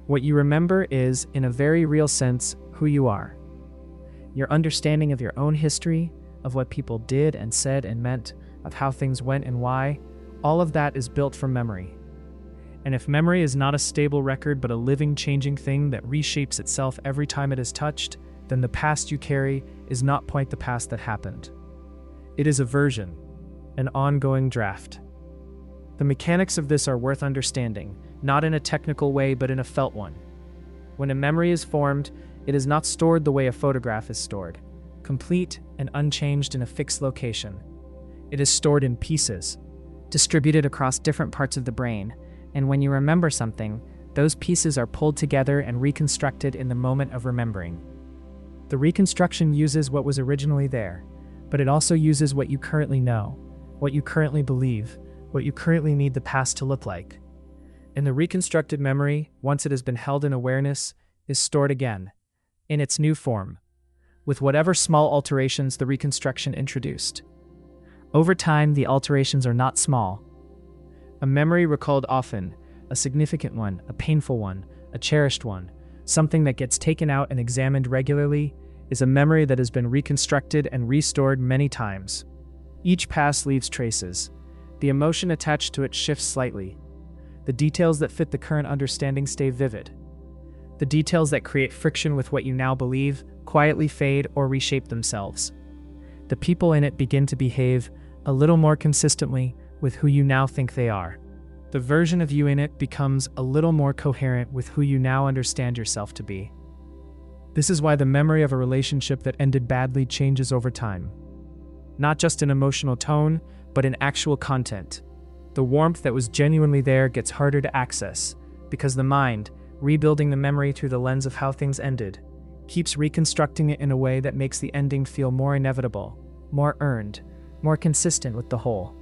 What you remember is, in a very real sense, who you are. Your understanding of your own history, of what people did and said and meant, of how things went and why, all of that is built from memory. And if memory is not a stable record but a living, changing thing that reshapes itself every time it is touched, then the past you carry is not quite the past that happened. It is a version, an ongoing draft. The mechanics of this are worth understanding, not in a technical way but in a felt one. When a memory is formed, it is not stored the way a photograph is stored, complete and unchanged in a fixed location. It is stored in pieces, distributed across different parts of the brain, and when you remember something, those pieces are pulled together and reconstructed in the moment of remembering. The reconstruction uses what was originally there, but it also uses what you currently know, what you currently believe, what you currently need the past to look like. And the reconstructed memory, once it has been held in awareness, is stored again, in its new form, with whatever small alterations the reconstruction introduced. Over time, the alterations are not small. A memory recalled often, a significant one, a painful one, a cherished one, something that gets taken out and examined regularly, is a memory that has been reconstructed and restored many times. Each pass leaves traces. The emotion attached to it shifts slightly. The details that fit the current understanding stay vivid. The details that create friction with what you now believe quietly fade or reshape themselves. The people in it begin to behave a little more consistently with who you now think they are. The version of you in it becomes a little more coherent with who you now understand yourself to be. This is why the memory of a relationship that ended badly changes over time. Not just in emotional tone, but in actual content. The warmth that was genuinely there gets harder to access, because the mind, rebuilding the memory through the lens of how things ended, keeps reconstructing it in a way that makes the ending feel more inevitable, more earned, more consistent with the whole.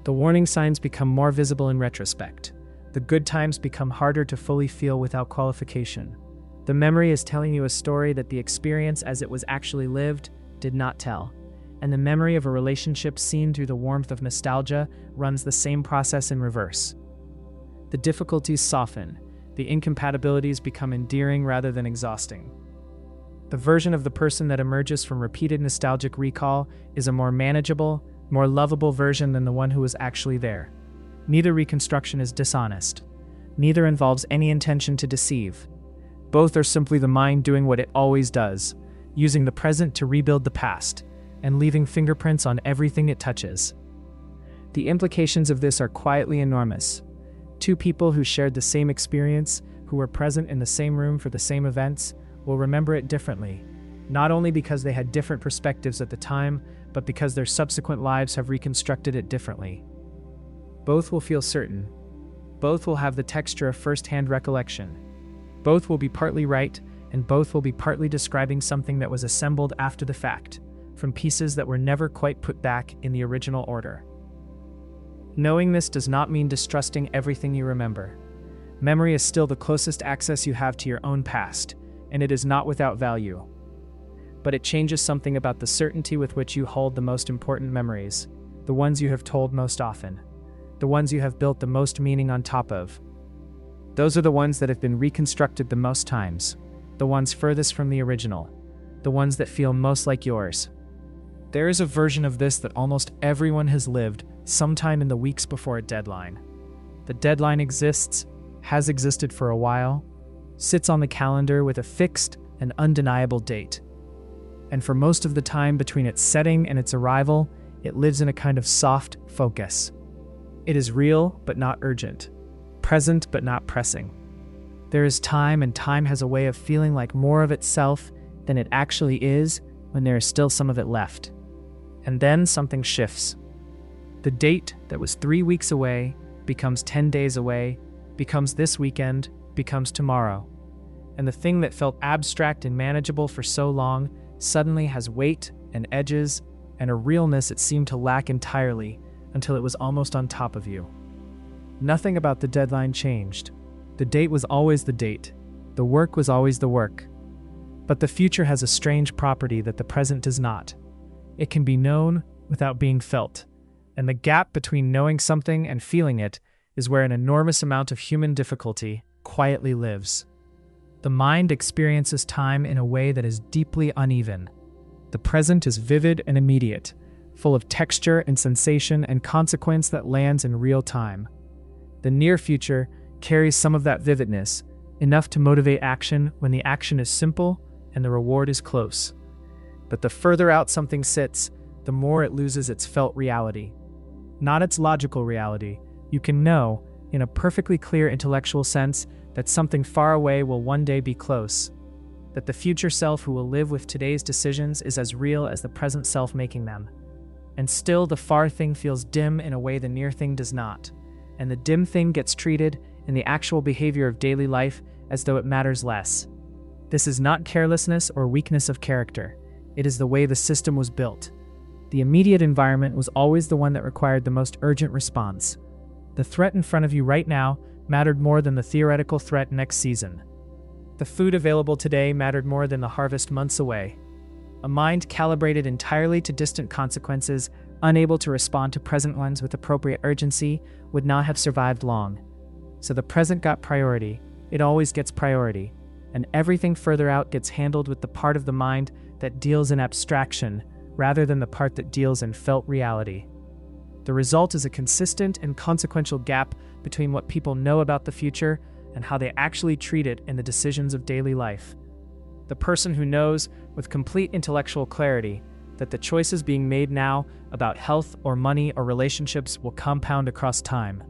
The warning signs become more visible in retrospect. The good times become harder to fully feel without qualification. The memory is telling you a story that the experience as it was actually lived did not tell. And the memory of a relationship seen through the warmth of nostalgia runs the same process in reverse. The difficulties soften. The incompatibilities become endearing rather than exhausting. The version of the person that emerges from repeated nostalgic recall is a more manageable, more lovable version than the one who was actually there. Neither reconstruction is dishonest. Neither involves any intention to deceive. Both are simply the mind doing what it always does, using the present to rebuild the past, and leaving fingerprints on everything it touches. The implications of this are quietly enormous. Two people who shared the same experience, who were present in the same room for the same events, will remember it differently, not only because they had different perspectives at the time, but because their subsequent lives have reconstructed it differently. Both will feel certain. Both will have the texture of first-hand recollection. Both will be partly right, and both will be partly describing something that was assembled after the fact, from pieces that were never quite put back in the original order. Knowing this does not mean distrusting everything you remember. Memory is still the closest access you have to your own past, and it is not without value. But it changes something about the certainty with which you hold the most important memories, the ones you have told most often, the ones you have built the most meaning on top of. Those are the ones that have been reconstructed the most times, the ones furthest from the original, the ones that feel most like yours. There is a version of this that almost everyone has lived sometime in the weeks before a deadline. The deadline exists, has existed for a while, sits on the calendar with a fixed and undeniable date. And for most of the time between its setting and its arrival, it lives in a kind of soft focus. It is real but not urgent, present but not pressing. There is time, and time has a way of feeling like more of itself than it actually is when there is still some of it left. And then something shifts. The date that was 3 weeks away becomes 10 days away, becomes this weekend, becomes tomorrow. And the thing that felt abstract and manageable for so long suddenly has weight and edges and a realness it seemed to lack entirely until it was almost on top of you. Nothing about the deadline changed. The date was always the date. The work was always the work. But the future has a strange property that the present does not. It can be known without being felt. And the gap between knowing something and feeling it is where an enormous amount of human difficulty quietly lives. The mind experiences time in a way that is deeply uneven. The present is vivid and immediate, full of texture and sensation and consequence that lands in real time. The near future carries some of that vividness, enough to motivate action when the action is simple and the reward is close. But the further out something sits, the more it loses its felt reality. Not its logical reality. You can know, in a perfectly clear intellectual sense, that something far away will one day be close. That the future self who will live with today's decisions is as real as the present self making them. And still the far thing feels dim in a way the near thing does not. And the dim thing gets treated in the actual behavior of daily life as though it matters less. This is not carelessness or weakness of character. It is the way the system was built. The immediate environment was always the one that required the most urgent response. The threat in front of you right now mattered more than the theoretical threat next season. The food available today mattered more than the harvest months away. A mind calibrated entirely to distant consequences, unable to respond to present ones with appropriate urgency, would not have survived long. So the present got priority. It always gets priority. And everything further out gets handled with the part of the mind that deals in abstraction, rather than the part that deals in felt reality. The result is a consistent and consequential gap between what people know about the future and how they actually treat it in the decisions of daily life. The person who knows, with complete intellectual clarity, that the choices being made now about health or money or relationships will compound across time.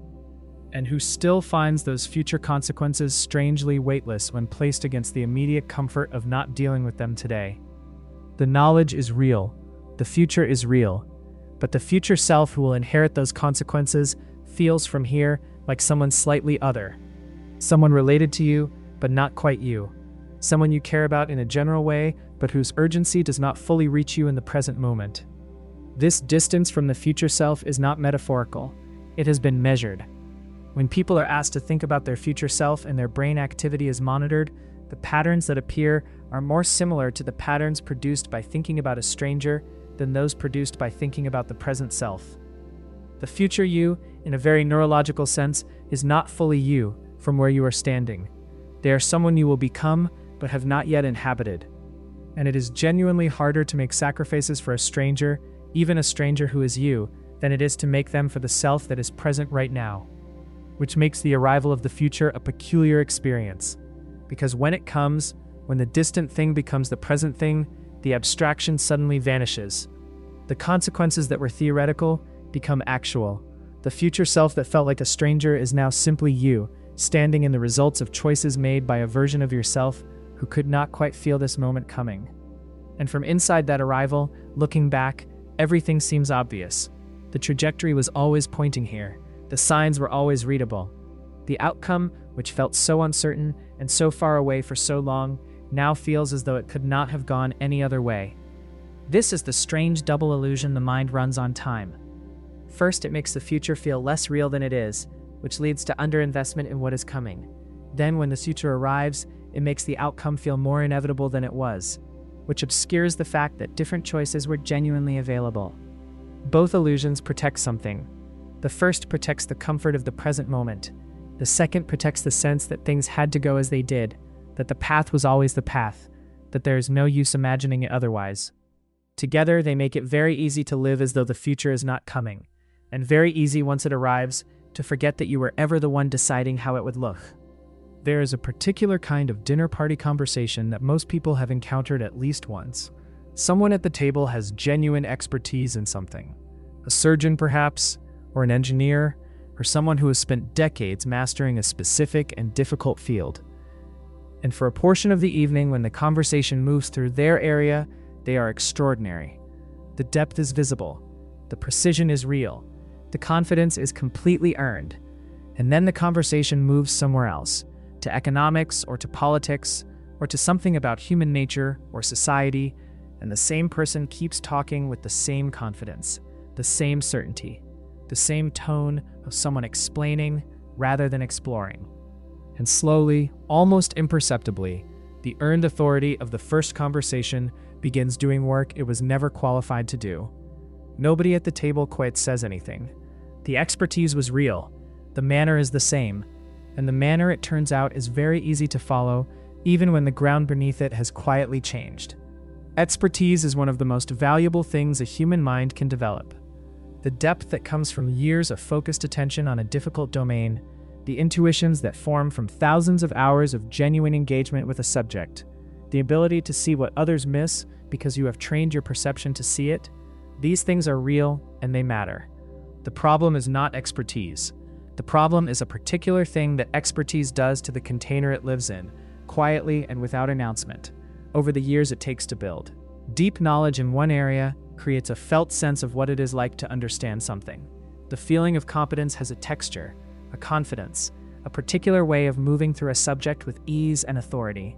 and who still finds those future consequences strangely weightless when placed against the immediate comfort of not dealing with them today. The knowledge is real, the future is real, but the future self who will inherit those consequences feels from here like someone slightly other. Someone related to you, but not quite you. Someone you care about in a general way, but whose urgency does not fully reach you in the present moment. This distance from the future self is not metaphorical. It has been measured. When people are asked to think about their future self and their brain activity is monitored, the patterns that appear are more similar to the patterns produced by thinking about a stranger than those produced by thinking about the present self. The future you, in a very neurological sense, is not fully you from where you are standing. They are someone you will become, but have not yet inhabited. And it is genuinely harder to make sacrifices for a stranger, even a stranger who is you, than it is to make them for the self that is present right now. Which makes the arrival of the future a peculiar experience. Because when it comes, when the distant thing becomes the present thing, the abstraction suddenly vanishes. The consequences that were theoretical become actual. The future self that felt like a stranger is now simply you, standing in the results of choices made by a version of yourself who could not quite feel this moment coming. And from inside that arrival, looking back, everything seems obvious. The trajectory was always pointing here. The signs were always readable. The outcome, which felt so uncertain and so far away for so long, now feels as though it could not have gone any other way. This is the strange double illusion the mind runs on time. First, it makes the future feel less real than it is, which leads to underinvestment in what is coming. Then, when the future arrives, it makes the outcome feel more inevitable than it was, which obscures the fact that different choices were genuinely available. Both illusions protect something. The first protects the comfort of the present moment. The second protects the sense that things had to go as they did, that the path was always the path, that there is no use imagining it otherwise. Together, they make it very easy to live as though the future is not coming, and very easy once it arrives to forget that you were ever the one deciding how it would look. There is a particular kind of dinner party conversation that most people have encountered at least once. Someone at the table has genuine expertise in something. A surgeon, perhaps, or an engineer, or someone who has spent decades mastering a specific and difficult field. And for a portion of the evening, when the conversation moves through their area, they are extraordinary. The depth is visible. The precision is real. The confidence is completely earned. And then the conversation moves somewhere else, to economics or to politics, or to something about human nature or society, and the same person keeps talking with the same confidence, the same certainty, the same tone of someone explaining rather than exploring. And slowly, almost imperceptibly, the earned authority of the first conversation begins doing work it was never qualified to do. Nobody at the table quite says anything. The expertise was real, the manner is the same, and the manner, it turns out, is very easy to follow, even when the ground beneath it has quietly changed. Expertise is one of the most valuable things a human mind can develop. The depth that comes from years of focused attention on a difficult domain, the intuitions that form from thousands of hours of genuine engagement with a subject, the ability to see what others miss because you have trained your perception to see it, these things are real and they matter. The problem is not expertise. The problem is a particular thing that expertise does to the container it lives in, quietly and without announcement, over the years it takes to build. Deep knowledge in one area creates a felt sense of what it is like to understand something. The feeling of competence has a texture, a confidence, a particular way of moving through a subject with ease and authority.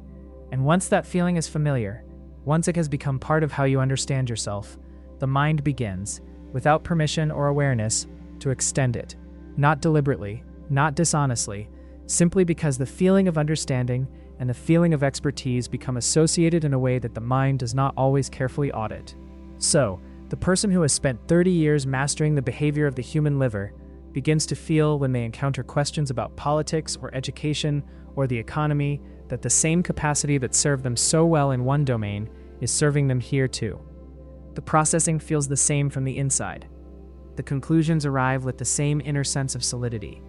And once that feeling is familiar, once it has become part of how you understand yourself, the mind begins, without permission or awareness, to extend it. Not deliberately, not dishonestly, simply because the feeling of understanding and the feeling of expertise become associated in a way that the mind does not always carefully audit. So, the person who has spent 30 years mastering the behavior of the human liver begins to feel, when they encounter questions about politics or education or the economy, that the same capacity that served them so well in one domain is serving them here too. The processing feels the same from the inside. The conclusions arrive with the same inner sense of solidity.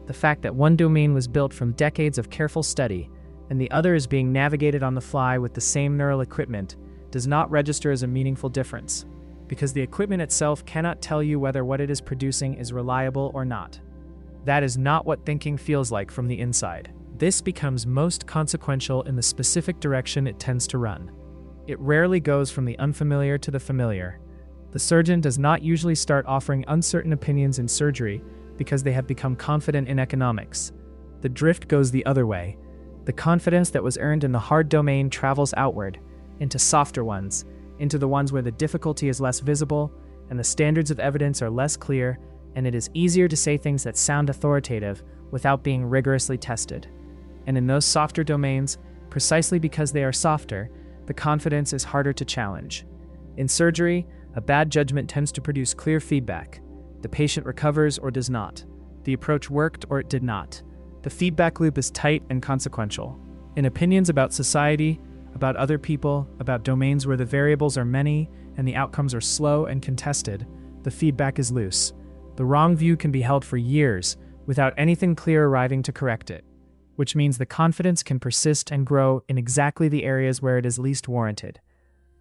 The fact that one domain was built from decades of careful study and the other is being navigated on the fly with the same neural equipment does not register as a meaningful difference, because the equipment itself cannot tell you whether what it is producing is reliable or not. That is not what thinking feels like from the inside. This becomes most consequential in the specific direction it tends to run. It rarely goes from the unfamiliar to the familiar. The surgeon does not usually start offering uncertain opinions in surgery because they have become confident in economics. The drift goes the other way. The confidence that was earned in the hard domain travels outward, into softer ones, into the ones where the difficulty is less visible and the standards of evidence are less clear, and it is easier to say things that sound authoritative without being rigorously tested. And in those softer domains, precisely because they are softer, the confidence is harder to challenge. In surgery, a bad judgment tends to produce clear feedback. The patient recovers or does not. The approach worked or it did not. The feedback loop is tight and consequential. In opinions about society, about other people, about domains where the variables are many and the outcomes are slow and contested, the feedback is loose. The wrong view can be held for years without anything clear arriving to correct it, which means the confidence can persist and grow in exactly the areas where it is least warranted.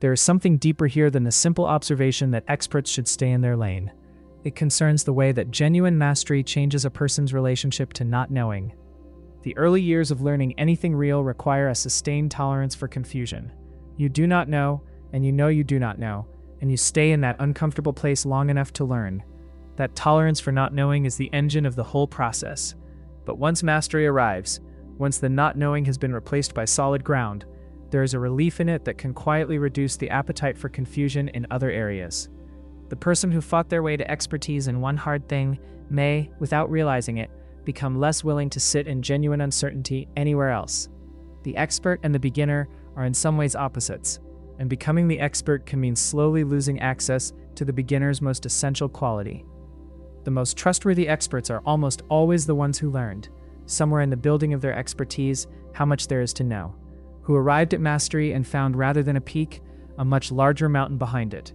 There is something deeper here than the simple observation that experts should stay in their lane. It concerns the way that genuine mastery changes a person's relationship to not knowing. The early years of learning anything real require a sustained tolerance for confusion. You do not know, and you know you do not know, and you stay in that uncomfortable place long enough to learn. That tolerance for not knowing is the engine of the whole process. But once mastery arrives, once the not knowing has been replaced by solid ground, there is a relief in it that can quietly reduce the appetite for confusion in other areas. The person who fought their way to expertise in one hard thing may, without realizing it, become less willing to sit in genuine uncertainty anywhere else. The expert and the beginner are in some ways opposites, and becoming the expert can mean slowly losing access to the beginner's most essential quality. The most trustworthy experts are almost always the ones who learned, somewhere in the building of their expertise, how much there is to know, who arrived at mastery and found, rather than a peak, a much larger mountain behind it,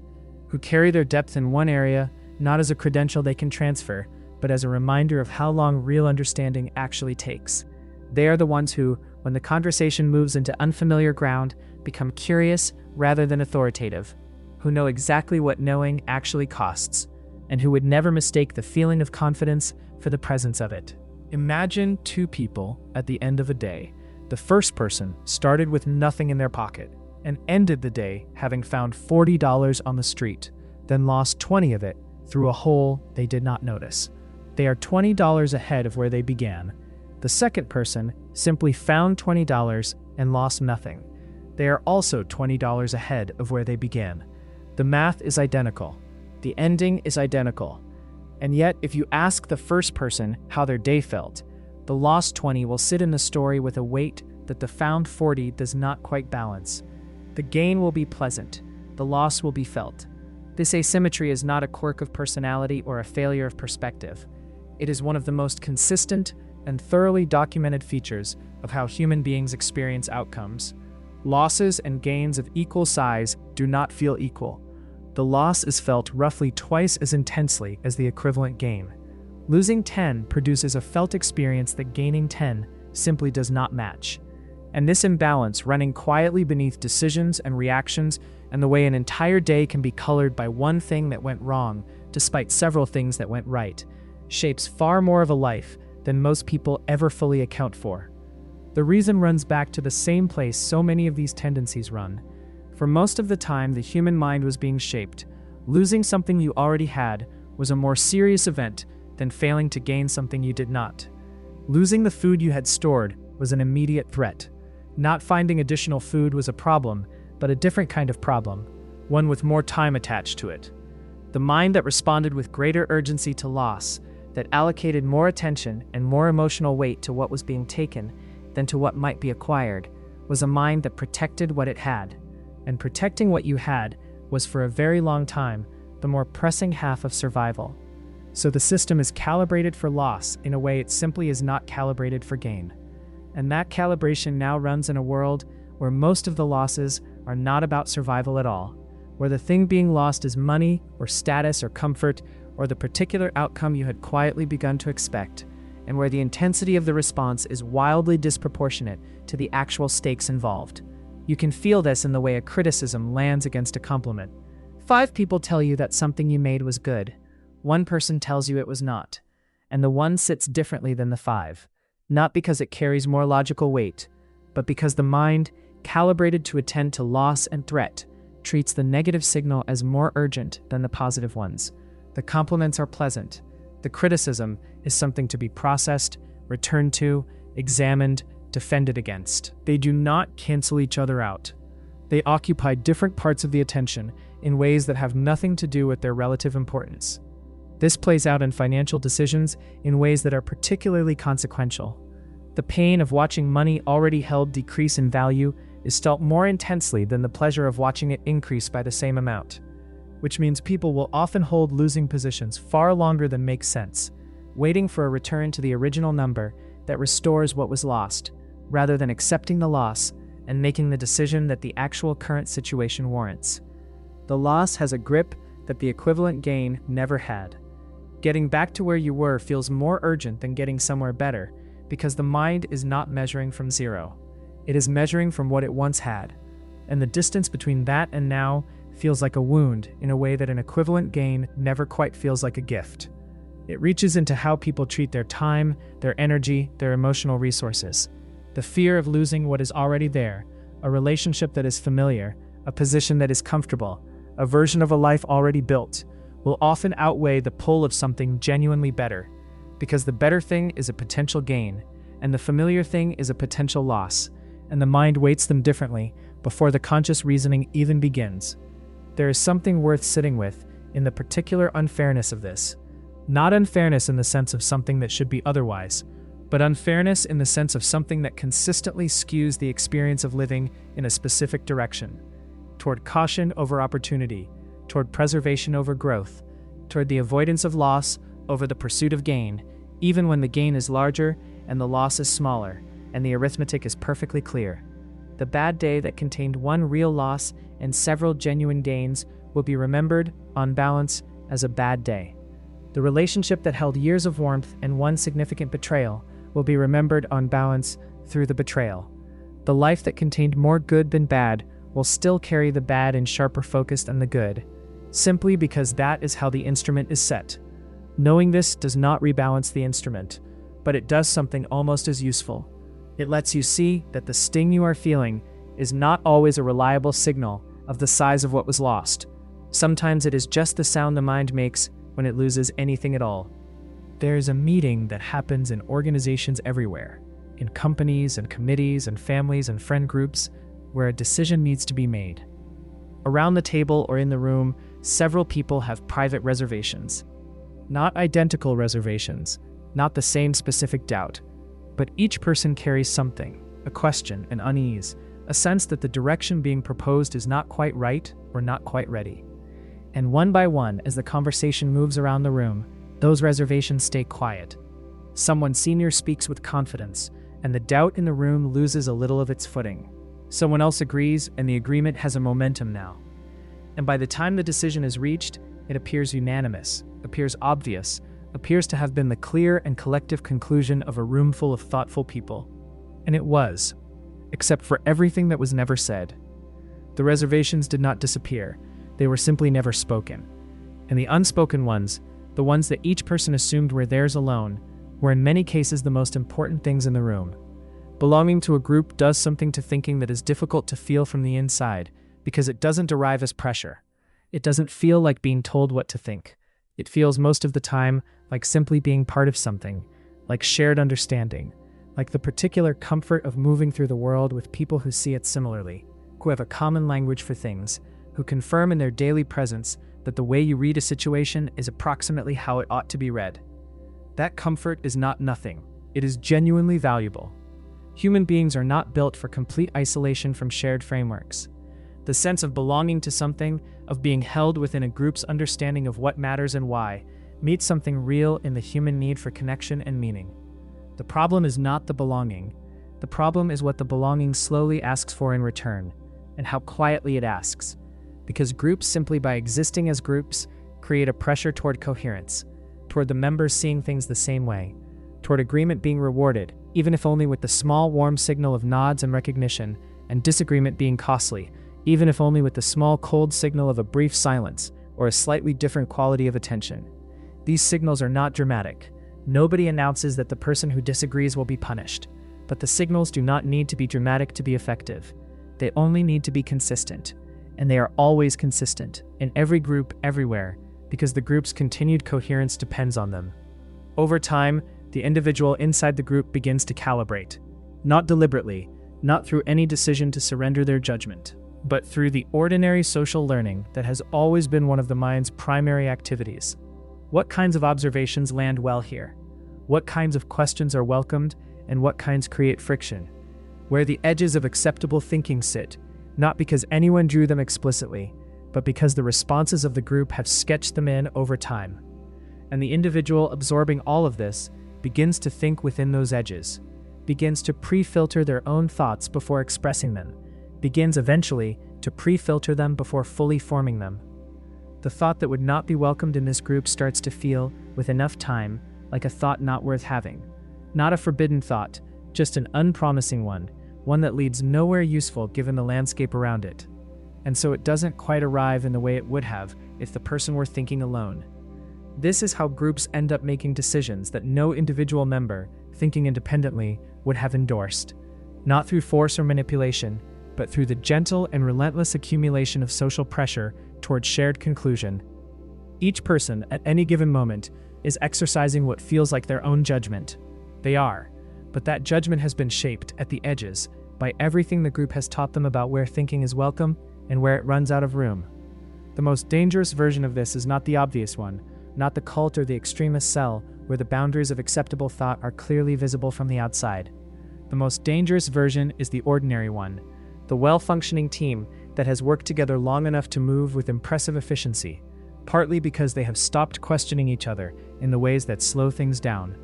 who carry their depth in one area not as a credential they can transfer, but as a reminder of how long real understanding actually takes. They are the ones who, when the conversation moves into unfamiliar ground, become curious rather than authoritative, who know exactly what knowing actually costs, and who would never mistake the feeling of confidence for the presence of it. Imagine two people at the end of a day. The first person started with nothing in their pocket and ended the day having found $40 on the street, then lost 20 of it through a hole they did not notice. They are $20 ahead of where they began. The second person simply found $20 and lost nothing. They are also $20 ahead of where they began. The math is identical. The ending is identical. And yet, if you ask the first person how their day felt, the lost 20 will sit in the story with a weight that the found 40 does not quite balance. The gain will be pleasant. The loss will be felt. This asymmetry is not a quirk of personality or a failure of perspective. It is one of the most consistent and thoroughly documented features of how human beings experience outcomes. Losses and gains of equal size do not feel equal. The loss is felt roughly twice as intensely as the equivalent gain. Losing 10 produces a felt experience that gaining 10 simply does not match. And this imbalance, running quietly beneath decisions and reactions and the way an entire day can be colored by one thing that went wrong despite several things that went right, shapes far more of a life than most people ever fully account for. The reason runs back to the same place so many of these tendencies run. For most of the time the human mind was being shaped. Losing something you already had was a more serious event than failing to gain something you did not. Losing the food you had stored was an immediate threat. Not finding additional food was a problem, but a different kind of problem, one with more time attached to it. The mind that responded with greater urgency to loss, that allocated more attention and more emotional weight to what was being taken than to what might be acquired, was a mind that protected what it had. And protecting what you had was for a very long time the more pressing half of survival. So the system is calibrated for loss in a way it simply is not calibrated for gain. And that calibration now runs in a world where most of the losses are not about survival at all, where the thing being lost is money or status or comfort or the particular outcome you had quietly begun to expect, and where the intensity of the response is wildly disproportionate to the actual stakes involved. You can feel this in the way a criticism lands against a compliment. 5 people tell you that something you made was good. 1 person tells you it was not. and the 1 sits differently than the 5, not because it carries more logical weight, but because the mind, calibrated to attend to loss and threat, treats the negative signal as more urgent than the positive ones. The compliments are pleasant. The criticism is something to be processed, returned to, examined, defended against. They do not cancel each other out. They occupy different parts of the attention in ways that have nothing to do with their relative importance. This plays out in financial decisions in ways that are particularly consequential. The pain of watching money already held decrease in value is felt more intensely than the pleasure of watching it increase by the same amount, which means people will often hold losing positions far longer than makes sense, waiting for a return to the original number that restores what was lost, rather than accepting the loss and making the decision that the actual current situation warrants. The loss has a grip that the equivalent gain never had. Getting back to where you were feels more urgent than getting somewhere better, because the mind is not measuring from zero. It is measuring from what it once had, and the distance between that and now feels like a wound in a way that an equivalent gain never quite feels like a gift. It reaches into how people treat their time, their energy, their emotional resources. The fear of losing what is already there, a relationship that is familiar, a position that is comfortable, a version of a life already built, will often outweigh the pull of something genuinely better, because the better thing is a potential gain, and the familiar thing is a potential loss, and the mind weights them differently before the conscious reasoning even begins. There is something worth sitting with in the particular unfairness of this. Not unfairness in the sense of something that should be otherwise, but unfairness in the sense of something that consistently skews the experience of living in a specific direction, toward caution over opportunity, toward preservation over growth, toward the avoidance of loss over the pursuit of gain, even when the gain is larger and the loss is smaller, and the arithmetic is perfectly clear. The bad day that contained one real loss and several genuine gains will be remembered, on balance, as a bad day. The relationship that held years of warmth and one significant betrayal will be remembered, on balance, through the betrayal. The life that contained more good than bad will still carry the bad in sharper focus than the good, simply because that is how the instrument is set. Knowing this does not rebalance the instrument, but it does something almost as useful. It lets you see that the sting you are feeling is not always a reliable signal of the size of what was lost. Sometimes it is just the sound the mind makes when it loses anything at all. There's a meeting that happens in organizations everywhere, in companies and committees and families and friend groups, where a decision needs to be made. Around the table or in the room, several people have private reservations. Not identical reservations, not the same specific doubt, but each person carries something, a question, an unease, a sense that the direction being proposed is not quite right or not quite ready. And one by one, as the conversation moves around the room, those reservations stay quiet. Someone senior speaks with confidence, and the doubt in the room loses a little of its footing. Someone else agrees, and the agreement has a momentum now. And by the time the decision is reached, it appears unanimous, appears obvious, appears to have been the clear and collective conclusion of a room full of thoughtful people. And it was, except for everything that was never said. The reservations did not disappear, they were simply never spoken. And the unspoken ones, the ones that each person assumed were theirs alone, were in many cases the most important things in the room. Belonging to a group does something to thinking that is difficult to feel from the inside, because it doesn't arrive as pressure. It doesn't feel like being told what to think. It feels most of the time like simply being part of something, like shared understanding, like the particular comfort of moving through the world with people who see it similarly, who have a common language for things, who confirm in their daily presence that the way you read a situation is approximately how it ought to be read. That comfort is not nothing. It is genuinely valuable. Human beings are not built for complete isolation from shared frameworks. The sense of belonging to something, of being held within a group's understanding of what matters and why, meets something real in the human need for connection and meaning. The problem is not the belonging. The problem is what the belonging slowly asks for in return, and how quietly it asks. Because groups, simply by existing as groups, create a pressure toward coherence, toward the members seeing things the same way, toward agreement being rewarded, even if only with the small warm signal of nods and recognition, and disagreement being costly, even if only with the small cold signal of a brief silence or a slightly different quality of attention. These signals are not dramatic. Nobody announces that the person who disagrees will be punished, but the signals do not need to be dramatic to be effective. They only need to be consistent, and they are always consistent, in every group, everywhere, because the group's continued coherence depends on them. Over time, the individual inside the group begins to calibrate, not deliberately, not through any decision to surrender their judgment, but through the ordinary social learning that has always been one of the mind's primary activities. What kinds of observations land well here? What kinds of questions are welcomed, and what kinds create friction? Where the edges of acceptable thinking sit, not because anyone drew them explicitly, but because the responses of the group have sketched them in over time. And the individual absorbing all of this begins to think within those edges, begins to pre-filter their own thoughts before expressing them, begins eventually to pre-filter them before fully forming them. The thought that would not be welcomed in this group starts to feel, with enough time, like a thought not worth having. Not a forbidden thought, just an unpromising one that leads nowhere useful given the landscape around it. And so it doesn't quite arrive in the way it would have if the person were thinking alone. This is how groups end up making decisions that no individual member, thinking independently, would have endorsed. Not through force or manipulation, but through the gentle and relentless accumulation of social pressure towards shared conclusion. Each person, at any given moment, is exercising what feels like their own judgment. They are, but that judgment has been shaped, at the edges, by everything the group has taught them about where thinking is welcome and where it runs out of room. The most dangerous version of this is not the obvious one, not the cult or the extremist cell, where the boundaries of acceptable thought are clearly visible from the outside. The most dangerous version is the ordinary one, the well-functioning team that has worked together long enough to move with impressive efficiency, partly because they have stopped questioning each other in the ways that slow things down.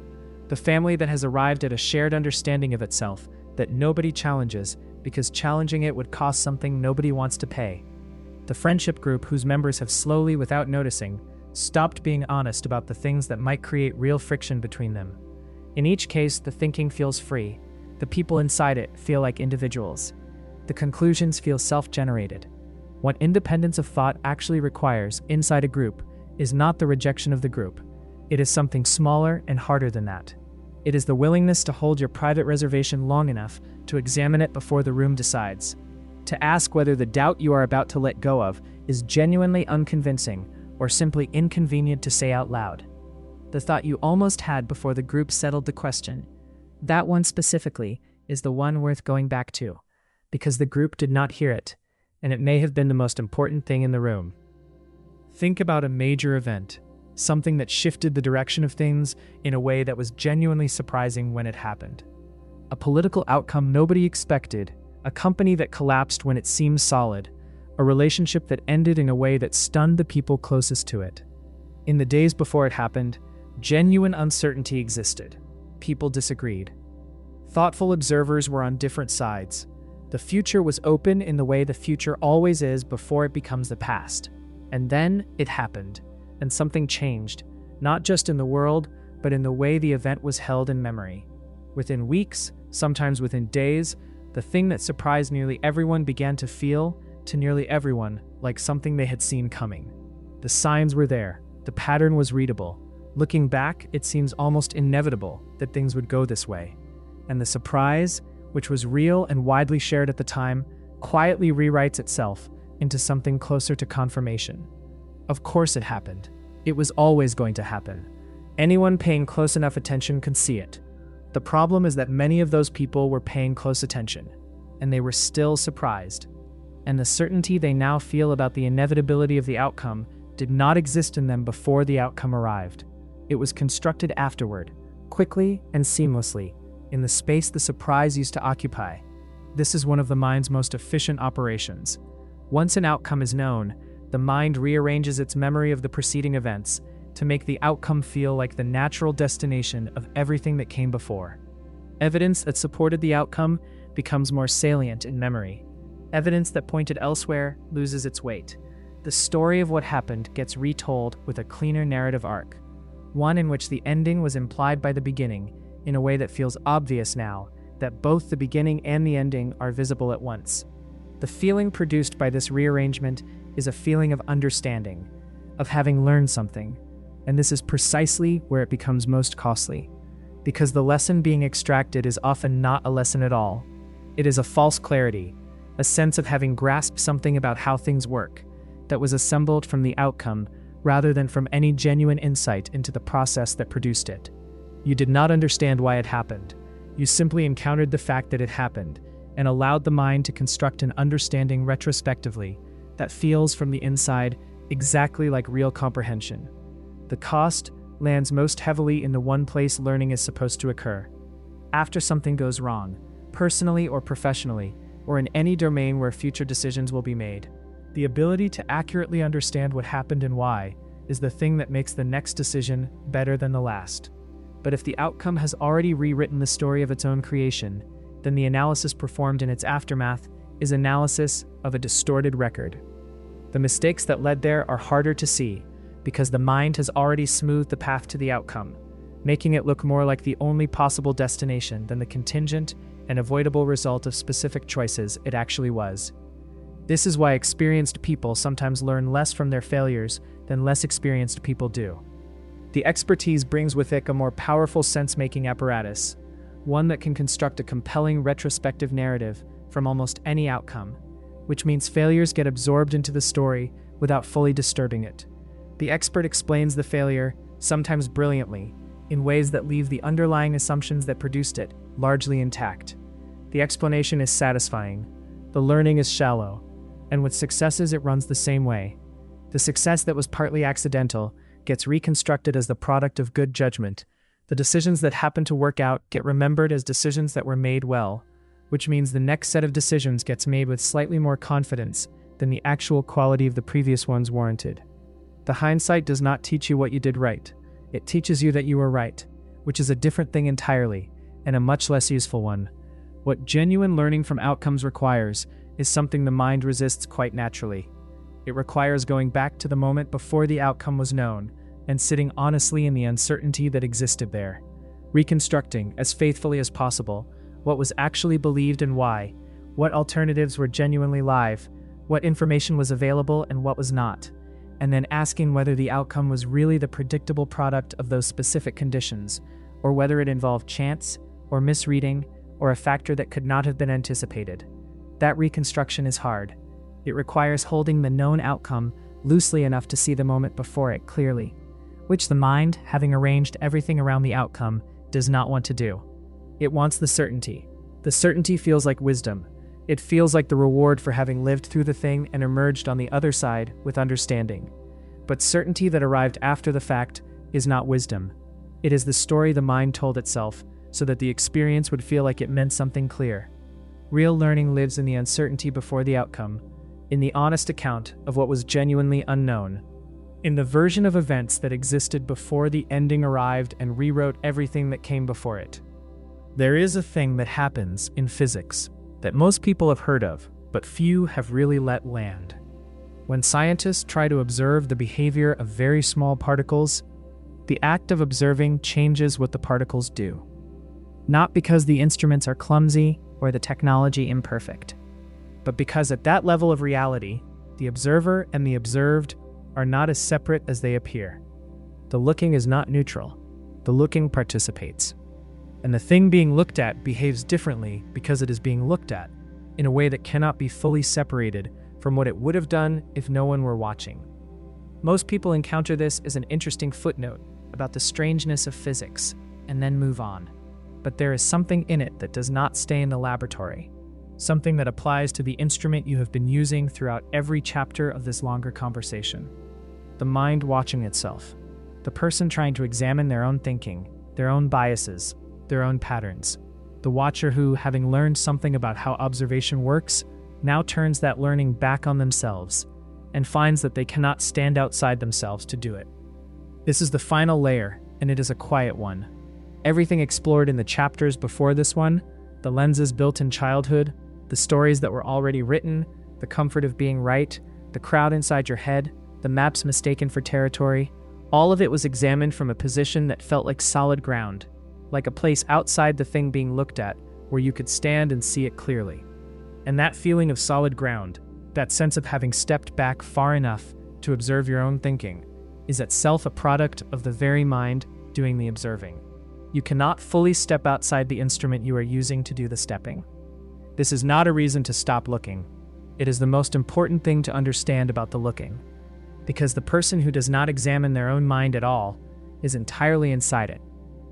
The family that has arrived at a shared understanding of itself that nobody challenges because challenging it would cost something nobody wants to pay. The friendship group whose members have slowly, without noticing, stopped being honest about the things that might create real friction between them. In each case, the thinking feels free. The people inside it feel like individuals. The conclusions feel self-generated. What independence of thought actually requires inside a group is not the rejection of the group. It is something smaller and harder than that. It is the willingness to hold your private reservation long enough to examine it before the room decides. To ask whether the doubt you are about to let go of is genuinely unconvincing or simply inconvenient to say out loud. The thought you almost had before the group settled the question. That one specifically is the one worth going back to, because the group did not hear it, and it may have been the most important thing in the room. Think about a major event, something that shifted the direction of things in a way that was genuinely surprising when it happened. A political outcome nobody expected, a company that collapsed when it seemed solid, a relationship that ended in a way that stunned the people closest to it. In the days before it happened, genuine uncertainty existed. People disagreed. Thoughtful observers were on different sides. The future was open in the way the future always is before it becomes the past. And then it happened, and something changed, not just in the world, but in the way the event was held in memory. Within weeks, sometimes within days, the thing that surprised nearly everyone began to feel, to nearly everyone, like something they had seen coming. The signs were there. The pattern was readable. Looking back, it seems almost inevitable that things would go this way. And the surprise, which was real and widely shared at the time, quietly rewrites itself into something closer to confirmation. Of course it happened. It was always going to happen. Anyone paying close enough attention could see it. The problem is that many of those people were paying close attention, and they were still surprised. And the certainty they now feel about the inevitability of the outcome did not exist in them before the outcome arrived. It was constructed afterward, quickly and seamlessly, in the space the surprise used to occupy. This is one of the mind's most efficient operations. Once an outcome is known, the mind rearranges its memory of the preceding events to make the outcome feel like the natural destination of everything that came before. Evidence that supported the outcome becomes more salient in memory. Evidence that pointed elsewhere loses its weight. The story of what happened gets retold with a cleaner narrative arc, one in which the ending was implied by the beginning in a way that feels obvious now, that both the beginning and the ending are visible at once. The feeling produced by this rearrangement is a feeling of understanding, of having learned something, And this is precisely where it becomes most costly. Because the lesson being extracted is often not a lesson at all. It is a false clarity, a sense of having grasped something about how things work, that was assembled from the outcome rather than from any genuine insight into the process that produced it. You did not understand why it happened. You simply encountered the fact that it happened and allowed the mind to construct an understanding retrospectively that feels from the inside exactly like real comprehension. The cost lands most heavily in the one place learning is supposed to occur. After something goes wrong, personally or professionally, or in any domain where future decisions will be made, the ability to accurately understand what happened and why is the thing that makes the next decision better than the last. But if the outcome has already rewritten the story of its own creation, then the analysis performed in its aftermath is analysis of a distorted record. The mistakes that led there are harder to see because the mind has already smoothed the path to the outcome, making it look more like the only possible destination than the contingent and avoidable result of specific choices it actually was. This is why experienced people sometimes learn less from their failures than less experienced people do. The expertise brings with it a more powerful sense-making apparatus, one that can construct a compelling retrospective narrative from almost any outcome, which means failures get absorbed into the story without fully disturbing it. The expert explains the failure, sometimes brilliantly, in ways that leave the underlying assumptions that produced it largely intact. The explanation is satisfying, the learning is shallow, and with successes it runs the same way. The success that was partly accidental gets reconstructed as the product of good judgment. The decisions that happen to work out get remembered as decisions that were made well, which means the next set of decisions gets made with slightly more confidence than the actual quality of the previous ones warranted. The hindsight does not teach you what you did right. It teaches you that you were right, which is a different thing entirely, and a much less useful one. What genuine learning from outcomes requires is something the mind resists quite naturally. It requires going back to the moment before the outcome was known and sitting honestly in the uncertainty that existed there, reconstructing, as faithfully as possible, what was actually believed and why, what alternatives were genuinely live, what information was available and what was not, and then asking whether the outcome was really the predictable product of those specific conditions, or whether it involved chance, or misreading, or a factor that could not have been anticipated. That reconstruction is hard. It requires holding the known outcome loosely enough to see the moment before it clearly, which the mind, having arranged everything around the outcome, does not want to do. It wants the certainty. The certainty feels like wisdom. It feels like the reward for having lived through the thing and emerged on the other side with understanding. But certainty that arrived after the fact is not wisdom. It is the story the mind told itself so that the experience would feel like it meant something clear. Real learning lives in the uncertainty before the outcome, in the honest account of what was genuinely unknown, in the version of events that existed before the ending arrived and rewrote everything that came before it. There is a thing that happens in physics that most people have heard of, but few have really let land. When scientists try to observe the behavior of very small particles, the act of observing changes what the particles do. Not because the instruments are clumsy or the technology imperfect, but because at that level of reality, the observer and the observed are not as separate as they appear. The looking is not neutral. The looking participates. And the thing being looked at behaves differently because it is being looked at, in a way that cannot be fully separated from what it would have done if no one were watching. Most people encounter this as an interesting footnote about the strangeness of physics, and then move on. But there is something in it that does not stay in the laboratory, something that applies to the instrument you have been using throughout every chapter of this longer conversation. The mind watching itself. The person trying to examine their own thinking, their own biases, their own patterns. The watcher who, having learned something about how observation works, now turns that learning back on themselves and finds that they cannot stand outside themselves to do it. This is the final layer, and it is a quiet one. Everything explored in the chapters before this one, the lenses built in childhood, the stories that were already written, the comfort of being right, the crowd inside your head, the maps mistaken for territory, all of it was examined from a position that felt like solid ground, like a place outside the thing being looked at, where you could stand and see it clearly. And that feeling of solid ground, that sense of having stepped back far enough to observe your own thinking, is itself a product of the very mind doing the observing. You cannot fully step outside the instrument you are using to do the stepping. This is not a reason to stop looking. It is the most important thing to understand about the looking, because the person who does not examine their own mind at all is entirely inside it,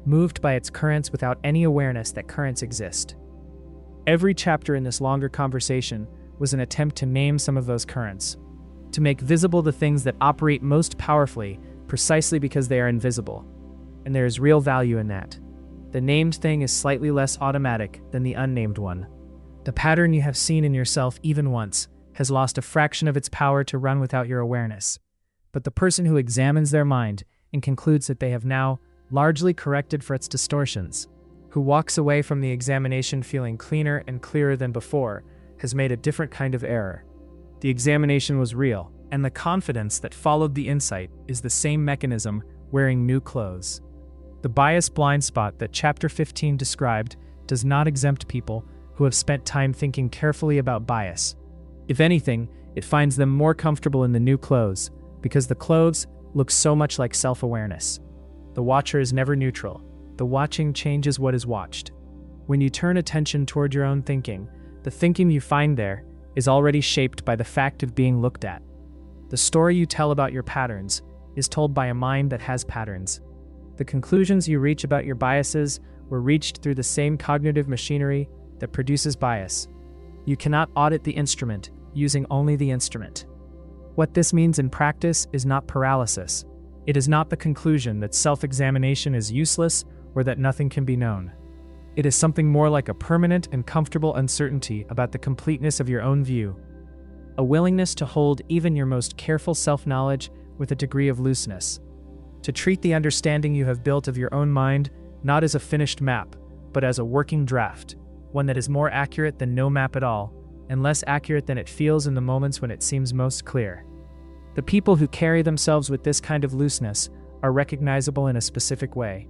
moved by its currents without any awareness that currents exist. Every chapter in this longer conversation was an attempt to name some of those currents, to make visible the things that operate most powerfully precisely because they are invisible, and there is real value in that. The named thing is slightly less automatic than the unnamed one. The pattern you have seen in yourself even once has lost a fraction of its power to run without your awareness. But the person who examines their mind and concludes that they have now largely corrected for its distortions, who walks away from the examination feeling cleaner and clearer than before, has made a different kind of error. The examination was real, and the confidence that followed the insight is the same mechanism wearing new clothes. The bias blind spot that Chapter 15 described does not exempt people who have spent time thinking carefully about bias. If anything, it finds them more comfortable in the new clothes, because the clothes look so much like self-awareness. The watcher is never neutral. The watching changes what is watched. When you turn attention toward your own thinking, the thinking you find there is already shaped by the fact of being looked at. The story you tell about your patterns is told by a mind that has patterns. The conclusions you reach about your biases were reached through the same cognitive machinery that produces bias. You cannot audit the instrument using only the instrument. What this means in practice is not paralysis. It is not the conclusion that self-examination is useless or that nothing can be known. It is something more like a permanent and comfortable uncertainty about the completeness of your own view, a willingness to hold even your most careful self-knowledge with a degree of looseness, to treat the understanding you have built of your own mind not as a finished map, but as a working draft, one that is more accurate than no map at all, and less accurate than it feels in the moments when it seems most clear. The people who carry themselves with this kind of looseness are recognizable in a specific way.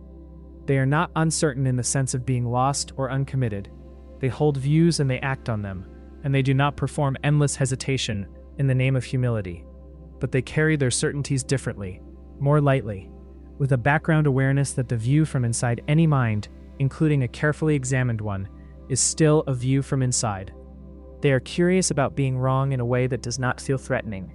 They are not uncertain in the sense of being lost or uncommitted. They hold views and they act on them, and they do not perform endless hesitation in the name of humility. But they carry their certainties differently, more lightly, with a background awareness that the view from inside any mind, including a carefully examined one, is still a view from inside. They are curious about being wrong in a way that does not feel threatening.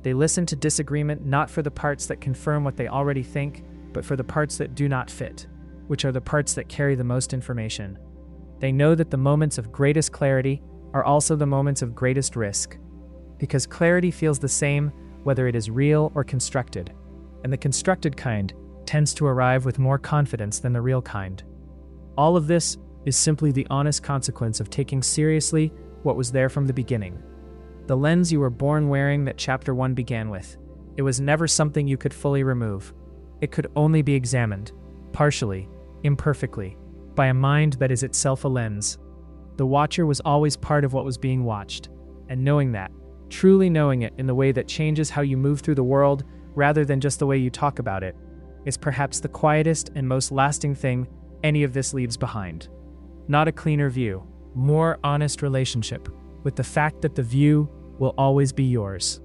They listen to disagreement not for the parts that confirm what they already think, but for the parts that do not fit, which are the parts that carry the most information. They know that the moments of greatest clarity are also the moments of greatest risk, because clarity feels the same whether it is real or constructed, and the constructed kind tends to arrive with more confidence than the real kind. All of this is simply the honest consequence of taking seriously what was there from the beginning. The lens you were born wearing that Chapter 1 began with. It was never something you could fully remove. It could only be examined, partially, imperfectly, by a mind that is itself a lens. The watcher was always part of what was being watched, and knowing that, truly knowing it in the way that changes how you move through the world rather than just the way you talk about it, is perhaps the quietest and most lasting thing any of this leaves behind. Not a cleaner view, more honest relationship with the fact that the view will always be yours.